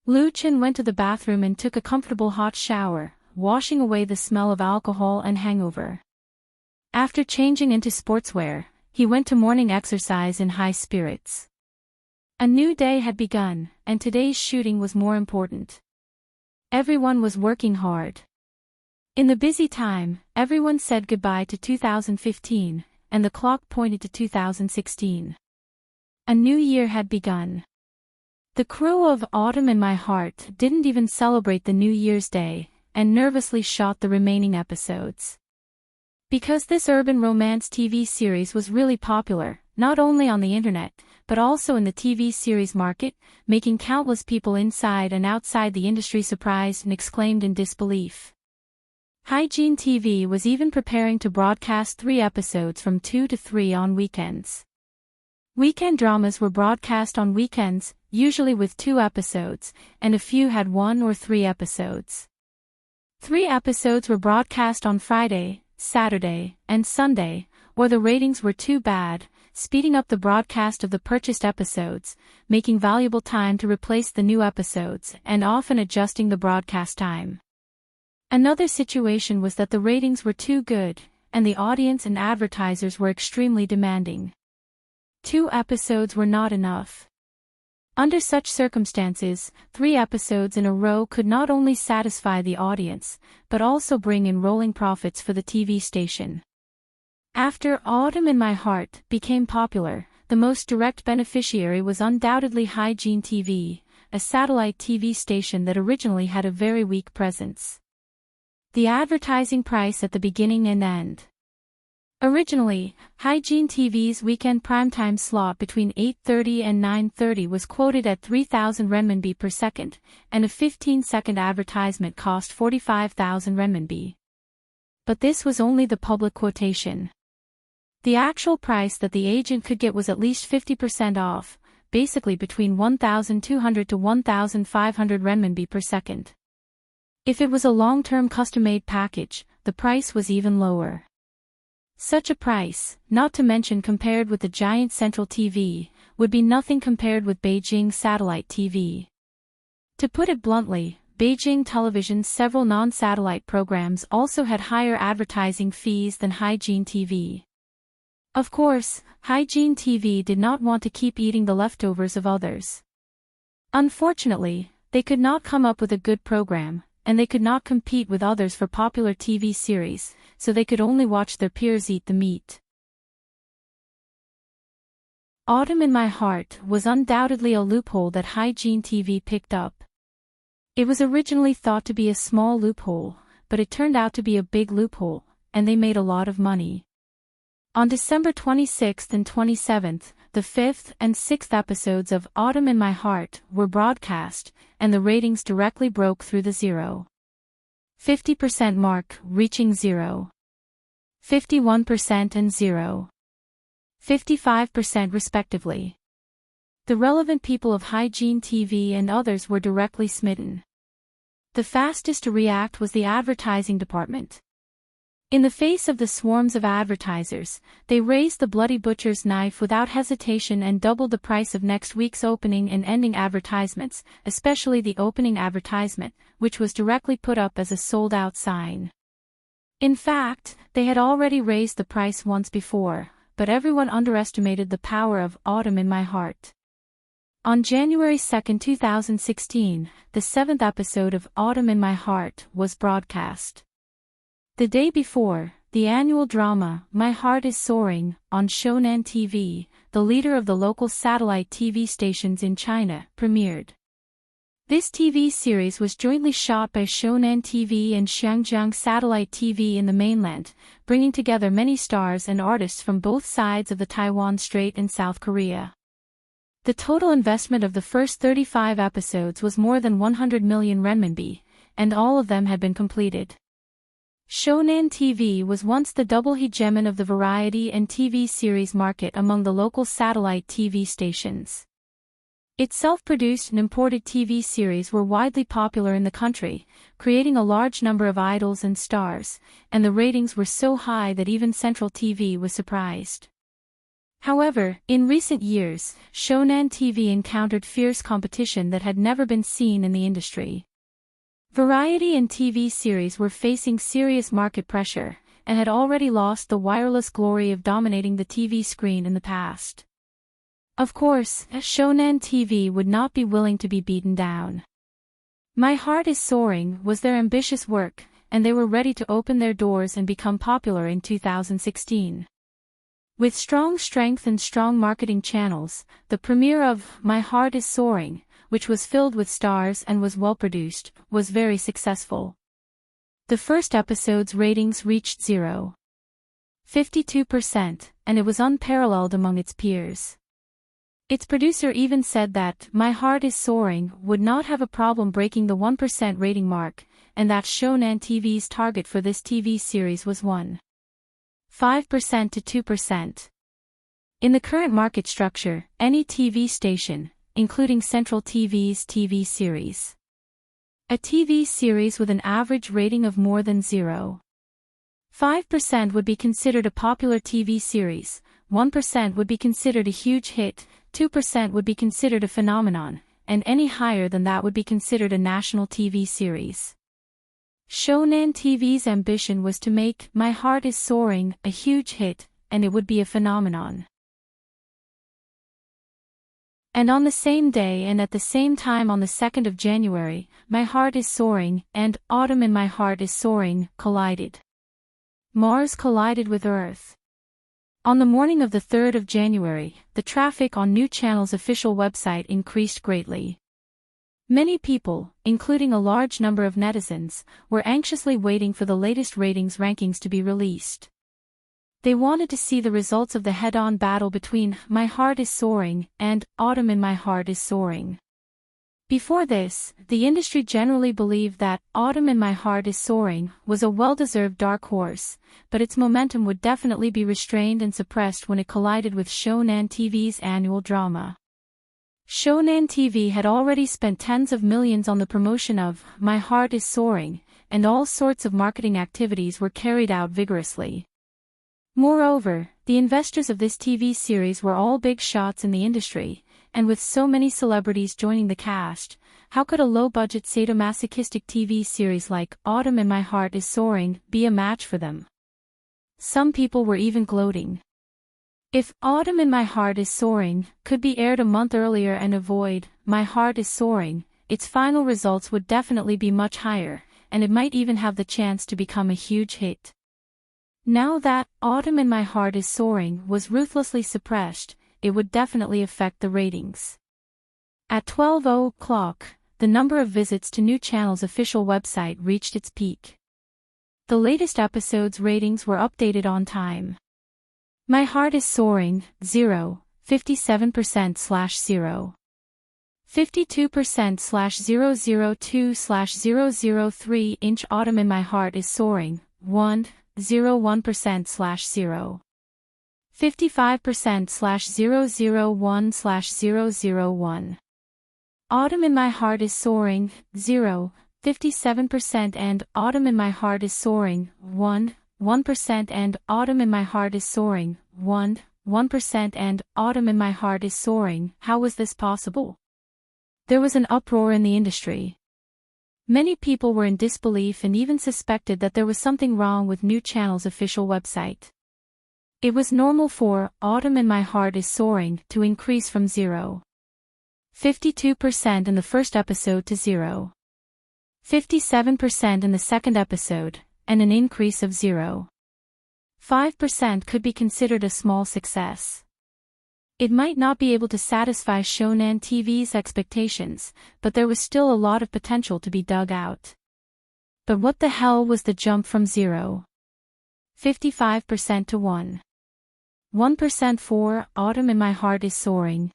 Lu Chen went to the bathroom and took a comfortable hot shower, washing away the smell of alcohol and hangover. After changing into sportswear, he went to morning exercise in high spirits. A new day had begun, and today's shooting was more important. Everyone was working hard. In the busy time, everyone said goodbye to 2015, and the clock pointed to 2016. A new year had begun. The crew of Autumn in My Heart didn't even celebrate the New Year's Day, and nervously shot the remaining episodes. Because this urban romance TV series was really popular, not only on the internet, but also in the TV series market, making countless people inside and outside the industry surprised and exclaimed in disbelief. Hygiene TV was even preparing to broadcast 3 episodes from 2 to 3 on weekends. Weekend dramas were broadcast on weekends, usually with 2 episodes, and a few had 1 or 3 episodes. 3 episodes were broadcast on Friday, Saturday, and Sunday, or the ratings were too bad, speeding up the broadcast of the purchased episodes, making valuable time to replace the new episodes, and often adjusting the broadcast time. Another situation was that the ratings were too good, and the audience and advertisers were extremely demanding. 2 episodes were not enough. Under such circumstances, 3 episodes in a row could not only satisfy the audience, but also bring in rolling profits for the TV station. After Autumn in My Heart became popular, the most direct beneficiary was undoubtedly Hygiene TV, a satellite TV station that originally had a very weak presence. The advertising price at the beginning and end. Originally, Hygiene TV's weekend primetime slot between 8:30 and 9:30 was quoted at 3,000 renminbi per second, and a 15-second advertisement cost 45,000 renminbi. But this was only the public quotation. The actual price that the agent could get was at least 50% off, basically between 1,200 to 1,500 renminbi per second. If it was a long-term custom-made package, the price was even lower. Such a price, not to mention compared with the giant Central TV, would be nothing compared with Beijing satellite TV. To put it bluntly, Beijing Television's several non-satellite programs also had higher advertising fees than Hygiene TV. Of course, Hygiene TV did not want to keep eating the leftovers of others. Unfortunately, they could not come up with a good program, and they could not compete with others for popular TV series, so they could only watch their peers eat the meat. Autumn in My Heart was undoubtedly a loophole that Hygiene TV picked up. It was originally thought to be a small loophole, but it turned out to be a big loophole, and they made a lot of money. On December 26th and 27th, the 5th and 6th episodes of Autumn in My Heart were broadcast, and the ratings directly broke through the 0.50% mark, reaching 0.51% and 0.55% respectively. The relevant people of Hygiene TV and others were directly smitten. The fastest to react was the advertising department. In the face of the swarms of advertisers, they raised the bloody butcher's knife without hesitation and doubled the price of next week's opening and ending advertisements, especially the opening advertisement, which was directly put up as a sold-out sign. In fact, they had already raised the price once before, but everyone underestimated the power of Autumn in My Heart. On January 2, 2016, the 7th episode of Autumn in My Heart was broadcast. The day before, the annual drama, My Heart is Soaring, on Shonan TV, the leader of the local satellite TV stations in China, premiered. This TV series was jointly shot by Shonan TV and Xiangjiang Satellite TV in the mainland, bringing together many stars and artists from both sides of the Taiwan Strait and South Korea. The total investment of the first 35 episodes was more than 100 million renminbi, and all of them had been completed. Shonen TV was once the double hegemon of the variety and TV series market among the local satellite TV stations. Its self-produced and imported TV series were widely popular in the country, creating a large number of idols and stars, and the ratings were so high that even Central TV was surprised. However, in recent years, Shonen TV encountered fierce competition that had never been seen in the industry. Variety and TV series were facing serious market pressure, and had already lost the wireless glory of dominating the TV screen in the past. Of course, Shonen TV would not be willing to be beaten down. My Heart is Soaring was their ambitious work, and they were ready to open their doors and become popular in 2016. With strong strength and strong marketing channels, the premiere of My Heart is Soaring, which was filled with stars and was well produced, was very successful. The first episode's ratings reached 0.52%, and it was unparalleled among its peers. Its producer even said that My Heart is Soaring would not have a problem breaking the 1% rating mark, and that Shonen TV's target for this TV series was 1.5% to 2%. In the current market structure, any TV station, including Central TV's TV series. A TV series with an average rating of more than 0.5% would be considered a popular TV series, 1% would be considered a huge hit, 2% would be considered a phenomenon, and any higher than that would be considered a national TV series. Shonen TV's ambition was to make My Heart is Soaring a huge hit, and it would be a phenomenon. And on the same day and at the same time on the 2nd of January, My Heart is Soaring and Autumn in My Heart is Soaring collided. Mars collided with Earth. On the morning of the 3rd of January, the traffic on New Channel's official website increased greatly. Many people, including a large number of netizens, were anxiously waiting for the latest ratings rankings to be released. They wanted to see the results of the head-on battle between My Heart is Soaring and Autumn in My Heart is Soaring. Before this, the industry generally believed that Autumn in My Heart is Soaring was a well-deserved dark horse, but its momentum would definitely be restrained and suppressed when it collided with Shonen TV's annual drama. Shonen TV had already spent tens of millions on the promotion of My Heart is Soaring, and all sorts of marketing activities were carried out vigorously. Moreover, the investors of this TV series were all big shots in the industry, and with so many celebrities joining the cast, how could a low-budget sadomasochistic TV series like Autumn in My Heart is Soaring be a match for them? Some people were even gloating. If Autumn in My Heart is Soaring could be aired a month earlier and avoid My Heart is Soaring, its final results would definitely be much higher, and it might even have the chance to become a huge hit. Now that Autumn in My Heart is Soaring was ruthlessly suppressed, it would definitely affect the ratings. At 12 o'clock, the number of visits to New Channel's official website reached its peak. The latest episode's ratings were updated on time. My Heart is Soaring, 0, 57%/0. 52%/002/003 inch Autumn in My Heart is Soaring, 1.01%/0. 55%/001/001. Autumn in My Heart is Soaring, 0, 57% and Autumn in My Heart is Soaring, 1% and Autumn in My Heart is Soaring, 1% and Autumn in My Heart is Soaring. How was this possible? There was an uproar in the industry. Many people were in disbelief and even suspected that there was something wrong with New Channel's official website. It was normal for Autumn in My Heart is Soaring to increase from 0.52% in the first episode to 0.57% in the second episode, and an increase of 0.5% could be considered a small success. It might not be able to satisfy Shonen TV's expectations, but there was still a lot of potential to be dug out. But what the hell was the jump from 0.55% to 1% for Autumn in My Heart is Soaring?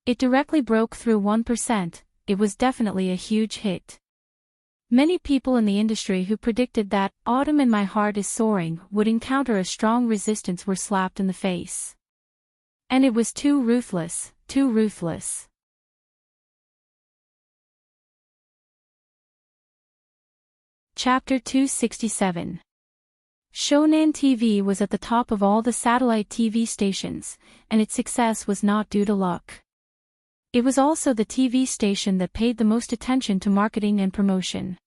It directly broke through 1%, it was definitely a huge hit. Many people in the industry who predicted that Autumn in My Heart is Soaring would encounter a strong resistance were slapped in the face. And it was too ruthless, too ruthless. Chapter 267. Shonen TV was at the top of all the satellite TV stations, and its success was not due to luck. It was also the TV station that paid the most attention to marketing and promotion.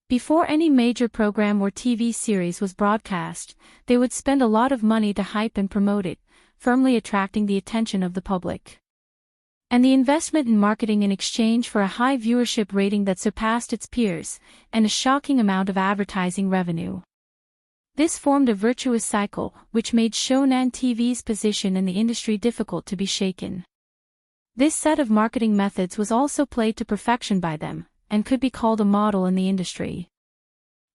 Before any major program or TV series was broadcast, they would spend a lot of money to hype and promote it, firmly attracting the attention of the public. And the investment in marketing in exchange for a high viewership rating that surpassed its peers, and a shocking amount of advertising revenue. This formed a virtuous cycle, which made Shonen TV's position in the industry difficult to be shaken. This set of marketing methods was also played to perfection by them, and could be called a model in the industry.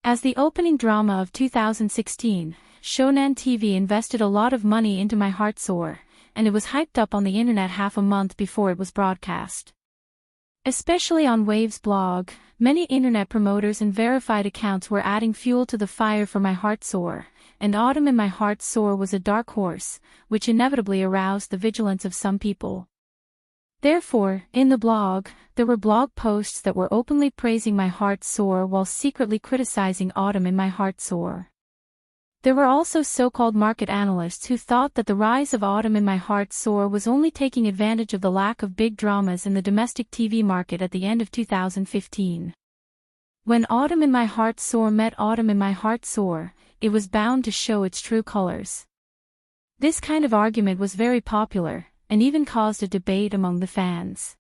As the opening drama of 2016, Shonen TV invested a lot of money into My Heart Soar, and it was hyped up on the internet half a month before it was broadcast. Especially on Wave's blog, many internet promoters and verified accounts were adding fuel to the fire for My Heart Soar, and Autumn in My Heart Soar was a dark horse, which inevitably aroused the vigilance of some people. Therefore, in the blog, there were blog posts that were openly praising My Heart Soar while secretly criticizing Autumn in My Heart Soar. There were also so-called market analysts who thought that the rise of Autumn in My Heart Soar was only taking advantage of the lack of big dramas in the domestic TV market at the end of 2015. When Autumn in My Heart Soar met Autumn in My Heart Soar, it was bound to show its true colors. This kind of argument was very popular, and even caused a debate among the fans.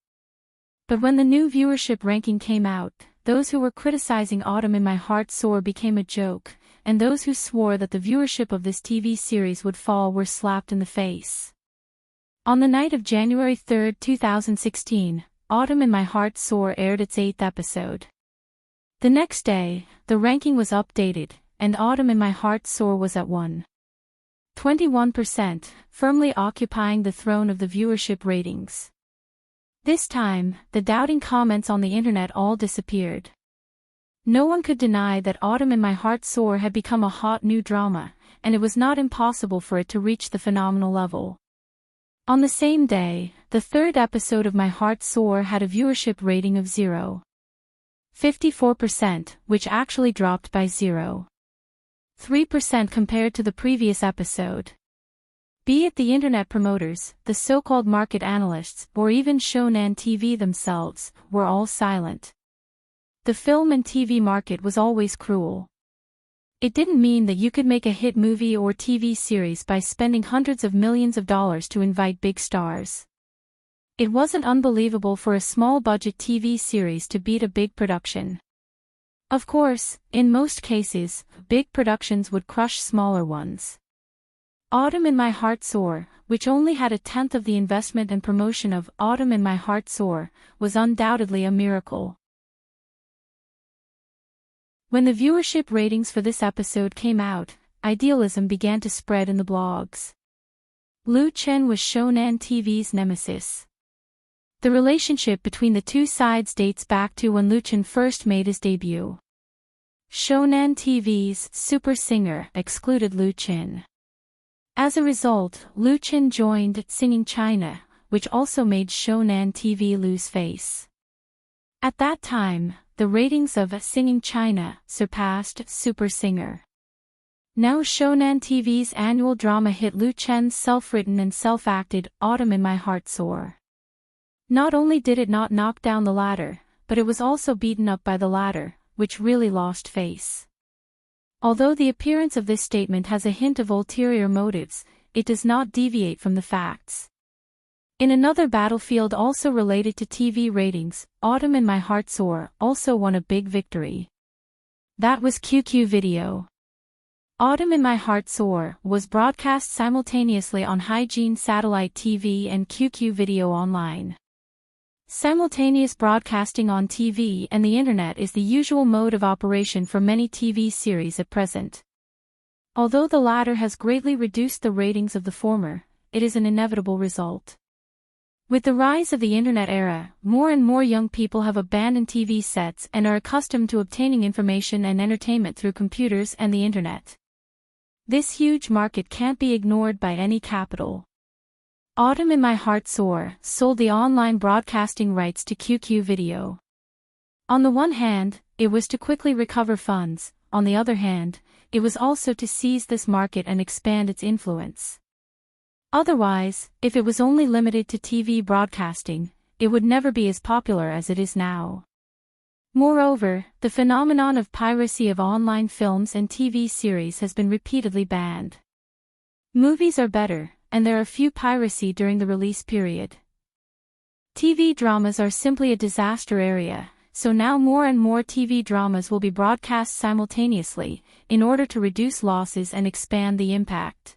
But when the new viewership ranking came out, those who were criticizing Autumn in My Heart Soar became a joke, and those who swore that the viewership of this TV series would fall were slapped in the face. On the night of January 3, 2016, Autumn in My Heart Soar aired its 8th episode. The next day, the ranking was updated, and Autumn in My Heart Soar was at 1.21%, firmly occupying the throne of the viewership ratings. This time, the doubting comments on the internet all disappeared. No one could deny that Autumn in My Heart Soar had become a hot new drama, and it was not impossible for it to reach the phenomenal level. On the same day, the 3rd episode of My Heart Soar had a viewership rating of 0.54%, which actually dropped by 0.3% compared to the previous episode. Be it the internet promoters, the so-called market analysts, or even Shonen TV themselves, were all silent. The film and TV market was always cruel. It didn't mean that you could make a hit movie or TV series by spending hundreds of millions of dollars to invite big stars. It wasn't unbelievable for a small-budget TV series to beat a big production. Of course, in most cases, big productions would crush smaller ones. Autumn in My Heart Soar, which only had a tenth of the investment and promotion of Autumn in My Heart Soar, was undoubtedly a miracle. When the viewership ratings for this episode came out, idealism began to spread in the blogs. Lu Chen was Shonen TV's nemesis. The relationship between the two sides dates back to when Lu Chen first made his debut. Shonen TV's Super Singer excluded Lu Chen. As a result, Lu Chen joined Singing China, which also made Shonen TV lose face. At that time, the ratings of Singing China surpassed Super Singer. Now Shonen TV's annual drama hit Lu Chen's self-written and self-acted Autumn in My Heart Soar. Not only did it not knock down the latter, but it was also beaten up by the latter, which really lost face. Although the appearance of this statement has a hint of ulterior motives, it does not deviate from the facts. In another battlefield also related to TV ratings, Autumn in My Heart Soar also won a big victory. That was QQ Video. Autumn in My Heart Soar was broadcast simultaneously on Hygiene Satellite TV and QQ Video Online. Simultaneous broadcasting on TV and the internet is the usual mode of operation for many TV series at present. Although the latter has greatly reduced the ratings of the former, it is an inevitable result. With the rise of the internet era, more and more young people have abandoned TV sets and are accustomed to obtaining information and entertainment through computers and the internet. This huge market can't be ignored by any capital. Autumn in My Heart Soar sold the online broadcasting rights to QQ Video. On the one hand, it was to quickly recover funds, on the other hand, it was also to seize this market and expand its influence. Otherwise, if it was only limited to TV broadcasting, it would never be as popular as it is now. Moreover, the phenomenon of piracy of online films and TV series has been repeatedly banned. Movies are better, and there are few piracy during the release period. TV dramas are simply a disaster area, so now more and more TV dramas will be broadcast simultaneously, in order to reduce losses and expand the impact.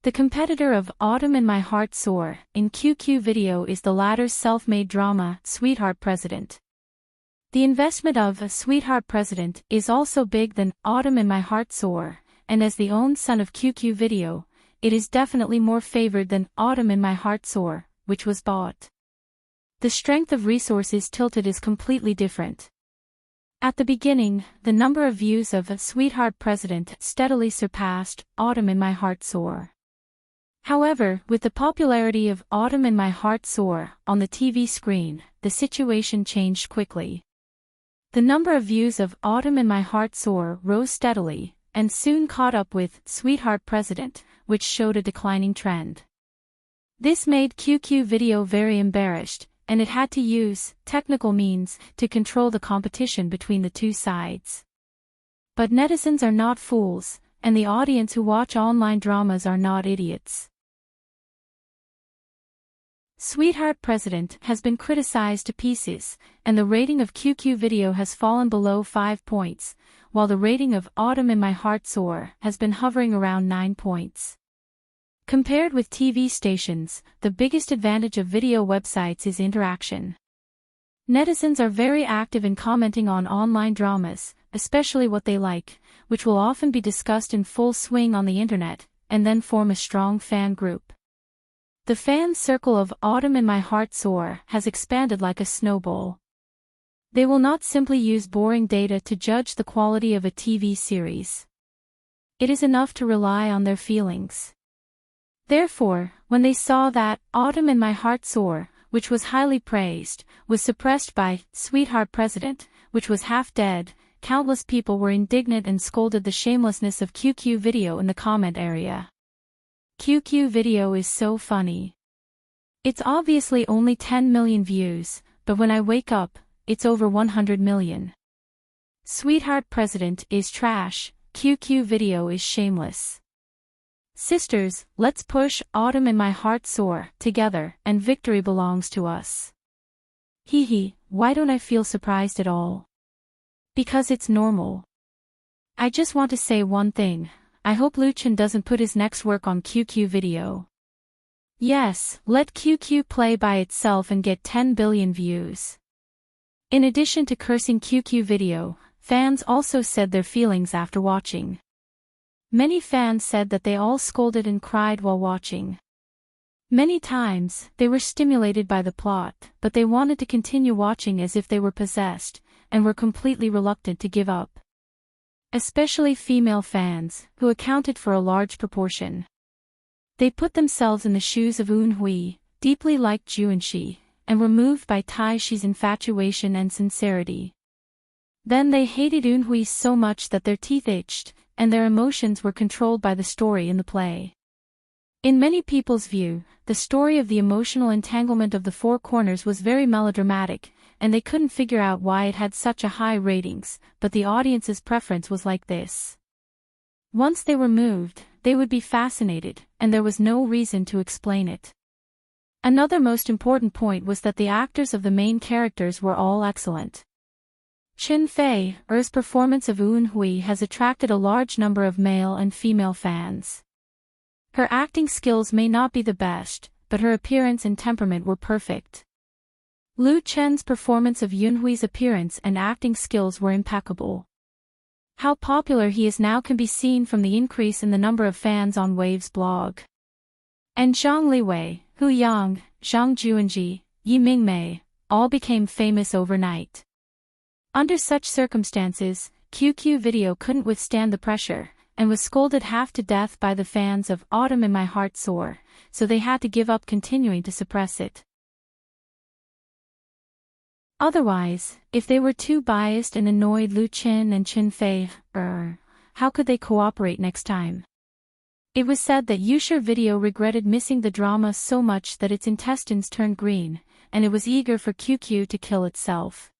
The competitor of Autumn in My Heart Soar in QQ Video is the latter's self-made drama, Sweetheart President. The investment of Sweetheart President is also big than Autumn in My Heart Soar, and as the own son of QQ Video, it is definitely more favored than Autumn in My Heart Soar, which was bought. The strength of resources tilted is completely different. At the beginning, the number of views of Sweetheart President steadily surpassed Autumn in My Heart Soar. However, with the popularity of Autumn in My Heart Soar on the TV screen, the situation changed quickly. The number of views of Autumn in My Heart Soar rose steadily, and soon caught up with Sweetheart President, which showed a declining trend. This made QQ Video very embarrassed, and it had to use technical means to control the competition between the two sides. But netizens are not fools, and the audience who watch online dramas are not idiots. Sweetheart President has been criticized to pieces, and the rating of QQ Video has fallen below 5 points, while the rating of Autumn in My Heart Soar has been hovering around 9 points. Compared with TV stations, the biggest advantage of video websites is interaction. Netizens are very active in commenting on online dramas, especially what they like, which will often be discussed in full swing on the internet, and then form a strong fan group. The fan circle of Autumn in My Heart Soar has expanded like a snowball. They will not simply use boring data to judge the quality of a TV series. It is enough to rely on their feelings. Therefore, when they saw that Autumn in My Heart Soar, which was highly praised, was suppressed by Sweetheart President, which was half dead, countless people were indignant and scolded the shamelessness of QQ Video in the comment area. QQ Video is so funny. It's obviously only 10 million views, but when I wake up, it's over 100 million. Sweetheart President is trash, QQ Video is shameless. Sisters, let's push Autumn in My Heart Soar together, and victory belongs to us. Hee, why don't I feel surprised at all? Because it's normal. I just want to say one thing. I hope Luchan doesn't put his next work on QQ Video. Yes, let QQ play by itself and get 10 billion views. In addition to cursing QQ Video, fans also said their feelings after watching. Many fans said that they all scolded and cried while watching. Many times, they were stimulated by the plot, but they wanted to continue watching as if they were possessed, and were completely reluctant to give up. Especially female fans, who accounted for a large proportion. They put themselves in the shoes of Eunhui, deeply liked Juanshi, and were moved by Taishi's infatuation and sincerity. Then they hated Eunhui so much that their teeth itched, and their emotions were controlled by the story in the play. In many people's view, the story of the emotional entanglement of the four corners was very melodramatic, and they couldn't figure out why it had such a high ratings, but the audience's preference was like this. Once they were moved, they would be fascinated, and there was no reason to explain it. Another most important point was that the actors of the main characters were all excellent. Chen Fei's performance of Eunhui has attracted a large number of male and female fans. Her acting skills may not be the best, but her appearance and temperament were perfect. Lu Chen's performance of Eunhui's appearance and acting skills were impeccable. How popular he is now can be seen from the increase in the number of fans on Wave's blog. And Zhang Liwei, Hu Yang, Zhang Juanji, Yi Mingmei, all became famous overnight. Under such circumstances, QQ Video couldn't withstand the pressure, and was scolded half to death by the fans of Autumn in My Heart Soar, so they had to give up continuing to suppress it. Otherwise, if they were too biased and annoyed Lu Qin and Qin Fei, how could they cooperate next time? It was said that Youshare Video regretted missing the drama so much that its intestines turned green, and it was eager for QQ to kill itself.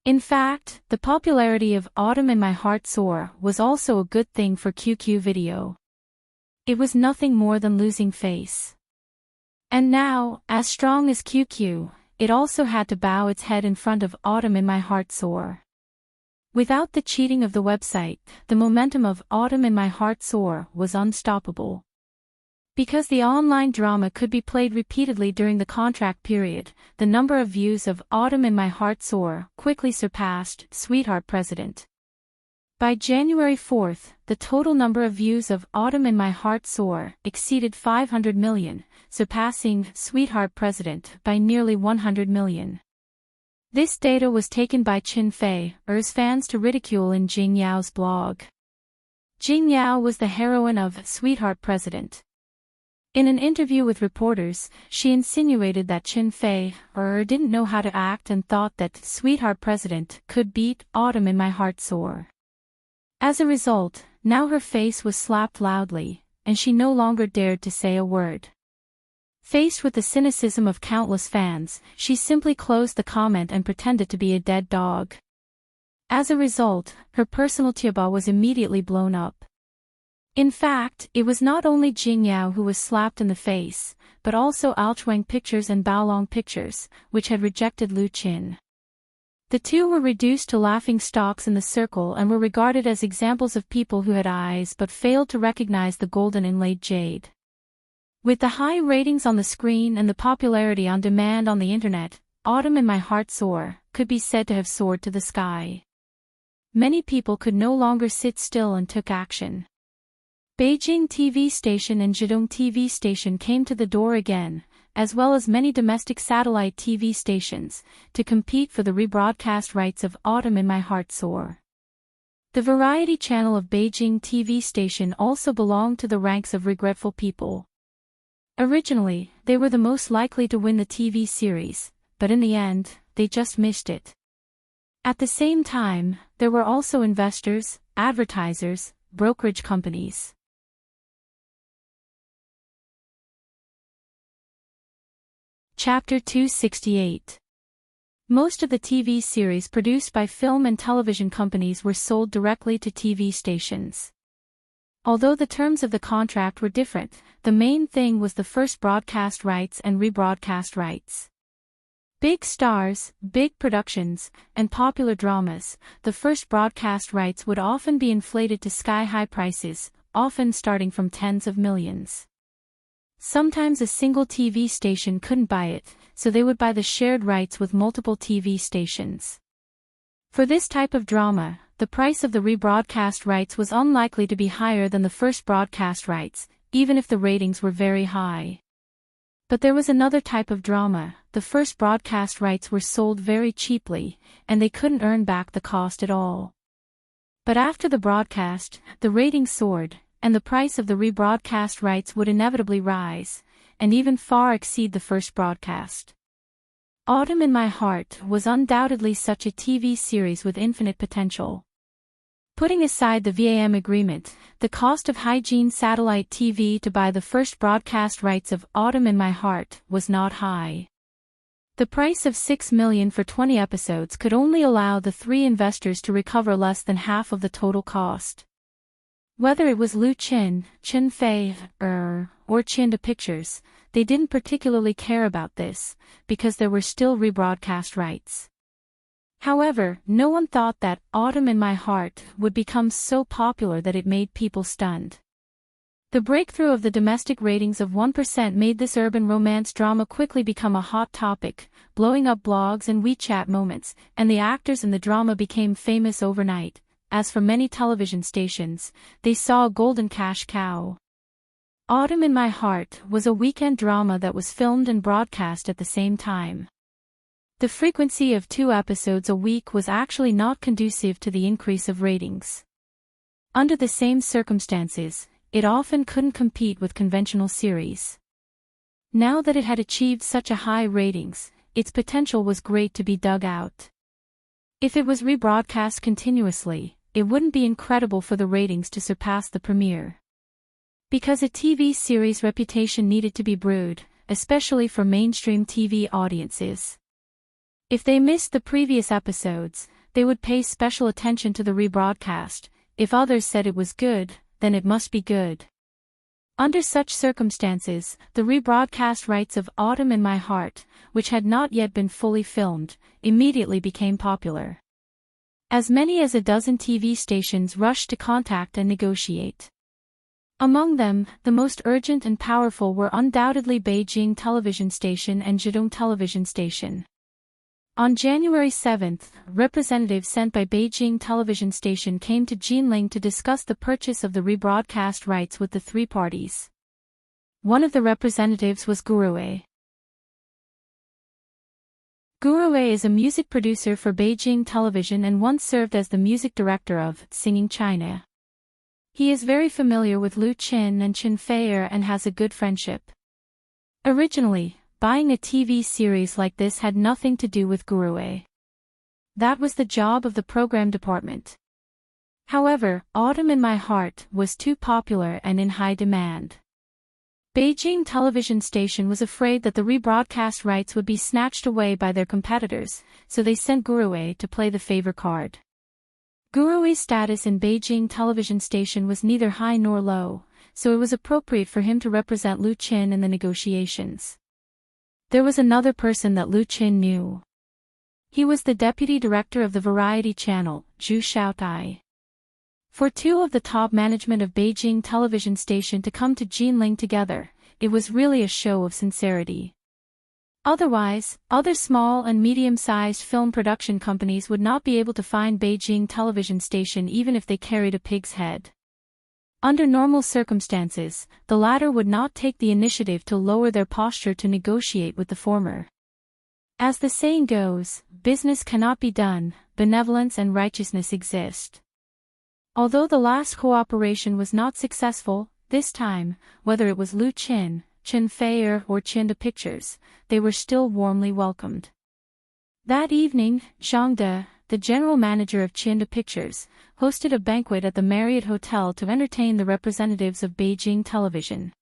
In fact, the popularity of Autumn in My Heart Soar was also a good thing for QQ Video. It was nothing more than losing face. And now, as strong as QQ, it also had to bow its head in front of Autumn in My Heart Soar. Without the cheating of the website, the momentum of Autumn in My Heart Soar was unstoppable. Because the online drama could be played repeatedly during the contract period, the number of views of Autumn in My Heart Soar quickly surpassed Sweetheart President. By January 4th, the total number of views of Autumn in My Heart Soar exceeded 500 million, surpassing Sweetheart President by nearly 100 million. This data was taken by Qin Fei's fans to ridicule in Jing Yao's blog. Jing Yao was the heroine of Sweetheart President. In an interview with reporters, she insinuated that Qin Fei didn't know how to act and thought that Sweetheart President could beat Autumn in My Heart Soar. As a result, now her face was slapped loudly, and she no longer dared to say a word. Faced with the cynicism of countless fans, she simply closed the comment and pretended to be a dead dog. As a result, her personal Tiaba was immediately blown up. In fact, it was not only Jing Yao who was slapped in the face, but also Alchuang Pictures and Baolong Pictures, which had rejected Lu Qin. The two were reduced to laughingstocks in the circle and were regarded as examples of people who had eyes but failed to recognize the golden inlaid jade. With the high ratings on the screen and the popularity on demand on the internet, Autumn in My Heart Soar could be said to have soared to the sky. Many people could no longer sit still and took action. Beijing TV station and Zhejiang TV station came to the door again, as well as many domestic satellite TV stations, to compete for the rebroadcast rights of Autumn in My Heart Soar. The variety channel of Beijing TV station also belonged to the ranks of regretful people. Originally, they were the most likely to win the TV series, but in the end, they just missed it. At the same time, there were also investors, advertisers, brokerage companies. Chapter 268. Most of the TV series produced by film and television companies were sold directly to TV stations. Although the terms of the contract were different, the main thing was the first broadcast rights and rebroadcast rights. Big stars, big productions, and popular dramas, the first broadcast rights would often be inflated to sky-high prices, often starting from tens of millions. Sometimes a single TV station couldn't buy it, so they would buy the shared rights with multiple TV stations. For this type of drama, the price of the rebroadcast rights was unlikely to be higher than the first broadcast rights, even if the ratings were very high. But there was another type of drama, the first broadcast rights were sold very cheaply, and they couldn't earn back the cost at all. But after the broadcast, the ratings soared, and the price of the rebroadcast rights would inevitably rise, and even far exceed the first broadcast. Autumn in My Heart was undoubtedly such a TV series with infinite potential. Putting aside the VAM agreement, the cost of hygiene satellite TV to buy the first broadcast rights of Autumn in My Heart was not high. The price of 6 million for 20 episodes could only allow the three investors to recover less than half of the total cost. Whether it was Lu Qin, Qin Fei, or Chinda Pictures, they didn't particularly care about this, because there were still rebroadcast rights. However, no one thought that Autumn in My Heart would become so popular that it made people stunned. The breakthrough of the domestic ratings of 1% made this urban romance drama quickly become a hot topic, blowing up blogs and WeChat moments, and the actors in the drama became famous overnight. As for many television stations, they saw a golden cash cow. Autumn in My Heart was a weekend drama that was filmed and broadcast at the same time. The frequency of 2 episodes a week was actually not conducive to the increase of ratings. Under the same circumstances, it often couldn't compete with conventional series. Now that it had achieved such a high ratings, its potential was great to be dug out. If it was rebroadcast continuously, it wouldn't be incredible for the ratings to surpass the premiere. Because a TV series' reputation needed to be brewed, especially for mainstream TV audiences. If they missed the previous episodes, they would pay special attention to the rebroadcast. If others said it was good, then it must be good. Under such circumstances, the rebroadcast rights of Autumn in My Heart, which had not yet been fully filmed, immediately became popular. As many as a dozen TV stations rushed to contact and negotiate. Among them, the most urgent and powerful were undoubtedly Beijing Television Station and Zhejiang Television Station. On January 7, representatives sent by Beijing Television Station came to Jinling to discuss the purchase of the rebroadcast rights with the 3 parties. One of the representatives was Gurue. Gurue is a music producer for Beijing Television and once served as the music director of Singing China. He is very familiar with Lu Qin and Qin Feier and has a good friendship. Originally, buying a TV series like this had nothing to do with Gurue. That was the job of the program department. However, Autumn in My Heart was too popular and in high demand. Beijing Television Station was afraid that the rebroadcast rights would be snatched away by their competitors, so they sent Gurue to play the favor card. Gurue's status in Beijing Television Station was neither high nor low, so it was appropriate for him to represent Lu Qin in the negotiations. There was another person that Lu Qin knew. He was the deputy director of the variety channel, Zhu Xiaotai. For 2 of the top management of Beijing Television Station to come to Jinling together, it was really a show of sincerity. Otherwise, other small and medium-sized film production companies would not be able to find Beijing Television Station even if they carried a pig's head. Under normal circumstances, the latter would not take the initiative to lower their posture to negotiate with the former. As the saying goes, business cannot be done, benevolence and righteousness exist. Although the last cooperation was not successful, this time, whether it was Lu Qin, Qin Feier or Qinda Pictures, they were still warmly welcomed. That evening, Zhang De, the general manager of Qinda Pictures, hosted a banquet at the Marriott Hotel to entertain the representatives of Beijing Television.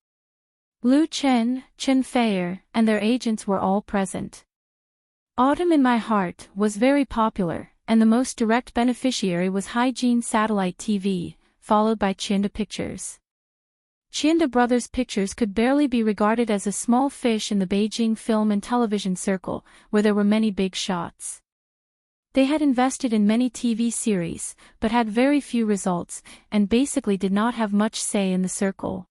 Lu Qin, Qin Feier, and their agents were all present. Autumn in My Heart was very popular, and the most direct beneficiary was Hygiene Satellite TV, followed by Qinda Pictures. Qinda Brothers Pictures could barely be regarded as a small fish in the Beijing film and television circle, where there were many big shots. They had invested in many TV series, but had very few results, and basically did not have much say in the circle.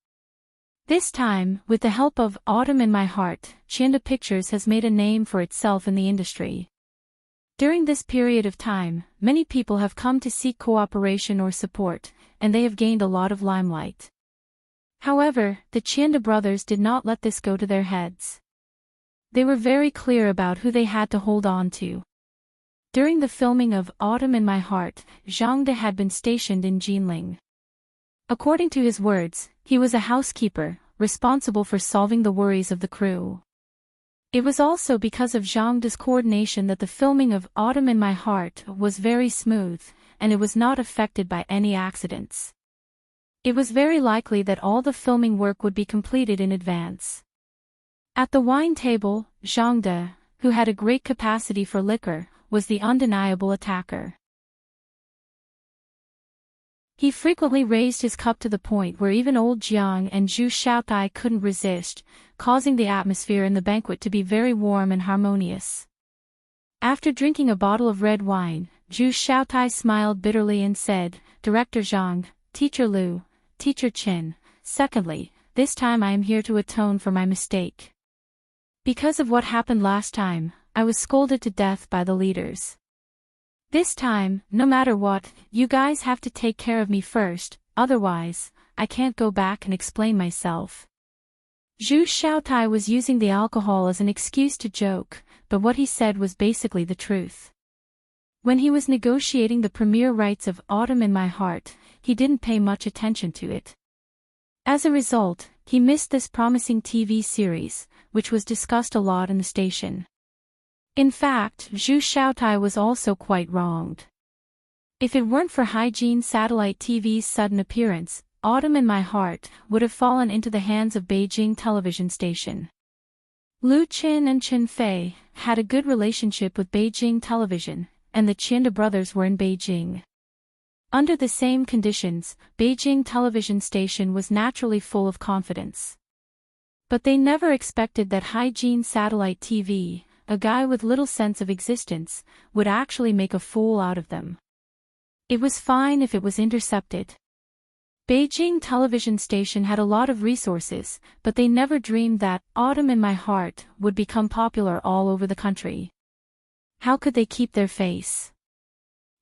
This time, with the help of Autumn in My Heart, Qinda Pictures has made a name for itself in the industry. During this period of time, many people have come to seek cooperation or support, and they have gained a lot of limelight. However, the Qinda brothers did not let this go to their heads. They were very clear about who they had to hold on to. During the filming of Autumn in My Heart, Zhang De had been stationed in Jinling. According to his words, he was a housekeeper, responsible for solving the worries of the crew. It was also because of Zhang De's coordination that the filming of Autumn in My Heart was very smooth, and it was not affected by any accidents. It was very likely that all the filming work would be completed in advance. At the wine table, Zhang De, who had a great capacity for liquor, was the undeniable attacker. He frequently raised his cup to the point where even old Jiang and Zhu Xiaotai couldn't resist, causing the atmosphere in the banquet to be very warm and harmonious. After drinking a bottle of red wine, Zhu Xiaotai smiled bitterly and said, "Director Zhang, Teacher Lu, Teacher Qin, secondly, this time I am here to atone for my mistake. Because of what happened last time, I was scolded to death by the leaders. This time, no matter what, you guys have to take care of me first, otherwise, I can't go back and explain myself. Zhu Xiaotai was using the alcohol as an excuse to joke, but what he said was basically the truth. When he was negotiating the premiere rights of Autumn in My Heart, he didn't pay much attention to it. As a result, he missed this promising TV series, which was discussed a lot in the station. In fact, Zhu Xiaotai was also quite wronged. If it weren't for Hygiene Satellite TV's sudden appearance, Autumn in My Heart would have fallen into the hands of Beijing television station. Lu Qin and Qin Fei had a good relationship with Beijing television, and the Qin brothers were in Beijing. Under the same conditions, Beijing television station was naturally full of confidence. But they never expected that Hygiene Satellite TV, a guy with little sense of existence, would actually make a fool out of them. It was fine if it was intercepted. Beijing television station had a lot of resources, but they never dreamed that Autumn in My Heart would become popular all over the country. How could they keep their face?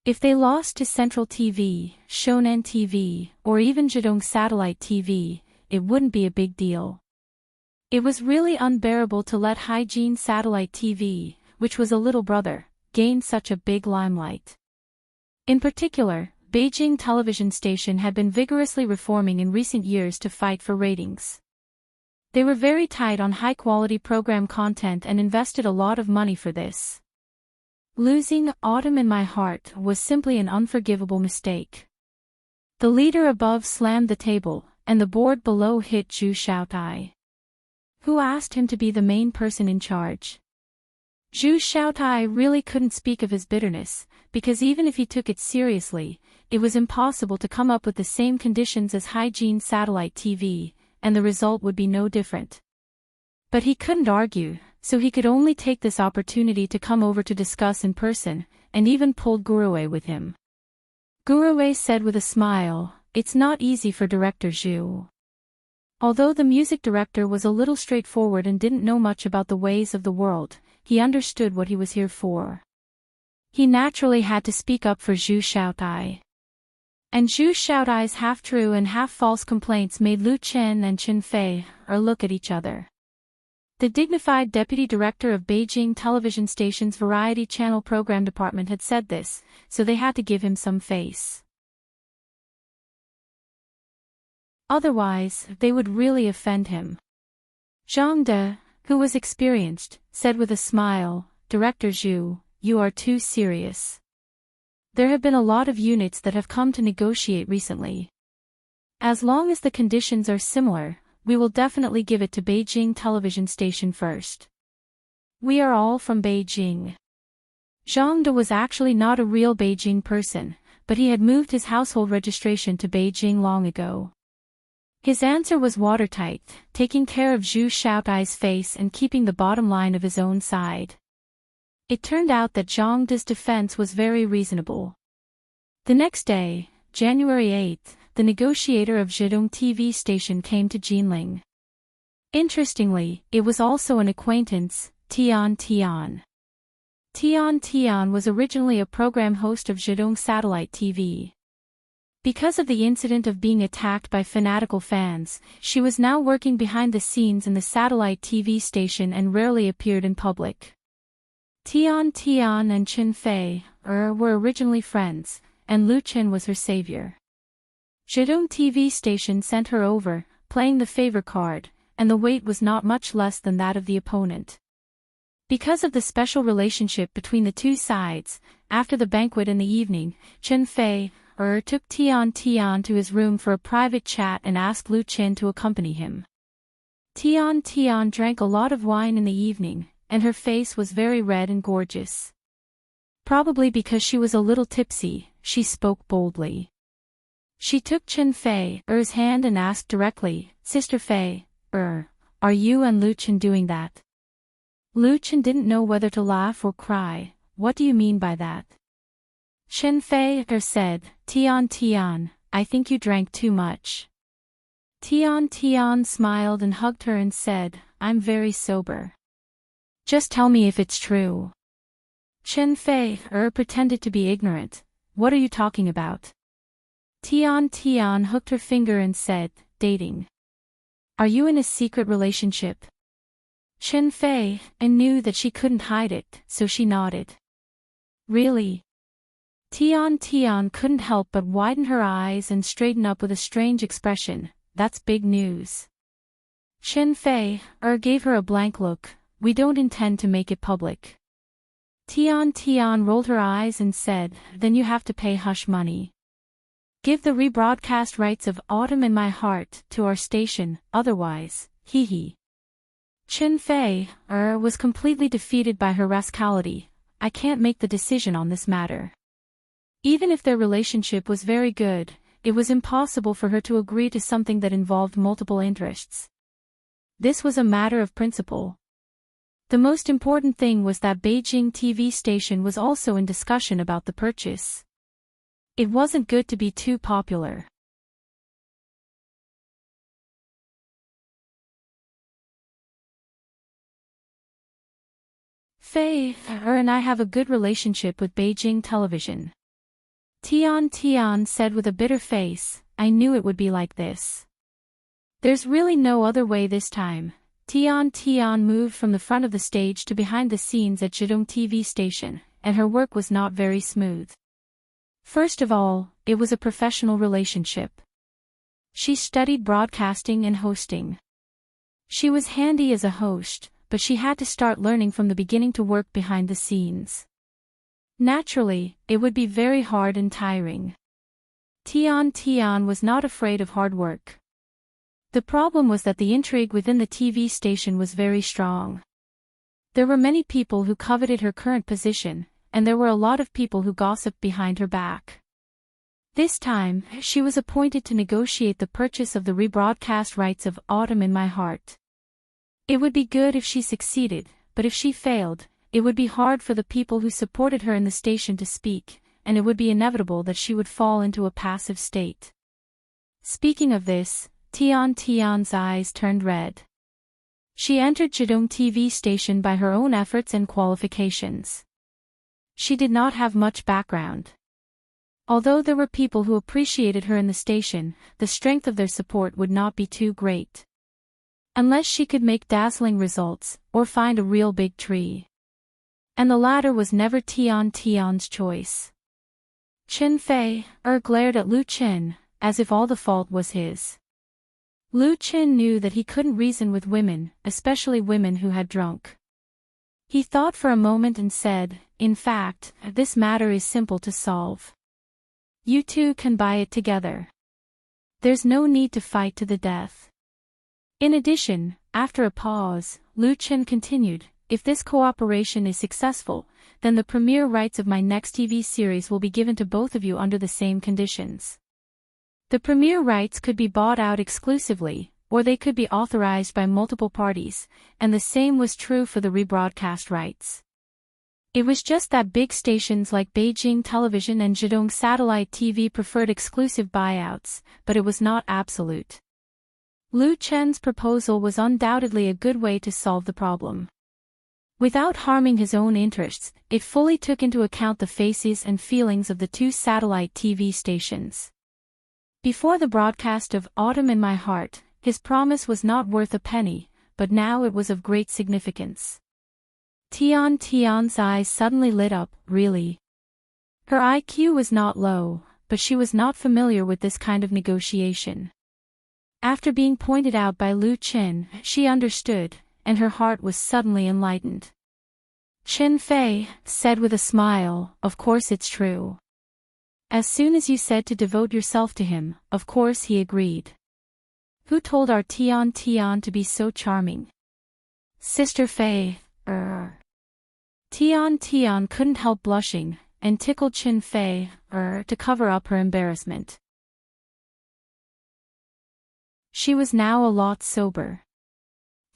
If they lost to Central TV, Shonan TV, or even Zhejiang Satellite TV, it wouldn't be a big deal. It was really unbearable to let Hygiene Satellite TV, which was a little brother, gain such a big limelight. In particular, Beijing television station had been vigorously reforming in recent years to fight for ratings. They were very tight on high-quality program content and invested a lot of money for this. Losing Autumn in My Heart was simply an unforgivable mistake. The leader above slammed the table, and the board below hit Zhu Xiaotai. Who asked him to be the main person in charge? Zhu Xiaotai really couldn't speak of his bitterness, because even if he took it seriously, it was impossible to come up with the same conditions as Hygiene Satellite TV, and the result would be no different. But he couldn't argue, so he could only take this opportunity to come over to discuss in person, and even pulled Guruwei with him. Guruwei said with a smile, "It's not easy for Director Zhu." Although the music director was a little straightforward and didn't know much about the ways of the world, he understood what he was here for. He naturally had to speak up for Zhu Xiaotai. And Zhu Xiaotai's half-true and half-false complaints made Lu Chen and Qin Fei look at each other. The dignified deputy director of Beijing television station's variety channel program department had said this, so they had to give him some face. Otherwise, they would really offend him. Zhang De, who was experienced, said with a smile, "Director Zhu, you are too serious. There have been a lot of units that have come to negotiate recently. As long as the conditions are similar, we will definitely give it to Beijing television station first. We are all from Beijing." Zhang De was actually not a real Beijing person, but he had moved his household registration to Beijing long ago. His answer was watertight, taking care of Zhu Xiaotai's face and keeping the bottom line of his own side. It turned out that Zhang De's defense was very reasonable. The next day, January 8th, the negotiator of Zhejiang TV station came to Jinling. Interestingly, it was also an acquaintance, Tian Tian. Tian Tian was originally a program host of Zhejiang Satellite TV. Because of the incident of being attacked by fanatical fans, she was now working behind the scenes in the satellite TV station and rarely appeared in public. Tian Tian and Qin Fei were originally friends, and Lu Chen was her savior. Zhejiang TV station sent her over, playing the favor card, and the weight was not much less than that of the opponent. Because of the special relationship between the two sides, after the banquet in the evening, Qin Fei took Tian Tian to his room for a private chat and asked Lu Chen to accompany him. Tian Tian drank a lot of wine in the evening, and her face was very red and gorgeous. Probably because she was a little tipsy, she spoke boldly. She took Qin Fei's hand and asked directly, "Sister Fei, are you and Lu Chen doing that?" Lu Chen didn't know whether to laugh or cry. "What do you mean by that?" Qin Fei said, Tian Tian, I think you drank too much." Tian Tian smiled and hugged her and said, "I'm very sober. Just tell me if it's true." Qin Fei pretended to be ignorant. "What are you talking about?" Tian Tian hooked her finger and said, dating. Are you in a secret relationship? Chen Fei knew that she couldn't hide it, so she nodded. Really? Tian Tian couldn't help but widen her eyes and straighten up with a strange expression. That's big news. Chen Fei gave her a blank look. We don't intend to make it public. Tian Tian rolled her eyes and said, then you have to pay hush money. Give the rebroadcast rights of Autumn in My Heart to our station, otherwise, hee hee. Chen Fei was completely defeated by her rascality. I can't make the decision on this matter. Even if their relationship was very good, it was impossible for her to agree to something that involved multiple interests. This was a matter of principle. The most important thing was that Beijing TV station was also in discussion about the purchase. It wasn't good to be too popular. Fei and I have a good relationship with Beijing television. Tian Tian said with a bitter face, I knew it would be like this. There's really no other way this time. Tian Tian moved from the front of the stage to behind the scenes at Zhidong TV station, and her work was not very smooth. First of all, it was a professional relationship. She studied broadcasting and hosting. She was handy as a host, but she had to start learning from the beginning to work behind the scenes. Naturally, it would be very hard and tiring. Tian Tian was not afraid of hard work. The problem was that the intrigue within the TV station was very strong. There were many people who coveted her current position, and there were a lot of people who gossiped behind her back. This time, she was appointed to negotiate the purchase of the rebroadcast rights of Autumn in My Heart. It would be good if she succeeded, but if she failed, it would be hard for the people who supported her in the station to speak, and it would be inevitable that she would fall into a passive state. Speaking of this, Tian Tian's eyes turned red. She entered Zhidong TV station by her own efforts and qualifications. She did not have much background. Although there were people who appreciated her in the station, the strength of their support would not be too great. Unless she could make dazzling results, or find a real big tree. And the latter was never Tian Tian's choice. Chen Fei glared at Lu Chen, as if all the fault was his. Lu Chen knew that he couldn't reason with women, especially women who had drunk. He thought for a moment and said, in fact, this matter is simple to solve. You two can buy it together. There's no need to fight to the death. In addition, after a pause, Lu Chen continued, if this cooperation is successful, then the premiere rights of my next TV series will be given to both of you under the same conditions. The premiere rights could be bought out exclusively, or they could be authorized by multiple parties, and the same was true for the rebroadcast rights. It was just that big stations like Beijing Television and Zhidong Satellite TV preferred exclusive buyouts, but it was not absolute. Lu Chen's proposal was undoubtedly a good way to solve the problem. Without harming his own interests, it fully took into account the faces and feelings of the two satellite TV stations. Before the broadcast of Autumn in My Heart, his promise was not worth a penny, but now it was of great significance. Tian Tian's eyes suddenly lit up, really. Her IQ was not low, but she was not familiar with this kind of negotiation. After being pointed out by Lu Chen, she understood, and her heart was suddenly enlightened. Chen Fei said with a smile, of course it's true. As soon as you said to devote yourself to him, of course he agreed. Who told our Tian Tian to be so charming? Sister Fei, Tian Tian couldn't help blushing, and tickled Chen Fei, to cover up her embarrassment. She was now a lot sober.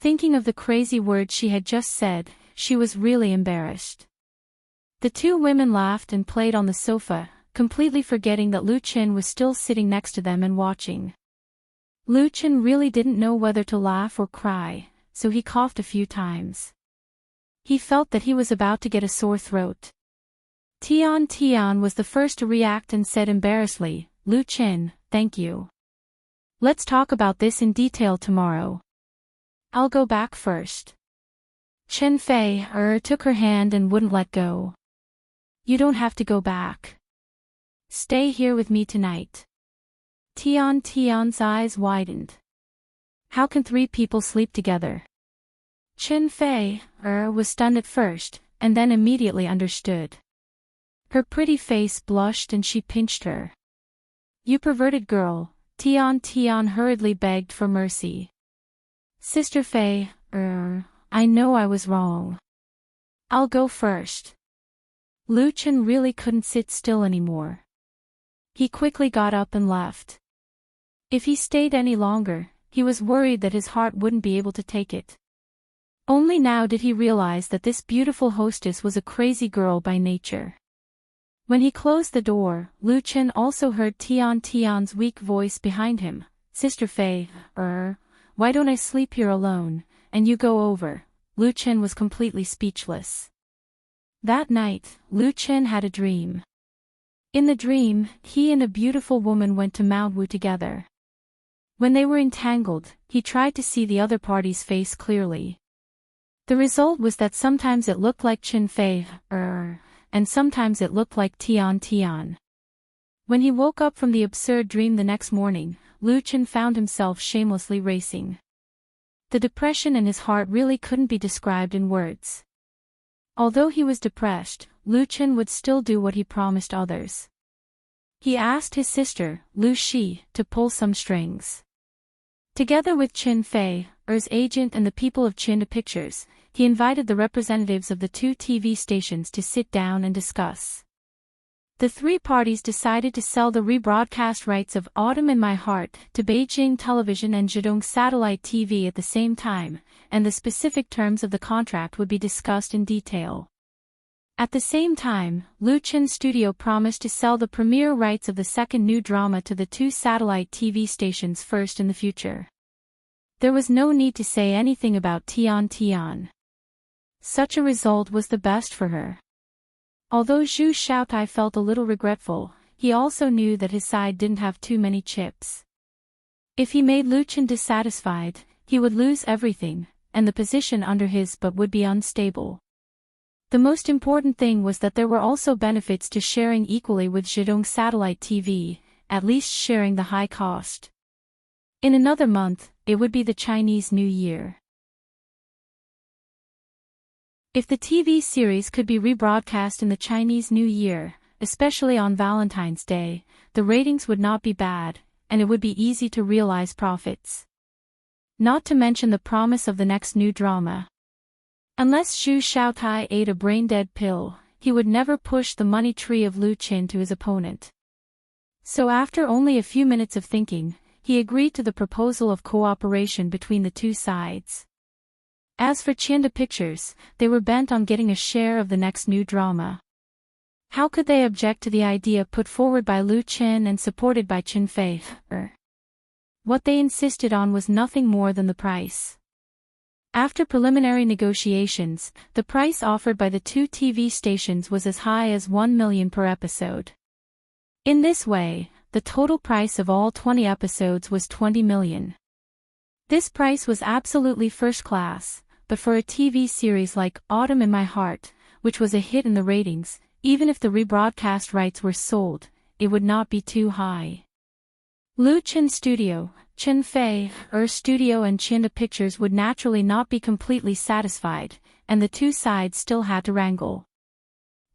Thinking of the crazy words she had just said, she was really embarrassed. The two women laughed and played on the sofa, completely forgetting that Lu Chen was still sitting next to them and watching. Lu Chen really didn't know whether to laugh or cry, so he coughed a few times. He felt that he was about to get a sore throat. Tian Tian was the first to react and said embarrassedly, Lu Qin, thank you. Let's talk about this in detail tomorrow. I'll go back first. Chen Fei took her hand and wouldn't let go. You don't have to go back. Stay here with me tonight. Tian's eyes widened. How can three people sleep together? Chen Fei was stunned at first, and then immediately understood. Her pretty face blushed and she pinched her. You perverted girl, Tian hurriedly begged for mercy. Sister Fei, I know I was wrong. I'll go first. Lu Qin really couldn't sit still anymore. He quickly got up and left. If he stayed any longer, he was worried that his heart wouldn't be able to take it. Only now did he realize that this beautiful hostess was a crazy girl by nature. When he closed the door, Lu Qin also heard Tian's weak voice behind him. Sister Fei, why don't I sleep here alone, and you go over? Lu Qin was completely speechless. That night, Lu Qin had a dream. In the dream, he and a beautiful woman went to Mount Wu together. When they were entangled, he tried to see the other party's face clearly. The result was that sometimes it looked like Chen Fei, and sometimes it looked like Tian. When he woke up from the absurd dream the next morning, Lu Qin found himself shamelessly racing. The depression in his heart really couldn't be described in words. Although he was depressed, Lu Qin would still do what he promised others. He asked his sister, Lu Shi, to pull some strings. Together with Chen Fei's agent and the people of Chinda Pictures, he invited the representatives of the two TV stations to sit down and discuss. The three parties decided to sell the rebroadcast rights of Autumn in My Heart to Beijing Television and Zhejiang Satellite TV at the same time, and the specific terms of the contract would be discussed in detail. At the same time, Lu Qin's studio promised to sell the premiere rights of the second new drama to the two satellite TV stations first in the future. There was no need to say anything about Tian. Such a result was the best for her. Although Zhu Xiaotai felt a little regretful, he also knew that his side didn't have too many chips. If he made Lu Qin dissatisfied, he would lose everything, and the position under his but would be unstable. The most important thing was that there were also benefits to sharing equally with Zhejiang Satellite TV, at least sharing the high cost. In another month, it would be the Chinese New Year. If the TV series could be rebroadcast in the Chinese New Year, especially on Valentine's Day, the ratings would not be bad, and it would be easy to realize profits. Not to mention the promise of the next new drama. Unless Zhu Xiaotai ate a brain-dead pill, he would never push the money tree of Lu Qin to his opponent. So after only a few minutes of thinking, he agreed to the proposal of cooperation between the two sides. As for Chinda Pictures, they were bent on getting a share of the next new drama. How could they object to the idea put forward by Lu Qin and supported by Chen Fei? What they insisted on was nothing more than the price. After preliminary negotiations, the price offered by the two TV stations was as high as 1 million per episode. In this way, the total price of all 20 episodes was 20 million. This price was absolutely first class, but for a TV series like Autumn in My Heart, which was a hit in the ratings, even if the rebroadcast rights were sold, it would not be too high. Lu Qin's studio, Chen Fei's studio and Chinda Pictures would naturally not be completely satisfied, and the two sides still had to wrangle.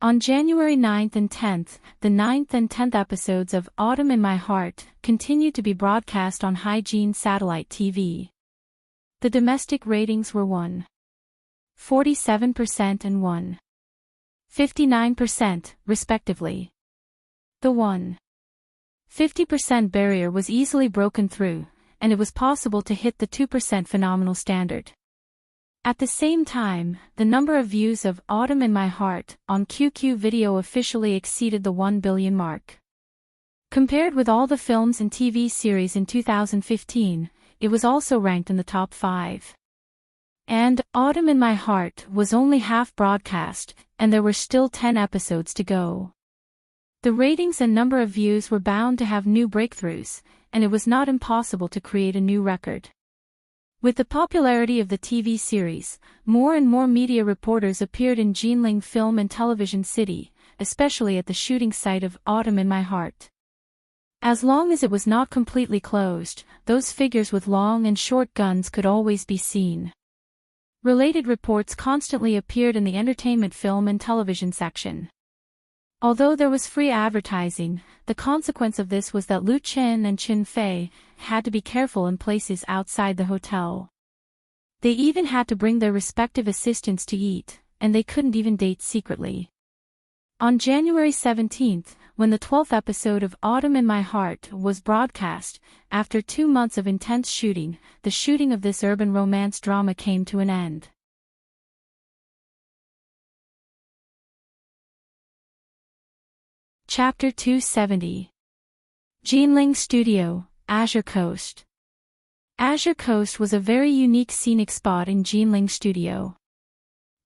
On January 9th and 10th, the 9th and 10th episodes of Autumn in My Heart continued to be broadcast on Hygiene Satellite TV. The domestic ratings were 1.47% and 1.59%, respectively. The 1.50% barrier was easily broken through, and it was possible to hit the 2% phenomenal standard. At the same time, the number of views of Autumn in My Heart on QQ Video officially exceeded the 1 billion mark. Compared with all the films and TV series in 2015, it was also ranked in the top 5. And Autumn in My Heart was only half broadcast, and there were still 10 episodes to go. The ratings and number of views were bound to have new breakthroughs, and it was not impossible to create a new record. With the popularity of the TV series, more and more media reporters appeared in Jinling Film and Television City, especially at the shooting site of Autumn in My Heart. As long as it was not completely closed, those figures with long and short guns could always be seen. Related reports constantly appeared in the entertainment film and television section. Although there was free advertising, the consequence of this was that Lu Chen and Qin Fei had to be careful in places outside the hotel. They even had to bring their respective assistants to eat, and they couldn't even date secretly. On January 17th, when the 12th episode of Autumn in My Heart was broadcast, after 2 months of intense shooting, the shooting of this urban romance drama came to an end. Chapter 270. Jinling Studio, Azure Coast. Azure Coast was a very unique scenic spot in Jinling Studio.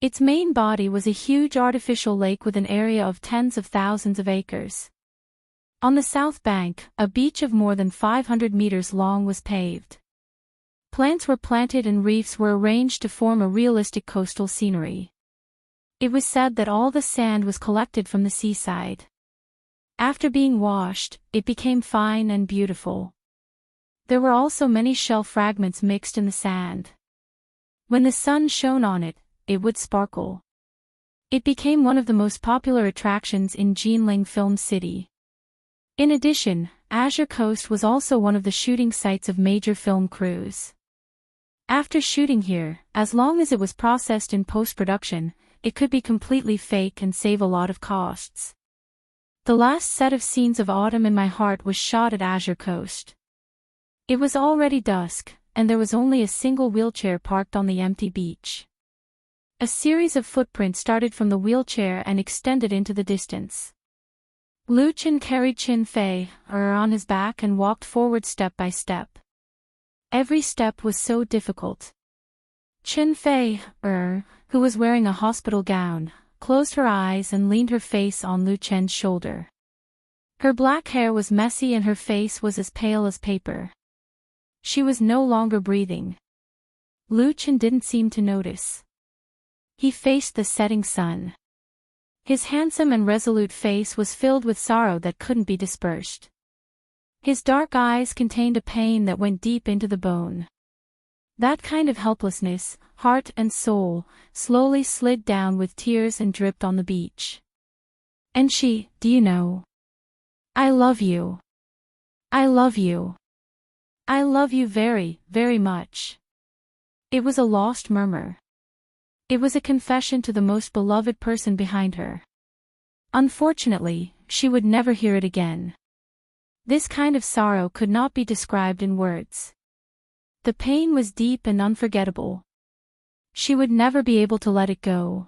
Its main body was a huge artificial lake with an area of tens of thousands of acres. On the south bank, a beach of more than 500 meters long was paved. Plants were planted and reefs were arranged to form a realistic coastal scenery. It was said that all the sand was collected from the seaside. After being washed, it became fine and beautiful. There were also many shell fragments mixed in the sand. When the sun shone on it, it would sparkle. It became one of the most popular attractions in Jinling Film City. In addition, Azure Coast was also one of the shooting sites of major film crews. After shooting here, as long as it was processed in post-production, it could be completely fake and save a lot of costs. The last set of scenes of Autumn in My Heart was shot at Azure Coast. It was already dusk, and there was only a single wheelchair parked on the empty beach. A series of footprints started from the wheelchair and extended into the distance. Lu Chen carried Qin Fei on his back and walked forward step by step. Every step was so difficult. Qin Fei, who was wearing a hospital gown, closed her eyes and leaned her face on Lu Chen's shoulder. Her black hair was messy and her face was as pale as paper. She was no longer breathing. Lu Chen didn't seem to notice. He faced the setting sun. His handsome and resolute face was filled with sorrow that couldn't be dispersed. His dark eyes contained a pain that went deep into the bone. That kind of helplessness, heart and soul, slowly slid down with tears and dripped on the beach. And she, do you know? I love you. I love you. I love you very, very much. It was a lost murmur. It was a confession to the most beloved person behind her. Unfortunately, she would never hear it again. This kind of sorrow could not be described in words. The pain was deep and unforgettable. She would never be able to let it go.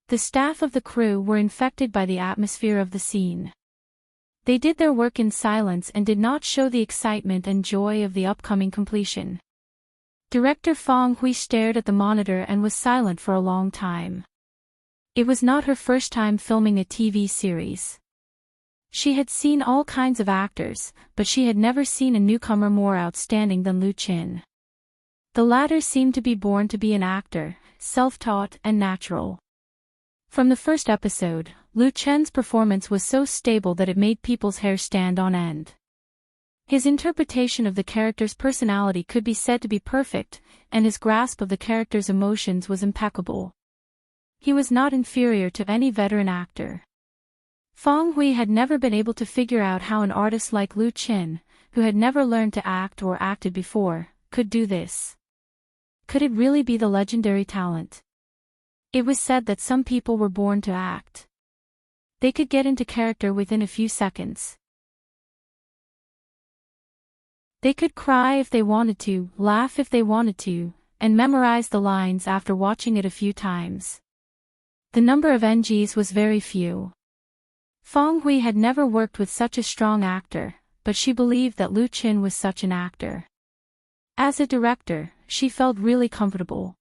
The staff of the crew were infected by the atmosphere of the scene. They did their work in silence and did not show the excitement and joy of the upcoming completion. Director Fong Hui stared at the monitor and was silent for a long time. It was not her first time filming a TV series. She had seen all kinds of actors, but she had never seen a newcomer more outstanding than Lu Chen. The latter seemed to be born to be an actor, self-taught and natural. From the first episode, Lu Chen's performance was so stable that it made people's hair stand on end. His interpretation of the character's personality could be said to be perfect, and his grasp of the character's emotions was impeccable. He was not inferior to any veteran actor. Fong Hui had never been able to figure out how an artist like Lu Chen, who had never learned to act or acted before, could do this. Could it really be the legendary talent? It was said that some people were born to act. They could get into character within a few seconds. They could cry if they wanted to, laugh if they wanted to, and memorize the lines after watching it a few times. The number of NGs was very few. Fong Hui had never worked with such a strong actor, but she believed that Lu Chen was such an actor. As a director, she felt really comfortable.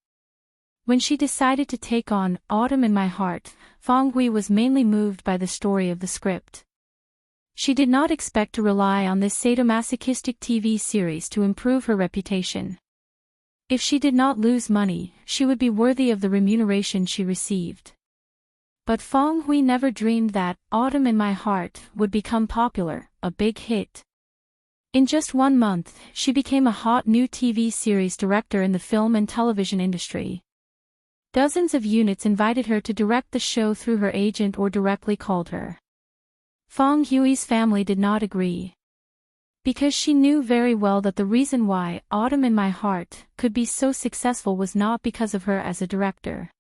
When she decided to take on Autumn in My Heart, Fong Hui was mainly moved by the story of the script. She did not expect to rely on this sadomasochistic TV series to improve her reputation. If she did not lose money, she would be worthy of the remuneration she received. But Fong Hui never dreamed that Autumn in My Heart would become popular, a big hit. In just 1 month, she became a hot new TV series director in the film and television industry. Dozens of units invited her to direct the show through her agent or directly called her. Fong Hui's family did not agree. Because she knew very well that the reason why Autumn in My Heart could be so successful was not because of her as a director.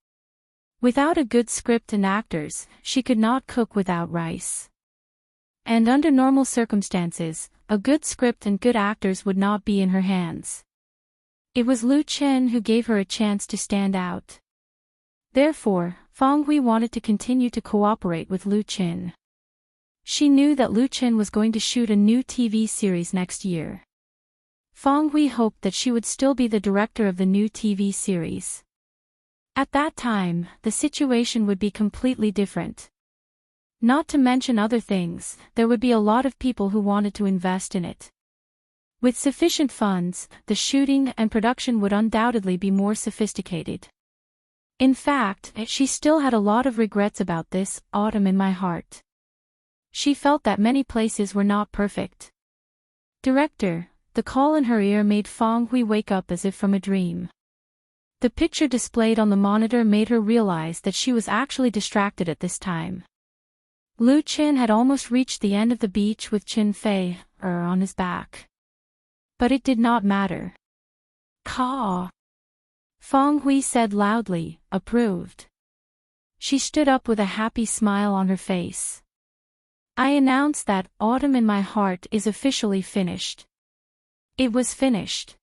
Without a good script and actors, she could not cook without rice. And under normal circumstances, a good script and good actors would not be in her hands. It was Lu Chen who gave her a chance to stand out. Therefore, Fong Hui wanted to continue to cooperate with Lu Chen. She knew that Lu Chen was going to shoot a new TV series next year. Fong Hui hoped that she would still be the director of the new TV series. At that time, the situation would be completely different. Not to mention other things, there would be a lot of people who wanted to invest in it. With sufficient funds, the shooting and production would undoubtedly be more sophisticated. In fact, she still had a lot of regrets about this Autumn in My Heart. She felt that many places were not perfect. Director, the call in her ear made Fong Hui wake up as if from a dream. The picture displayed on the monitor made her realize that she was actually distracted at this time. Lu Chen had almost reached the end of the beach with Chen Fei on his back. But it did not matter. Caw! Fong Hui said loudly, approved. She stood up with a happy smile on her face. I announce that Autumn in My Heart is officially finished. It was finished.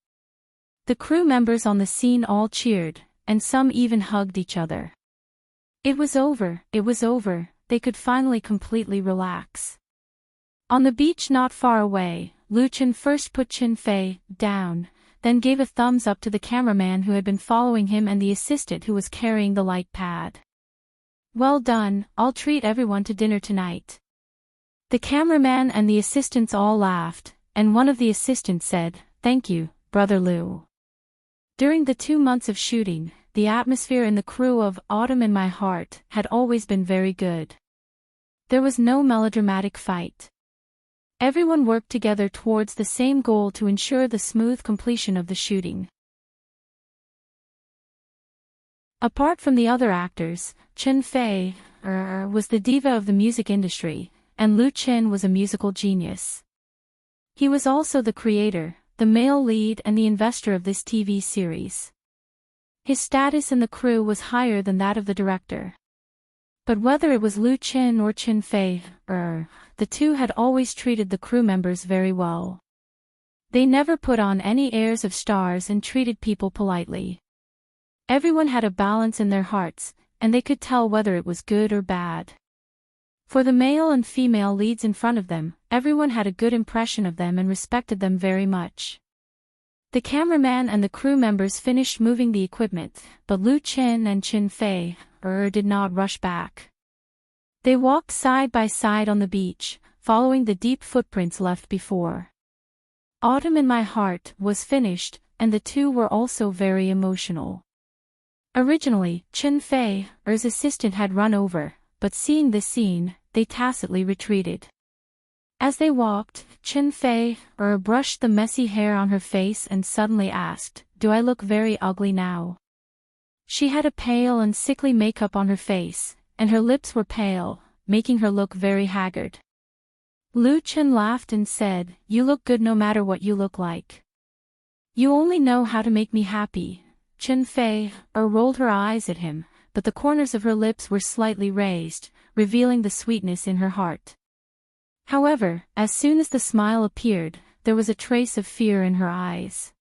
The crew members on the scene all cheered, and some even hugged each other. It was over, they could finally completely relax. On the beach not far away, Lu Chen first put Chen Fei down, then gave a thumbs up to the cameraman who had been following him and the assistant who was carrying the light pad. Well done, I'll treat everyone to dinner tonight. The cameraman and the assistants all laughed, and one of the assistants said, Thank you, Brother Lu. During the 2 months of shooting, the atmosphere in the crew of Autumn in My Heart had always been very good. There was no melodramatic fight. Everyone worked together towards the same goal to ensure the smooth completion of the shooting. Apart from the other actors, Chen Fei was the diva of the music industry, and Lu Chen was a musical genius. He was also the creator, the male lead and the investor of this TV series. His status in the crew was higher than that of the director. But whether it was Lu Chen or Chen Fei, the two had always treated the crew members very well. They never put on any airs of stars and treated people politely. Everyone had a balance in their hearts, and they could tell whether it was good or bad. For the male and female leads in front of them, everyone had a good impression of them and respected them very much. The cameraman and the crew members finished moving the equipment, but Lu Chen and Chen Fei did not rush back. They walked side by side on the beach, following the deep footprints left before. Autumn in My Heart was finished, and the two were also very emotional. Originally, Chen Fei's assistant had run over, but seeing this scene, they tacitly retreated. As they walked, Chen Fei brushed the messy hair on her face and suddenly asked, Do I look very ugly now? She had a pale and sickly makeup on her face, and her lips were pale, making her look very haggard. Lu Chen laughed and said, You look good no matter what you look like. You only know how to make me happy. Chen Fei rolled her eyes at him, but the corners of her lips were slightly raised, revealing the sweetness in her heart. However, as soon as the smile appeared, there was a trace of fear in her eyes.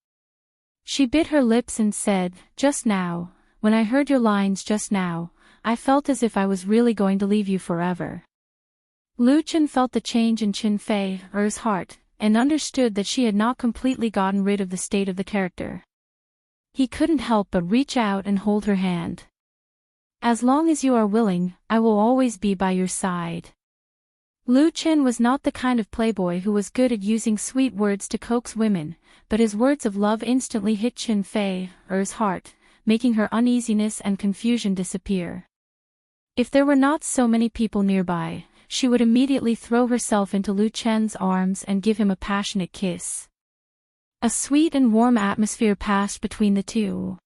She bit her lips and said, Just now, when I heard your lines just now, I felt as if I was really going to leave you forever. Lu Chen felt the change in Chen Fei's heart, and understood that she had not completely gotten rid of the state of the character. He couldn't help but reach out and hold her hand. As long as you are willing, I will always be by your side. Lu Chen was not the kind of playboy who was good at using sweet words to coax women, but his words of love instantly hit Chen Fei's heart, making her uneasiness and confusion disappear. If there were not so many people nearby, she would immediately throw herself into Lu Chen's arms and give him a passionate kiss. A sweet and warm atmosphere passed between the two.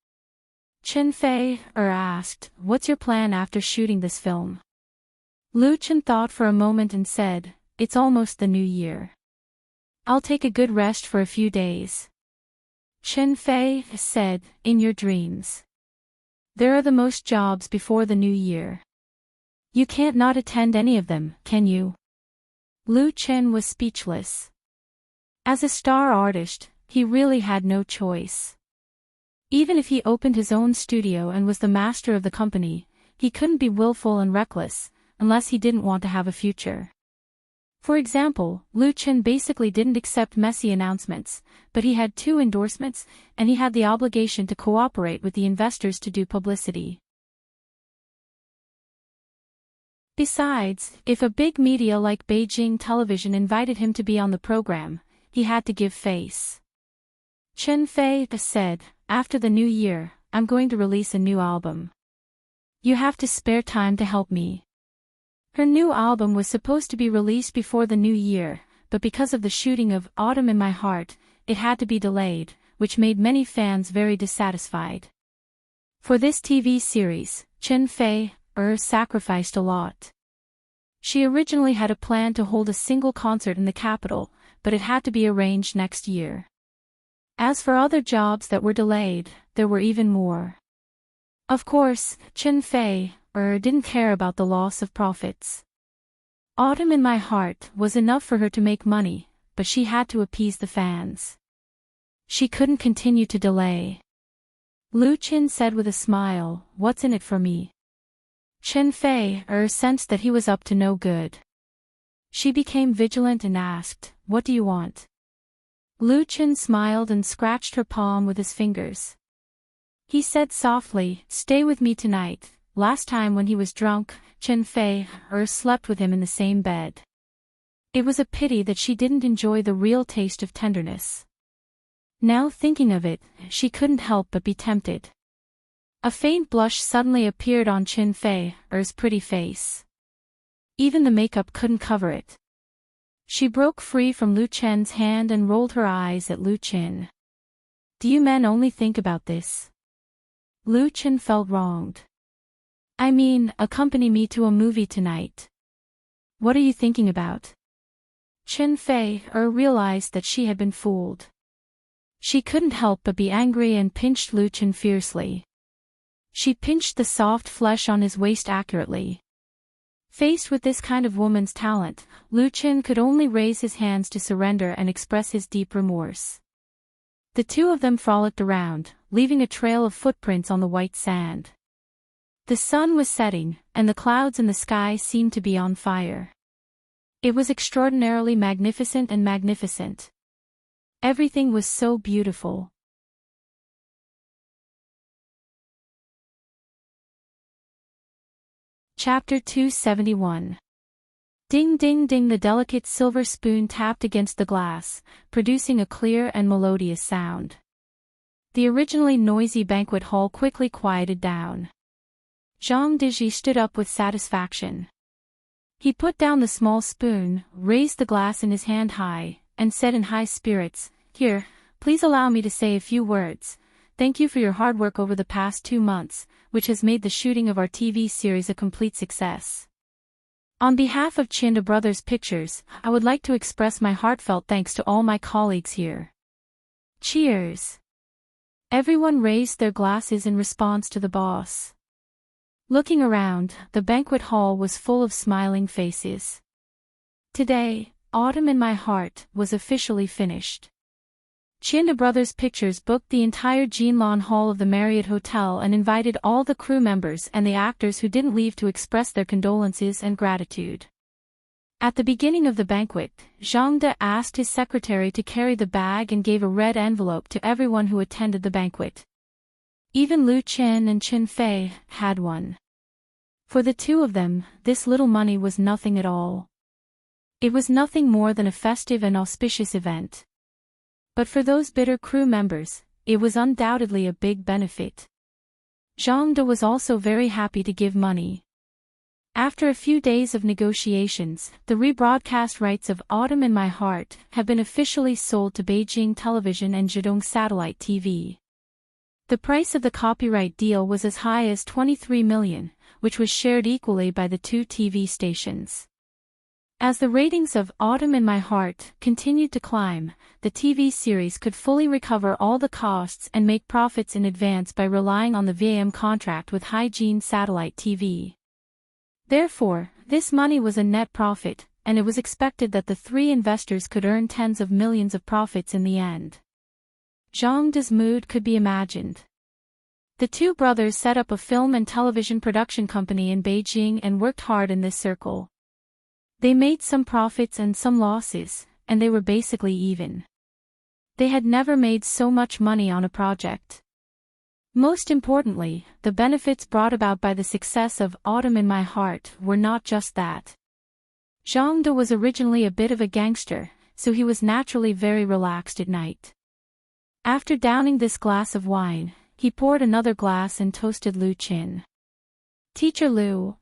Chen Fei asked, "What's your plan after shooting this film?" Lu Chen thought for a moment and said, "It's almost the new year. I'll take a good rest for a few days." Chen Fei said, "In your dreams. There are the most jobs before the new year. You can't not attend any of them, can you?" Lu Chen was speechless. As a star artist, he really had no choice. Even if he opened his own studio and was the master of the company, he couldn't be willful and reckless, unless he didn't want to have a future. For example, Lu Chen basically didn't accept messy announcements, but he had 2 endorsements, and he had the obligation to cooperate with the investors to do publicity. Besides, if a big media like Beijing Television invited him to be on the program, he had to give face. Chen Fei said, "After the new year, I'm going to release a new album. You have to spare time to help me." Her new album was supposed to be released before the new year, but because of the shooting of Autumn in My Heart, it had to be delayed, which made many fans very dissatisfied. For this TV series, Chen Fei sacrificed a lot. She originally had a plan to hold a single concert in the capital, but it had to be arranged next year. As for other jobs that were delayed, there were even more. Of course, Chen Fei didn't care about the loss of profits. Autumn in My Heart was enough for her to make money, but she had to appease the fans. She couldn't continue to delay. Lu Chen said with a smile, "What's in it for me?" Chen Fei sensed that he was up to no good. She became vigilant and asked, "What do you want?" Lu Chen smiled and scratched her palm with his fingers. He said softly, "Stay with me tonight." Last time when he was drunk, Chen Fei slept with him in the same bed. It was a pity that she didn't enjoy the real taste of tenderness. Now thinking of it, she couldn't help but be tempted. A faint blush suddenly appeared on Chen Fei's pretty face. Even the makeup couldn't cover it. She broke free from Lu Chen's hand and rolled her eyes at Lu Chen. "Do you men only think about this?" Lu Chen felt wronged. "I mean, accompany me to a movie tonight. What are you thinking about?" Chen Fei realized that she had been fooled. She couldn't help but be angry and pinched Lu Chen fiercely. She pinched the soft flesh on his waist accurately. Faced with this kind of woman's talent, Lu Chen could only raise his hands to surrender and express his deep remorse. The two of them frolicked around, leaving a trail of footprints on the white sand. The sun was setting, and the clouds in the sky seemed to be on fire. It was extraordinarily magnificent and magnificent. Everything was so beautiful. Chapter 271. Ding ding ding, the delicate silver spoon tapped against the glass, producing a clear and melodious sound. The originally noisy banquet hall quickly quieted down. Zhang Diji stood up with satisfaction. He put down the small spoon, raised the glass in his hand high, and said in high spirits, "Here, please allow me to say a few words. Thank you for your hard work over the past 2 months, which has made the shooting of our TV series a complete success. On behalf of Chinda Brothers Pictures, I would like to express my heartfelt thanks to all my colleagues here. Cheers!" Everyone raised their glasses in response to the boss. Looking around, the banquet hall was full of smiling faces. Today, Autumn in My Heart was officially finished. Chinda Brothers Pictures booked the entire Jinlan Hall of the Marriott Hotel and invited all the crew members and the actors who didn't leave to express their condolences and gratitude. At the beginning of the banquet, Zhang De asked his secretary to carry the bag and gave a red envelope to everyone who attended the banquet. Even Lu Chen and Chen Fei had one. For the two of them, this little money was nothing at all. It was nothing more than a festive and auspicious event. But for those bitter crew members, it was undoubtedly a big benefit. Zhang De was also very happy to give money. After a few days of negotiations, the rebroadcast rights of Autumn in My Heart have been officially sold to Beijing Television and Zhejiang Satellite TV. The price of the copyright deal was as high as 23 million, which was shared equally by the two TV stations. As the ratings of Autumn in My Heart continued to climb, the TV series could fully recover all the costs and make profits in advance by relying on the VAM contract with Hygiene Satellite TV. Therefore, this money was a net profit, and it was expected that the three investors could earn tens of millions of profits in the end. Zhang De's mood could be imagined. The two brothers set up a film and television production company in Beijing and worked hard in this circle. They made some profits and some losses, and they were basically even. They had never made so much money on a project. Most importantly, the benefits brought about by the success of Autumn in My Heart were not just that. Zhang De was originally a bit of a gangster, so he was naturally very relaxed at night. After downing this glass of wine, he poured another glass and toasted Lu Qin. Teacher Lu,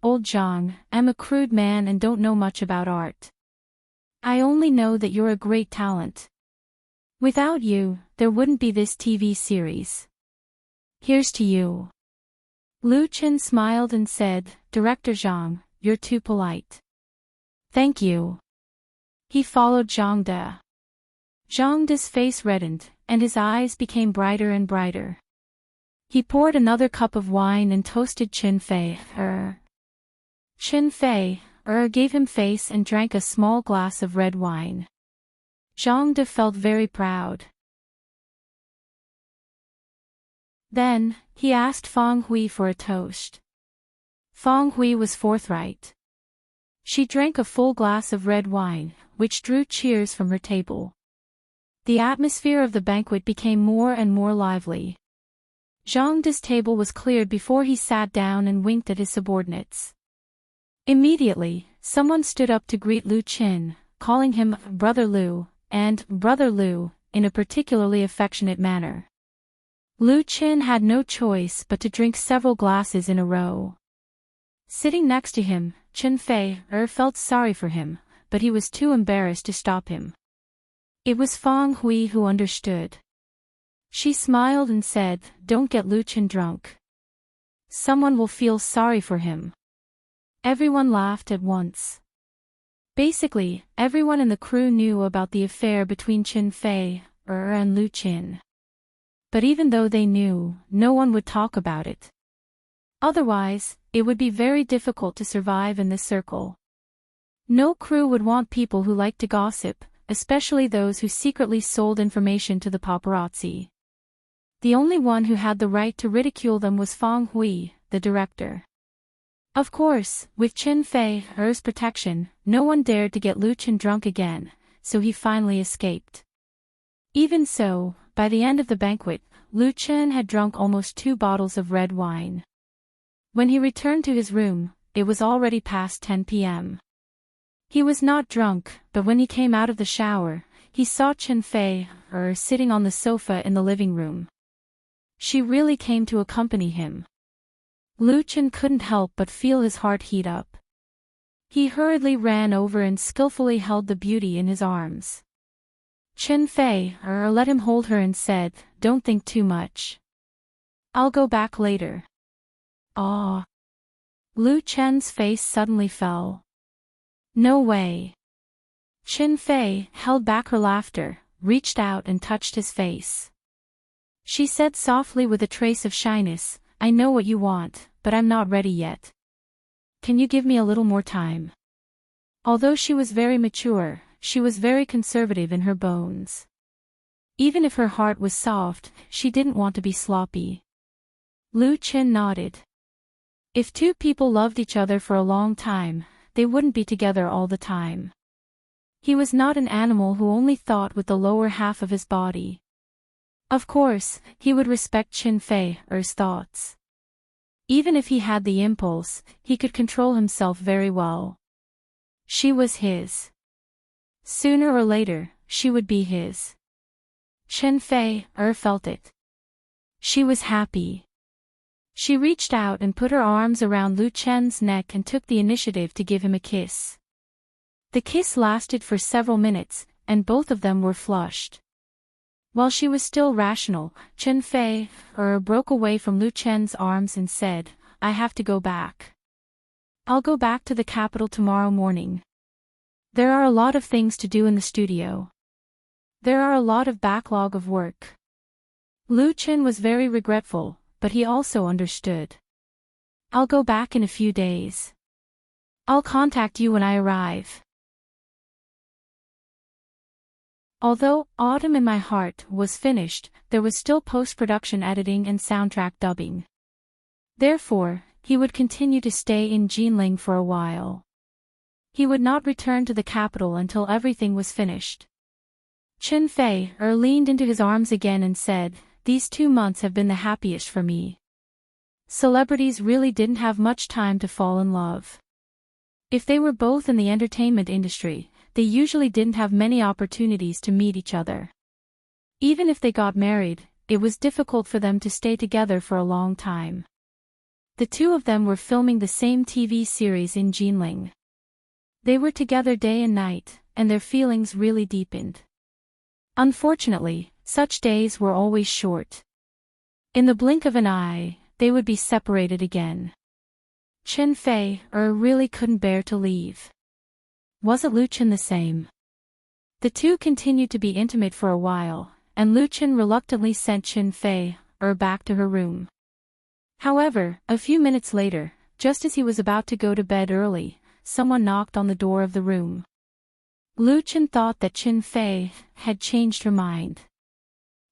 old Zhang, am a crude man and don't know much about art. I only know that you're a great talent. Without you, there wouldn't be this TV series. Here's to you. Lu Qin smiled and said, Director Zhang, you're too polite. Thank you. He followed Zhang De. Zhang De's face reddened, and his eyes became brighter and brighter. He poured another cup of wine and toasted Qin Fei. Qin Fei gave him face and drank a small glass of red wine. Zhang De felt very proud. Then, he asked Fang Hui for a toast. Fang Hui was forthright. She drank a full glass of red wine, which drew cheers from her table. The atmosphere of the banquet became more and more lively. Zhang De's table was cleared before he sat down and winked at his subordinates. Immediately, someone stood up to greet Lu Qin, calling him Brother Lu, and Brother Lu, in a particularly affectionate manner. Lu Qin had no choice but to drink several glasses in a row. Sitting next to him, Qin Fei felt sorry for him, but he was too embarrassed to stop him. It was Fang Hui who understood. She smiled and said, Don't get Lu Qin drunk. Someone will feel sorry for him. Everyone laughed at once. Basically, everyone in the crew knew about the affair between Qin Fei and Lu Qin. But even though they knew, no one would talk about it. Otherwise, it would be very difficult to survive in this circle. No crew would want people who liked to gossip, especially those who secretly sold information to the paparazzi. The only one who had the right to ridicule them was Fang Hui, the director. Of course, with Qin Fei's protection, no one dared to get Lu Qin drunk again, so he finally escaped. Even so, by the end of the banquet, Lu Qin had drunk almost 2 bottles of red wine. When he returned to his room, it was already past 10 p.m. He was not drunk, but when he came out of the shower, he saw Qin Fei sitting on the sofa in the living room. She really came to accompany him. Lu Qin couldn't help but feel his heart heat up. He hurriedly ran over and skillfully held the beauty in his arms. Qin Fei let him hold her and said, Don't think too much. I'll go back later. Ah. Lu Qin's face suddenly fell. No way. Qin Fei held back her laughter, reached out and touched his face. She said softly with a trace of shyness, I know what you want, but I'm not ready yet. Can you give me a little more time? Although she was very mature, she was very conservative in her bones. Even if her heart was soft, she didn't want to be sloppy. Lu Qin nodded. If two people loved each other for a long time, they wouldn't be together all the time. He was not an animal who only thought with the lower half of his body. Of course, he would respect Qin Fei's thoughts. Even if he had the impulse, he could control himself very well. She was his. Sooner or later, she would be his. Chen Fei felt it. She was happy. She reached out and put her arms around Lu Chen's neck and took the initiative to give him a kiss. The kiss lasted for several minutes, and both of them were flushed. While she was still rational, Chen Fei broke away from Lu Chen's arms and said, "I have to go back. I'll go back to the capital tomorrow morning. There are a lot of things to do in the studio. There are a lot of backlog of work." Lu Chen was very regretful, but he also understood. "I'll go back in a few days. I'll contact you when I arrive." Although Autumn in My Heart was finished, there was still post-production editing and soundtrack dubbing. Therefore, he would continue to stay in Jinling for a while. He would not return to the capital until everything was finished. Chen Fei leaned into his arms again and said, "These 2 months have been the happiest for me. Celebrities really didn't have much time to fall in love. If they were both in the entertainment industry, they usually didn't have many opportunities to meet each other. Even if they got married, it was difficult for them to stay together for a long time." The two of them were filming the same TV series in Jinling. They were together day and night, and their feelings really deepened. Unfortunately, such days were always short. In the blink of an eye, they would be separated again. Chen Fei really couldn't bear to leave. Wasn't Lu Chen the same? The two continued to be intimate for a while, and Lu Chen reluctantly sent Chen Fei back to her room. However, a few minutes later, just as he was about to go to bed early, someone knocked on the door of the room. Lu Chen thought that Chen Fei had changed her mind.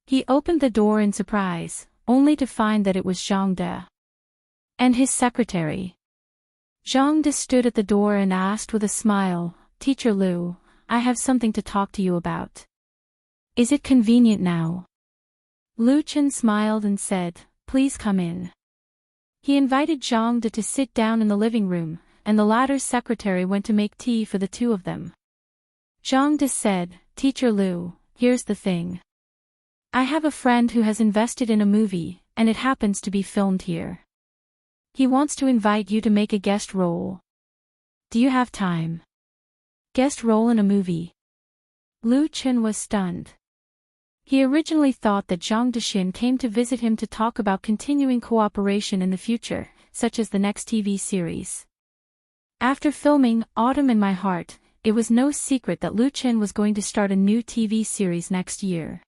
He opened the door in surprise, only to find that it was Zhang De and his secretary. Zhang De stood at the door and asked with a smile, "Teacher Lu, I have something to talk to you about. Is it convenient now?" Lu Chen smiled and said, "Please come in." He invited Zhang De to sit down in the living room, and the latter's secretary went to make tea for the two of them. Zhang De said, "Teacher Lu, here's the thing. I have a friend who has invested in a movie, and it happens to be filmed here. He wants to invite you to make a guest role. Do you have time?" Guest role in a movie? Lu Chen was stunned. He originally thought that Zhang Dexin came to visit him to talk about continuing cooperation in the future, such as the next TV series. After filming Autumn in My Heart, it was no secret that Lu Chen was going to start a new TV series next year.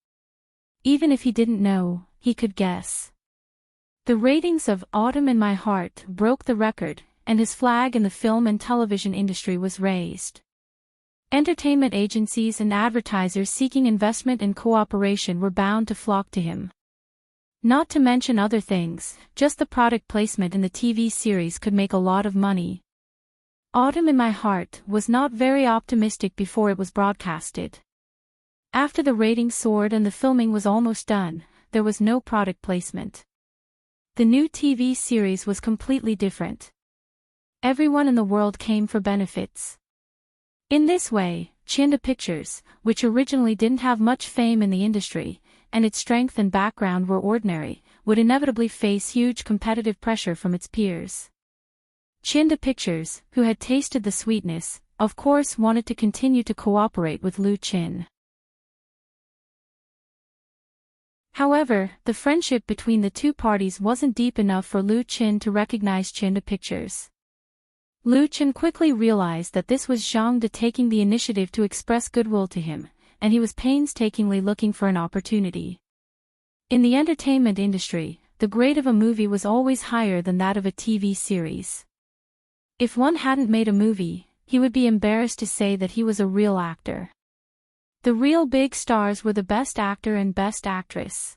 Even if he didn't know, he could guess. The ratings of Autumn in My Heart broke the record, and his flag in the film and television industry was raised. Entertainment agencies and advertisers seeking investment and cooperation were bound to flock to him. Not to mention other things, just the product placement in the TV series could make a lot of money. Autumn in My Heart was not very optimistic before it was broadcasted. After the ratings soared and the filming was almost done, there was no product placement. The new TV series was completely different. Everyone in the world came for benefits. In this way, Chinda Pictures, which originally didn't have much fame in the industry, and its strength and background were ordinary, would inevitably face huge competitive pressure from its peers. Chinda Pictures, who had tasted the sweetness, of course wanted to continue to cooperate with Lu Chen. However, the friendship between the two parties wasn't deep enough for Lu Chen to recognize Chinda Pictures. Lu Chen quickly realized that this was Zhang De taking the initiative to express goodwill to him, and he was painstakingly looking for an opportunity. In the entertainment industry, the grade of a movie was always higher than that of a TV series. If one hadn't made a movie, he would be embarrassed to say that he was a real actor. The real big stars were the best actor and best actress.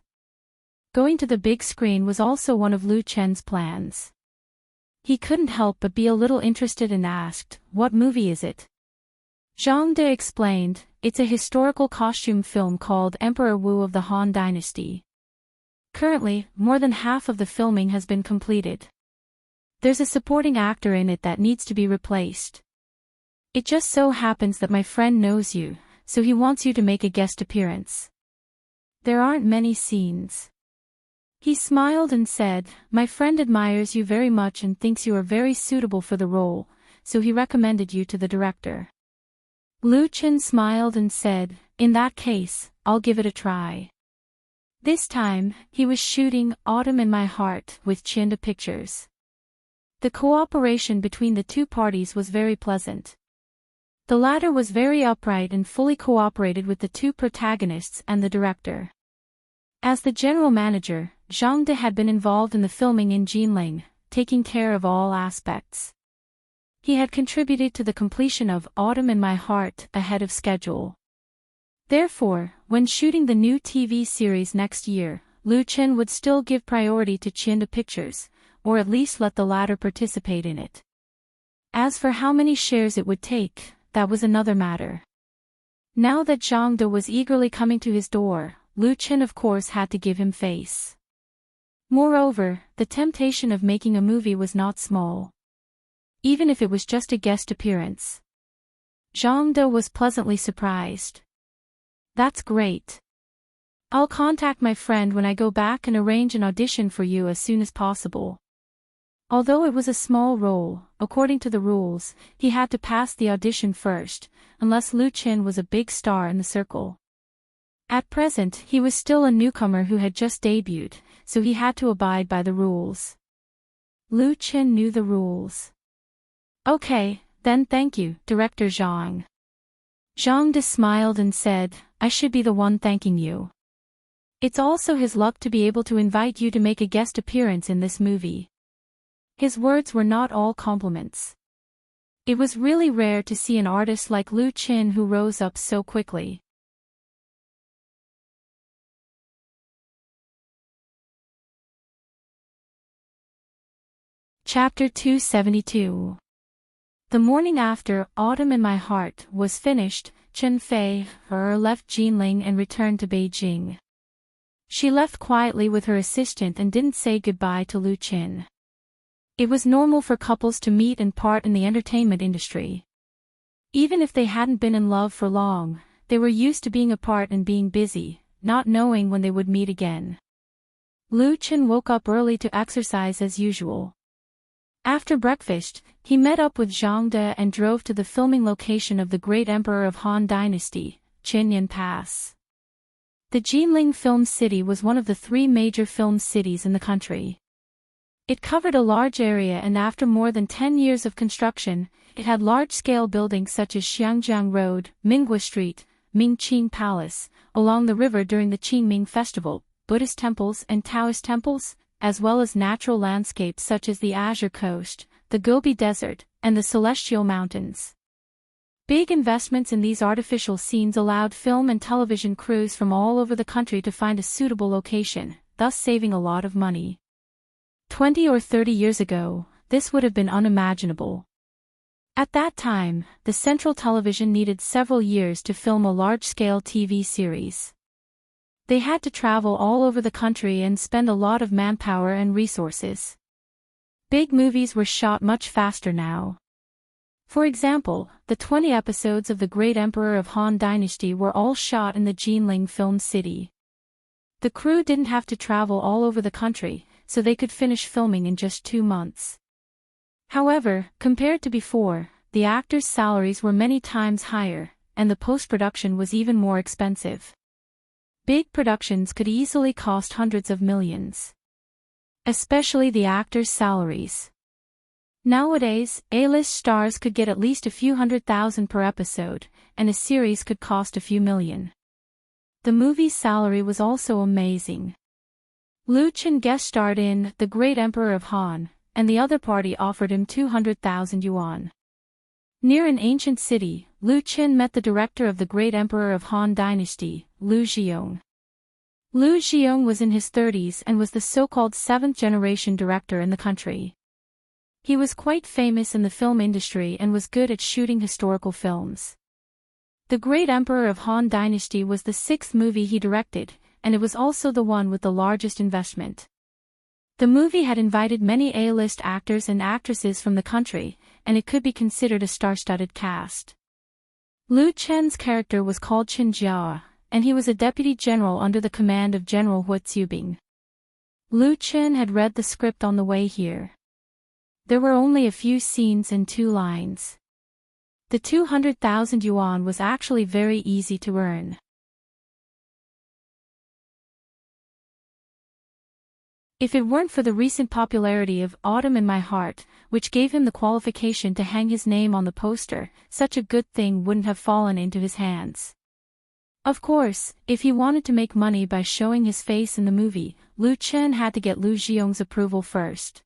Going to the big screen was also one of Lu Chen's plans. He couldn't help but be a little interested and asked, "What movie is it?" Zhang De explained, "It's a historical costume film called Emperor Wu of the Han Dynasty. Currently, more than half of the filming has been completed. There's a supporting actor in it that needs to be replaced. It just so happens that my friend knows you, so he wants you to make a guest appearance. There aren't many scenes. He smiled and said, my friend admires you very much and thinks you are very suitable for the role, so he recommended you to the director. Lu Chen smiled and said, in that case, I'll give it a try. This time, he was shooting Autumn in My Heart with Chinda Pictures. The cooperation between the two parties was very pleasant. The latter was very upright and fully cooperated with the two protagonists and the director. As the general manager, Zhang De had been involved in the filming in Jinling, taking care of all aspects. He had contributed to the completion of Autumn in My Heart ahead of schedule. Therefore, when shooting the new TV series next year, Lu Chen would still give priority to Chinda Pictures, or at least let the latter participate in it. As for how many shares it would take, that was another matter. Now that Zhang De was eagerly coming to his door, Lu Chen of course had to give him face. Moreover, the temptation of making a movie was not small. Even if it was just a guest appearance. Zhang De was pleasantly surprised. That's great. I'll contact my friend when I go back and arrange an audition for you as soon as possible. Although it was a small role, according to the rules, he had to pass the audition first, unless Lu Chen was a big star in the circle. At present, he was still a newcomer who had just debuted, so he had to abide by the rules. Lu Chen knew the rules. Okay, then thank you, Director Zhang. Zhang De smiled and said, I should be the one thanking you. It's also his luck to be able to invite you to make a guest appearance in this movie. His words were not all compliments. It was really rare to see an artist like Lu Chen who rose up so quickly. Chapter 272. The morning after Autumn in My Heart was finished, Chen Fei left Jinling and returned to Beijing. She left quietly with her assistant and didn't say goodbye to Lu Chen. It was normal for couples to meet and part in the entertainment industry. Even if they hadn't been in love for long, they were used to being apart and being busy, not knowing when they would meet again. Lu Chen woke up early to exercise as usual. After breakfast, he met up with Zhang De and drove to the filming location of the great emperor of Han Dynasty, Chinyan Pass. The Jinling Film City was one of the 3 major film cities in the country. It covered a large area and after more than 10 years of construction, it had large-scale buildings such as Xiangjiang Road, Minghua Street, Mingqing Palace, along the river during the Qingming Festival, Buddhist temples and Taoist temples, as well as natural landscapes such as the Azure Coast, the Gobi Desert, and the Celestial Mountains. Big investments in these artificial scenes allowed film and television crews from all over the country to find a suitable location, thus saving a lot of money. 20 or 30 years ago, this would have been unimaginable. At that time, the Central Television needed several years to film a large-scale TV series. They had to travel all over the country and spend a lot of manpower and resources. Big movies were shot much faster now. For example, the 20 episodes of The Great Emperor of Han Dynasty were all shot in the Jinling Film City. The crew didn't have to travel all over the country, so they could finish filming in just 2 months. However, compared to before, the actors' salaries were many times higher, and the post-production was even more expensive. Big productions could easily cost hundreds of millions. Especially the actors' salaries. Nowadays, A-list stars could get at least a few $100,000 per episode, and a series could cost a few million. The movie's salary was also amazing. Lu Chen guest starred in The Great Emperor of Han, and the other party offered him 200,000 yuan. Near an ancient city, Lu Chen met the director of The Great Emperor of Han Dynasty, Lu Xiong. Lu Xiong was in his 30s and was the so-called 7th-generation director in the country. He was quite famous in the film industry and was good at shooting historical films. The Great Emperor of Han Dynasty was the 6th movie he directed, and it was also the one with the largest investment. The movie had invited many A-list actors and actresses from the country, and it could be considered a star-studded cast. Lu Chen's character was called Chen Jia, and he was a deputy general under the command of General Hu Zubing. Lu Chen had read the script on the way here. There were only a few scenes and 2 lines. The 200,000 yuan was actually very easy to earn. If it weren't for the recent popularity of Autumn in My Heart, which gave him the qualification to hang his name on the poster, such a good thing wouldn't have fallen into his hands. Of course, if he wanted to make money by showing his face in the movie, Lu Chen had to get Lu Xiong's approval first.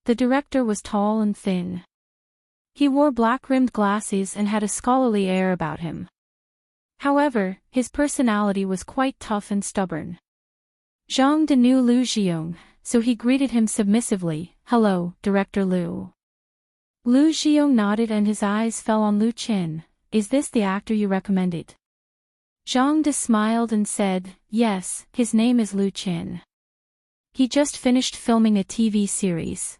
The director was tall and thin. He wore black-rimmed glasses and had a scholarly air about him. However, his personality was quite tough and stubborn. Zhang De knew Lu Xiong, so he greeted him submissively, "Hello, Director Lu." Lu Xiong nodded and his eyes fell on Lu Chen. "Is this the actor you recommended?" Zhang De smiled and said, "Yes, his name is Lu Chen. He just finished filming a TV series."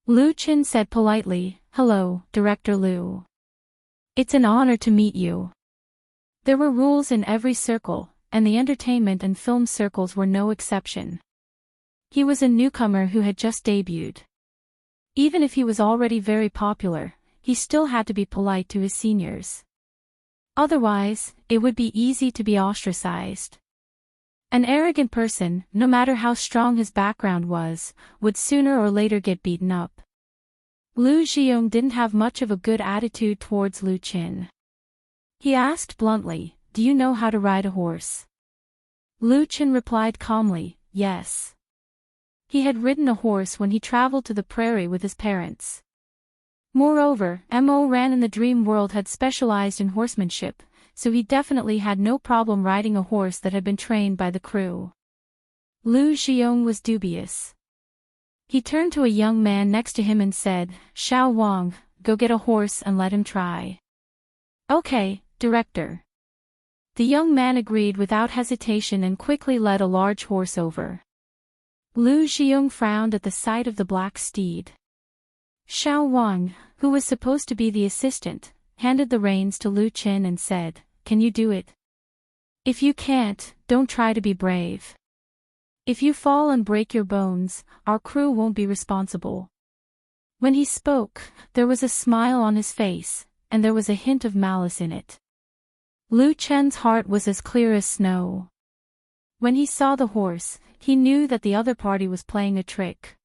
Lu Chen said politely, "Hello, Director Lu. It's an honor to meet you." There were rules in every circle, and the entertainment and film circles were no exception. He was a newcomer who had just debuted. Even if he was already very popular, he still had to be polite to his seniors. Otherwise, it would be easy to be ostracized. An arrogant person, no matter how strong his background was, would sooner or later get beaten up. Lu Xiong didn't have much of a good attitude towards Lu Chen. He asked bluntly, "Do you know how to ride a horse?" Lu Chen replied calmly, "Yes." He had ridden a horse when he traveled to the prairie with his parents. Moreover, Mo Ran in the dream world had specialized in horsemanship, so he definitely had no problem riding a horse that had been trained by the crew. Lu Xiong was dubious. He turned to a young man next to him and said, "Xiao Wang, go get a horse and let him try." "Okay, Director." The young man agreed without hesitation and quickly led a large horse over. Lu Xiong frowned at the sight of the black steed. Xiao Wang, who was supposed to be the assistant, handed the reins to Lu Chen and said, "Can you do it? If you can't, don't try to be brave. If you fall and break your bones, our crew won't be responsible." When he spoke, there was a smile on his face, and there was a hint of malice in it. Lu Chen's heart was as clear as snow. When he saw the horse, he knew that the other party was playing a trick.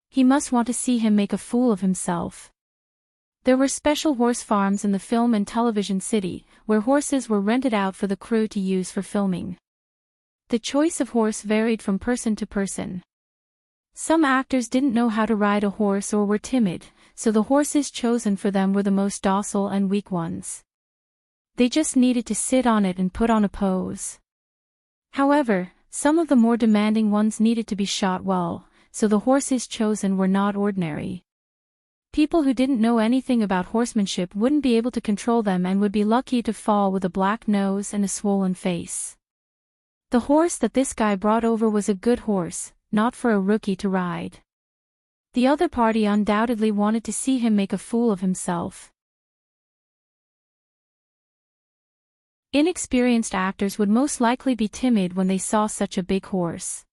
He must want to see him make a fool of himself. There were special horse farms in the film and television city, where horses were rented out for the crew to use for filming. The choice of horse varied from person to person. Some actors didn't know how to ride a horse or were timid, so the horses chosen for them were the most docile and weak ones. They just needed to sit on it and put on a pose. However, some of the more demanding ones needed to be shot well, so the horses chosen were not ordinary. People who didn't know anything about horsemanship wouldn't be able to control them and would be lucky to fall with a black nose and a swollen face. The horse that this guy brought over was a good horse, not for a rookie to ride. The other party undoubtedly wanted to see him make a fool of himself. Inexperienced actors would most likely be timid when they saw such a big horse.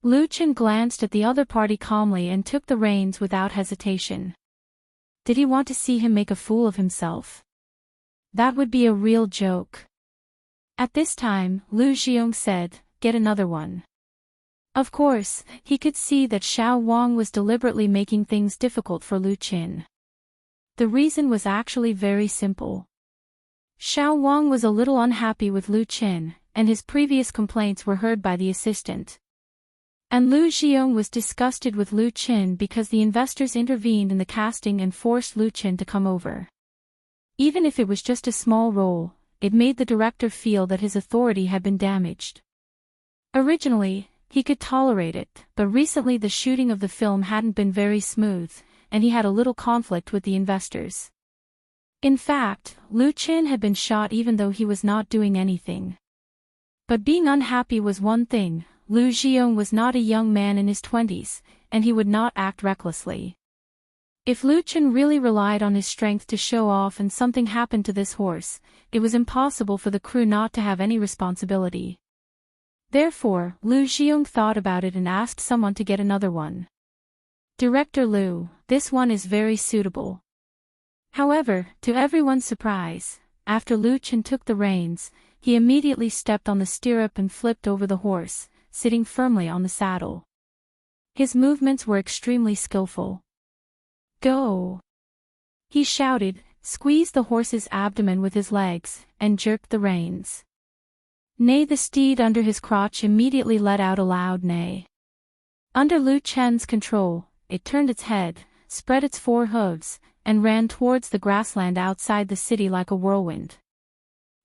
Lu Chen glanced at the other party calmly and took the reins without hesitation. Did he want to see him make a fool of himself? That would be a real joke. At this time, Lu Xiong said, "Get another one." Of course, he could see that Xiao Wang was deliberately making things difficult for Lu Chen. The reason was actually very simple. Xiao Wang was a little unhappy with Lu Chen, and his previous complaints were heard by the assistant. And Lu Xiong was disgusted with Lu Chen because the investors intervened in the casting and forced Lu Chen to come over. Even if it was just a small role, it made the director feel that his authority had been damaged. Originally, he could tolerate it, but recently the shooting of the film hadn't been very smooth, and he had a little conflict with the investors. In fact, Lu Chen had been shot even though he was not doing anything. But being unhappy was one thing. Lu Xiong was not a young man in his 20s, and he would not act recklessly. If Lu Chen really relied on his strength to show off and something happened to this horse, it was impossible for the crew not to have any responsibility. Therefore, Lu Xiong thought about it and asked someone to get another one. Director Lu, this one is very suitable. However, to everyone's surprise, after Lu Chen took the reins, he immediately stepped on the stirrup and flipped over the horse, sitting firmly on the saddle. His movements were extremely skillful. Go! He shouted, squeezed the horse's abdomen with his legs, and jerked the reins. Neigh, the steed under his crotch immediately let out a loud neigh. Under Lu Chen's control, it turned its head, spread its four hooves, and ran towards the grassland outside the city like a whirlwind.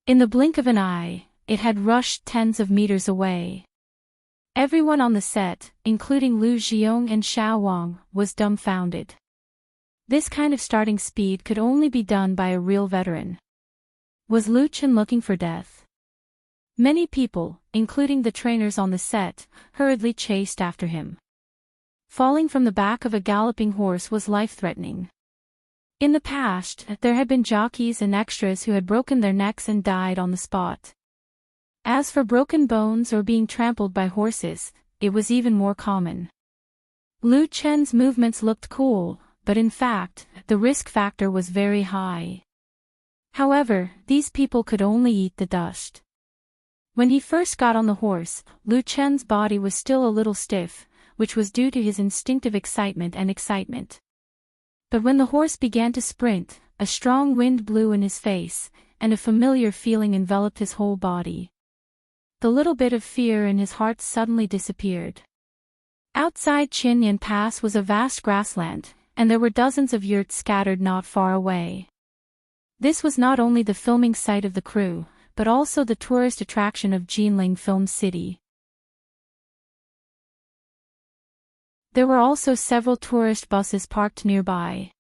In the blink of an eye, it had rushed tens of meters away. Everyone on the set, including Lu Xiong and Xiao Wang, was dumbfounded. This kind of starting speed could only be done by a real veteran. Was Lu Chen looking for death? Many people, including the trainers on the set, hurriedly chased after him. Falling from the back of a galloping horse was life-threatening. In the past, there had been jockeys and extras who had broken their necks and died on the spot. As for broken bones or being trampled by horses, it was even more common. Lu Chen's movements looked cool, but in fact, the risk factor was very high. However, these people could only eat the dust. When he first got on the horse, Lu Chen's body was still a little stiff, which was due to his instinctive excitement. But when the horse began to sprint, a strong wind blew in his face, and a familiar feeling enveloped his whole body. The little bit of fear in his heart suddenly disappeared. Outside Chinyan Pass was a vast grassland, and there were dozens of yurts scattered not far away. This was not only the filming site of the crew, but also the tourist attraction of Jinling Film City. There were also several tourist buses parked nearby.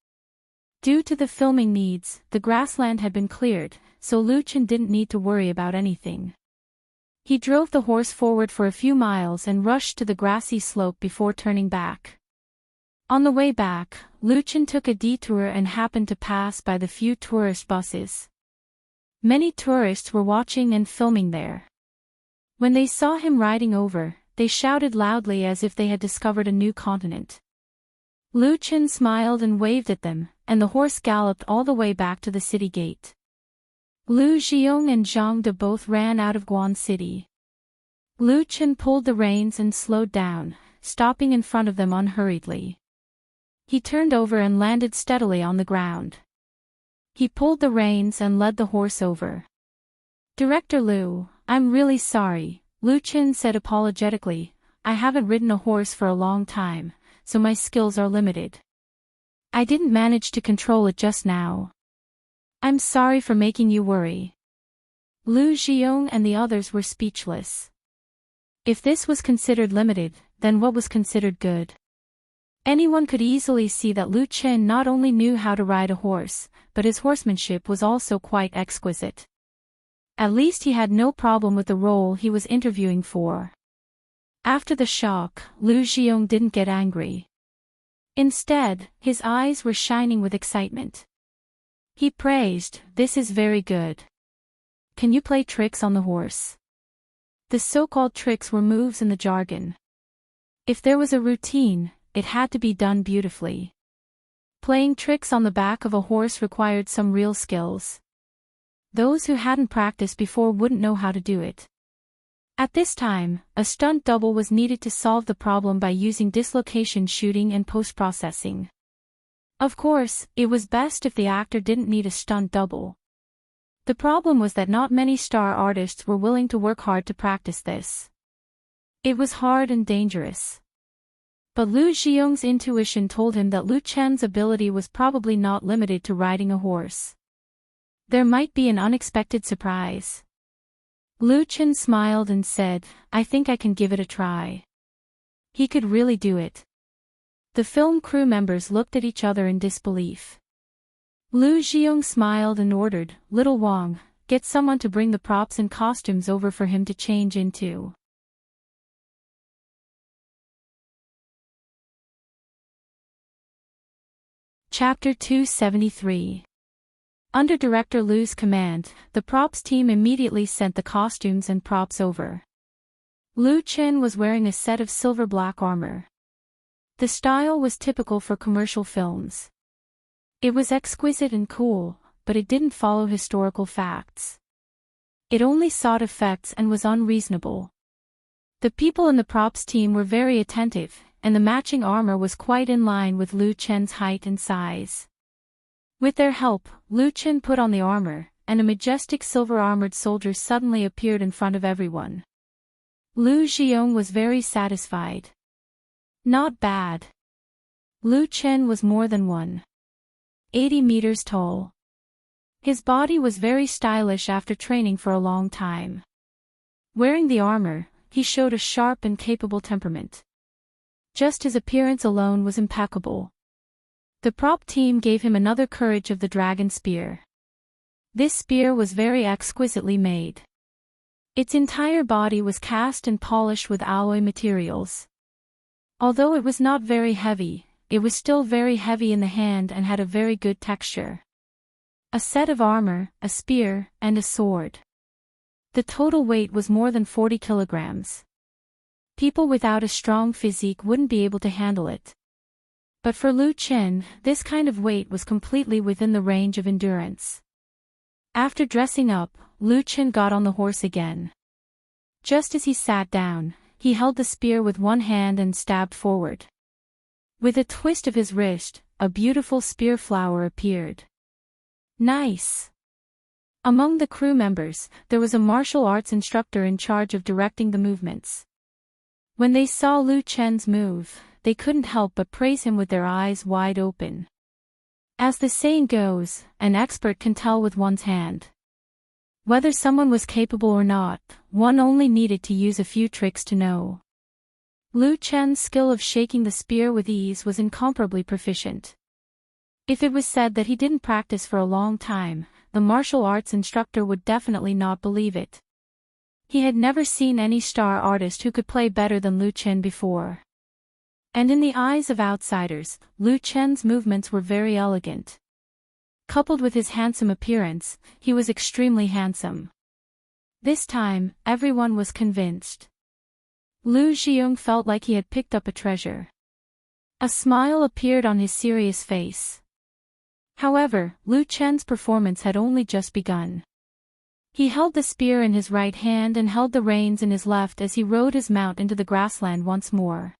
Due to the filming needs, the grassland had been cleared, so Lu Chen didn't need to worry about anything. He drove the horse forward for a few miles and rushed to the grassy slope before turning back. On the way back, Lu Chen took a detour and happened to pass by the few tourist buses. Many tourists were watching and filming there. When they saw him riding over, they shouted loudly as if they had discovered a new continent. Lu Chen smiled and waved at them, and the horse galloped all the way back to the city gate. Lu Xiong and Zhang De both ran out of Guan City. Lu Chen pulled the reins and slowed down, stopping in front of them unhurriedly. He turned over and landed steadily on the ground. He pulled the reins and led the horse over. Director Lu, I'm really sorry, Lu Chen said apologetically. I haven't ridden a horse for a long time, so my skills are limited. I didn't manage to control it just now. I'm sorry for making you worry. Lu Xiong and the others were speechless. If this was considered limited, then what was considered good? Anyone could easily see that Lu Chen not only knew how to ride a horse, but his horsemanship was also quite exquisite. At least he had no problem with the role he was interviewing for. After the shock, Lu Xiong didn't get angry. Instead, his eyes were shining with excitement. He praised, "This is very good. Can you play tricks on the horse?" The so-called tricks were moves in the jargon. If there was a routine, it had to be done beautifully. Playing tricks on the back of a horse required some real skills. Those who hadn't practiced before wouldn't know how to do it. At this time, a stunt double was needed to solve the problem by using dislocation shooting and post-processing. Of course, it was best if the actor didn't need a stunt double. The problem was that not many star artists were willing to work hard to practice this. It was hard and dangerous. But Lu Xiong's intuition told him that Lu Chen's ability was probably not limited to riding a horse. There might be an unexpected surprise. Lu Chen smiled and said, "I think I can give it a try." He could really do it. The film crew members looked at each other in disbelief. Lu Xiong smiled and ordered, "Little Wang, get someone to bring the props and costumes over for him to change into." Chapter 273. Under Director Lu's command, the props team immediately sent the costumes and props over. Lu Chen was wearing a set of silver-black armor. The style was typical for commercial films. It was exquisite and cool, but it didn't follow historical facts. It only sought effects and was unreasonable. The people in the props team were very attentive, and the matching armor was quite in line with Lu Chen's height and size. With their help, Lu Chen put on the armor, and a majestic silver-armored soldier suddenly appeared in front of everyone. Lu Xiong was very satisfied. Not bad. Lu Chen was more than 180 meters tall. His body was very stylish after training for a long time. Wearing the armor, he showed a sharp and capable temperament. Just his appearance alone was impeccable. The prop team gave him another courage of the dragon spear. This spear was very exquisitely made. Its entire body was cast and polished with alloy materials. Although it was not very heavy, it was still very heavy in the hand and had a very good texture. A set of armor, a spear, and a sword. The total weight was more than 40 kilograms. People without a strong physique wouldn't be able to handle it. But for Lu Chen, this kind of weight was completely within the range of endurance. After dressing up, Lu Chen got on the horse again. Just as he sat down, he held the spear with one hand and stabbed forward. With a twist of his wrist, a beautiful spear flower appeared. Nice! Among the crew members, there was a martial arts instructor in charge of directing the movements. When they saw Lu Chen's move, they couldn't help but praise him with their eyes wide open. As the saying goes, an expert can tell with one's hand. Whether someone was capable or not, one only needed to use a few tricks to know. Lu Chen's skill of shaking the spear with ease was incomparably proficient. If it was said that he didn't practice for a long time, the martial arts instructor would definitely not believe it. He had never seen any star artist who could play better than Lu Chen before. And in the eyes of outsiders, Lu Chen's movements were very elegant. Coupled with his handsome appearance, he was extremely handsome. This time, everyone was convinced. Lu Xiong felt like he had picked up a treasure. A smile appeared on his serious face. However, Lu Chen's performance had only just begun. He held the spear in his right hand and held the reins in his left as he rode his mount into the grassland once more.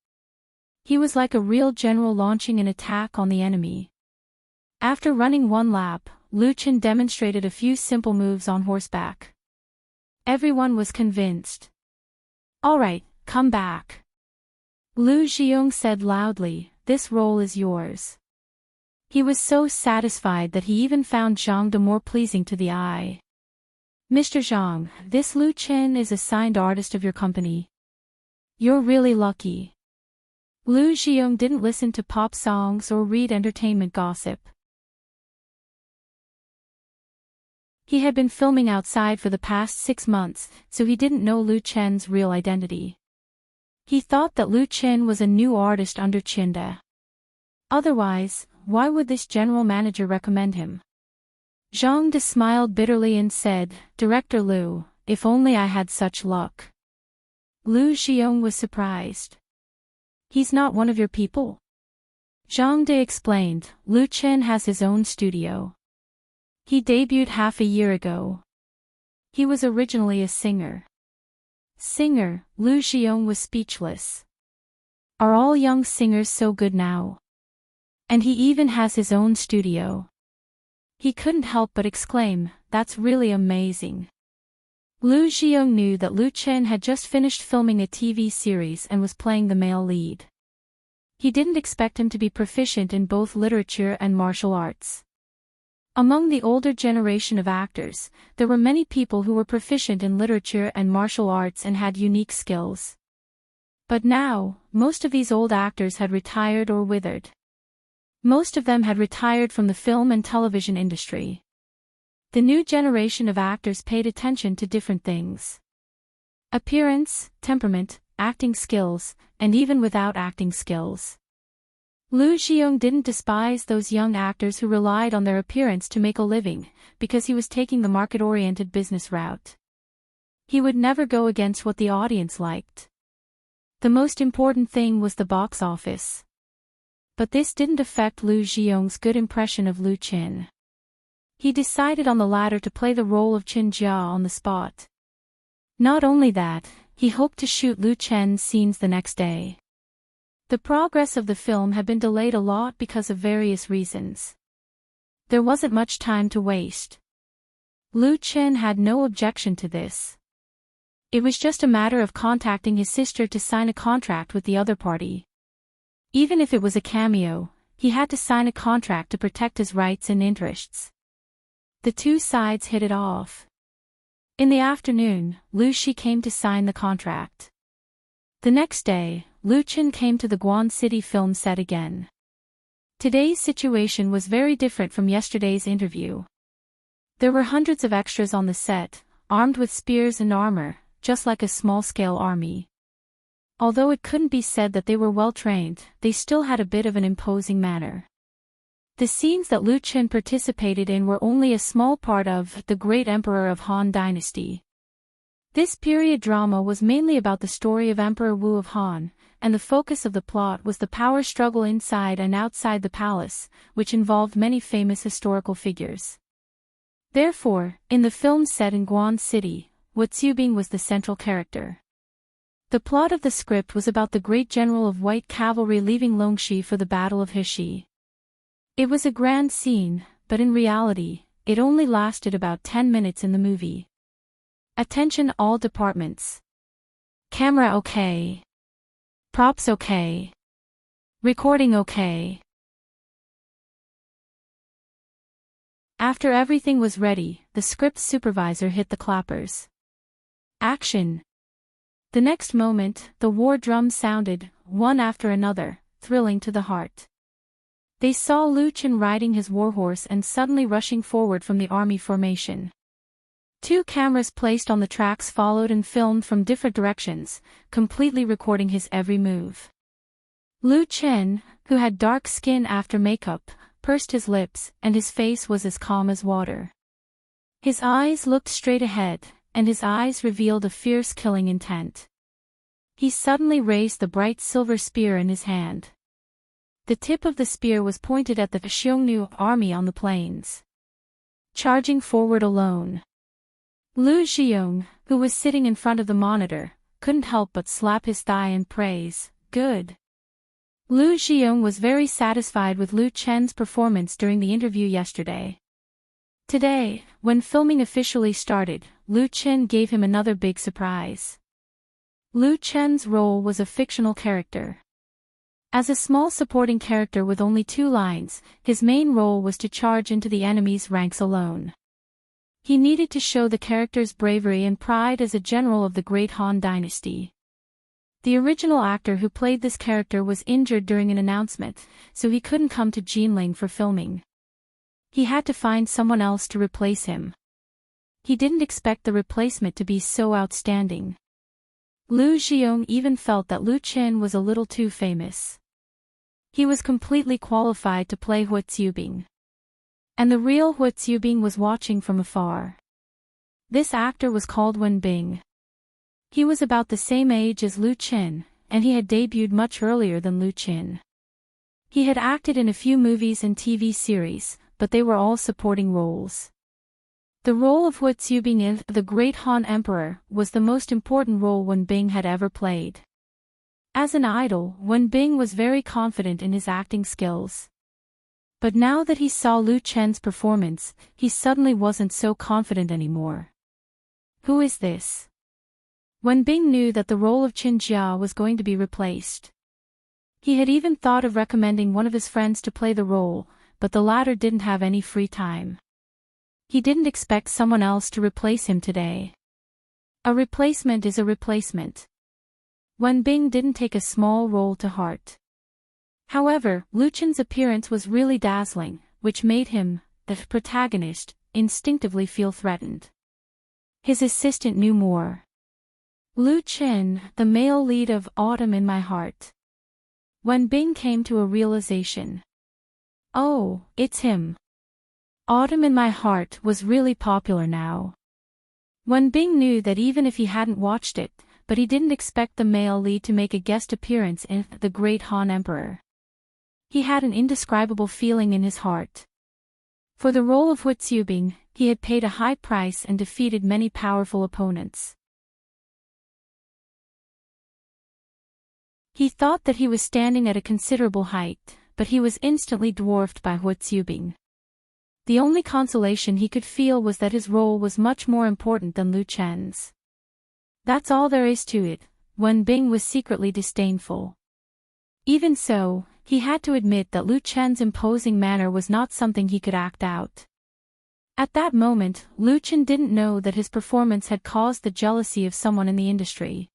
He was like a real general launching an attack on the enemy. After running one lap, Lu Chen demonstrated a few simple moves on horseback. Everyone was convinced. "All right, come back." Lu Xiong said loudly, "This role is yours." He was so satisfied that he even found Zhang De more pleasing to the eye. "Mr. Zhang, this Lu Chen is assigned artist of your company. You're really lucky." Lu Xiong didn't listen to pop songs or read entertainment gossip. He had been filming outside for the past 6 months, so he didn't know Lu Chen's real identity. He thought that Lu Chen was a new artist under Chinda. Otherwise, why would this general manager recommend him? Zhang De smiled bitterly and said, "Director Lu, if only I had such luck." Lu Xiong was surprised. "He's not one of your people?" Zhang De explained, "Lu Chen has his own studio. He debuted half a year ago. He was originally a singer." Singer, Lu Xiong was speechless. Are all young singers so good now? And he even has his own studio. He couldn't help but exclaim, "That's really amazing." Lu Xiong knew that Lu Chen had just finished filming a TV series and was playing the male lead. He didn't expect him to be proficient in both literature and martial arts. Among the older generation of actors, there were many people who were proficient in literature and martial arts and had unique skills. But now, most of these old actors had retired or withered. Most of them had retired from the film and television industry. The new generation of actors paid attention to different things. Appearance, temperament, acting skills, and even without acting skills. Lu Xiong didn't despise those young actors who relied on their appearance to make a living, because he was taking the market-oriented business route. He would never go against what the audience liked. The most important thing was the box office. But this didn't affect Lu Xiong's good impression of Lu Qin. He decided on the latter to play the role of Qin Jia on the spot. Not only that, he hoped to shoot Lu Chen's scenes the next day. The progress of the film had been delayed a lot because of various reasons. There wasn't much time to waste. Lu Chen had no objection to this. It was just a matter of contacting his sister to sign a contract with the other party. Even if it was a cameo, he had to sign a contract to protect his rights and interests. The two sides hit it off. In the afternoon, Lu Shi came to sign the contract. The next day, Lu Chen came to the Guan City film set again. Today's situation was very different from yesterday's interview. There were hundreds of extras on the set, armed with spears and armor, just like a small-scale army. Although it couldn't be said that they were well-trained, they still had a bit of an imposing manner. The scenes that Lu Chen participated in were only a small part of The Great Emperor of Han Dynasty. This period drama was mainly about the story of Emperor Wu of Han, and the focus of the plot was the power struggle inside and outside the palace, which involved many famous historical figures. Therefore, in the film set in Guan City, Wu Zubing was the central character. The plot of the script was about the great general of white cavalry leaving Longxi for the Battle of Heshi. It was a grand scene, but in reality, it only lasted about 10 minutes in the movie. Attention all departments. Camera okay. Props okay. Recording okay. After everything was ready, the script supervisor hit the clappers. Action. The next moment, the war drums sounded, one after another, thrilling to the heart. They saw Lu Chen riding his warhorse and suddenly rushing forward from the army formation. Two cameras placed on the tracks followed and filmed from different directions, completely recording his every move. Lu Chen, who had dark skin after makeup, pursed his lips, and his face was as calm as water. His eyes looked straight ahead, and his eyes revealed a fierce killing intent. He suddenly raised the bright silver spear in his hand. The tip of the spear was pointed at the Xiongnu army on the plains. Charging forward alone. Lu Xiong, who was sitting in front of the monitor, couldn't help but slap his thigh and praise, "Good." Lu Xiong was very satisfied with Lu Chen's performance during the interview yesterday. Today, when filming officially started, Lu Chen gave him another big surprise. Lu Chen's role was a fictional character. As a small supporting character with only 2 lines, his main role was to charge into the enemy's ranks alone. He needed to show the character's bravery and pride as a general of the Great Han Dynasty. The original actor who played this character was injured during an announcement, so he couldn't come to Jinling for filming. He had to find someone else to replace him. He didn't expect the replacement to be so outstanding. Lu Xiong even felt that Lu Chen was a little too famous. He was completely qualified to play Wu Zubing. And the real Wu Zubing was watching from afar. This actor was called Wen Bing. He was about the same age as Lu Chen, and he had debuted much earlier than Lu Chen. He had acted in a few movies and TV series, but they were all supporting roles. The role of Wu Zubing in The Great Han Emperor was the most important role Wen Bing had ever played. As an idol, Wen Bing was very confident in his acting skills. But now that he saw Lu Chen's performance, he suddenly wasn't so confident anymore. Who is this? Wen Bing knew that the role of Qin Jia was going to be replaced. He had even thought of recommending one of his friends to play the role, but the latter didn't have any free time. He didn't expect someone else to replace him today. A replacement is a replacement. Wen Bing didn't take a small role to heart. However, Lu Chen's appearance was really dazzling, which made him, the protagonist, instinctively feel threatened. His assistant knew more. Lu Chen, the male lead of Autumn in My Heart. When Bing came to a realization. Oh, it's him. Autumn in My Heart was really popular now. When Bing knew that even if he hadn't watched it, but he didn't expect the male lead to make a guest appearance in The Great Han Emperor. He had an indescribable feeling in his heart. For the role of Heartwarming, he had paid a high price and defeated many powerful opponents. He thought that he was standing at a considerable height, but he was instantly dwarfed by Heartwarming. The only consolation he could feel was that his role was much more important than Lu Chen's. That's all there is to it. When Bing was secretly disdainful. Even so, he had to admit that Lu Chen's imposing manner was not something he could act out. At that moment, Lu Chen didn't know that his performance had caused the jealousy of someone in the industry.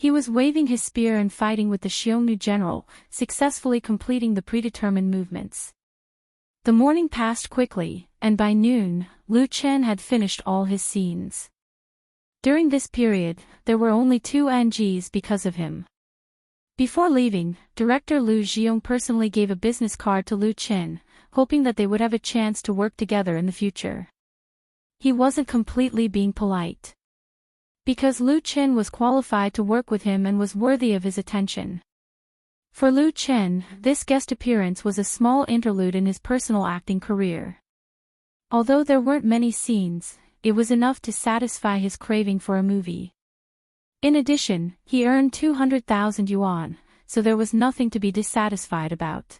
He was waving his spear and fighting with the Xiongnu general, successfully completing the predetermined movements. The morning passed quickly, and by noon, Lu Chen had finished all his scenes. During this period, there were only 2 NGs because of him. Before leaving, director Lu Xiong personally gave a business card to Lu Chen, hoping that they would have a chance to work together in the future. He wasn't completely being polite. Because Lu Chen was qualified to work with him and was worthy of his attention. For Lu Chen, this guest appearance was a small interlude in his personal acting career. Although there weren't many scenes, it was enough to satisfy his craving for a movie. In addition, he earned 200,000 yuan, so there was nothing to be dissatisfied about.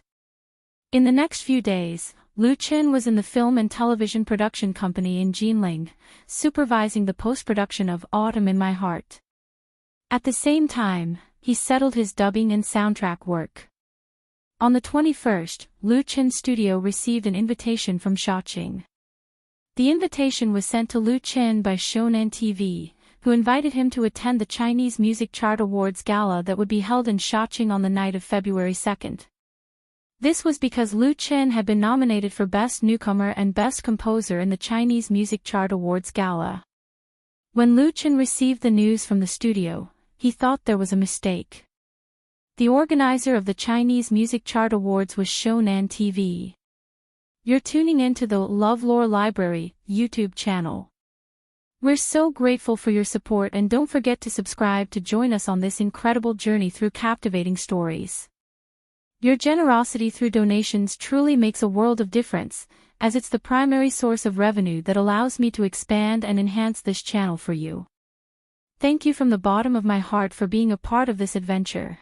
In the next few days, Lu Chen was in the film and television production company in Jinling, supervising the post-production of Autumn in My Heart. At the same time, he settled his dubbing and soundtrack work. On the 21st, Lu Chen's studio received an invitation from Shaoqing. The invitation was sent to Lu Chen by Shonan TV, who invited him to attend the Chinese Music Chart Awards Gala that would be held in Shaoqing on the night of February 2nd. This was because Lu Chen had been nominated for Best Newcomer and Best Composer in the Chinese Music Chart Awards Gala. When Lu Chen received the news from the studio, he thought there was a mistake. The organizer of the Chinese Music Chart Awards was Shonan TV. You're tuning in to the LoveLore Library YouTube channel. We're so grateful for your support, and don't forget to subscribe to join us on this incredible journey through captivating stories. Your generosity through donations truly makes a world of difference, as it's the primary source of revenue that allows me to expand and enhance this channel for you. Thank you from the bottom of my heart for being a part of this adventure.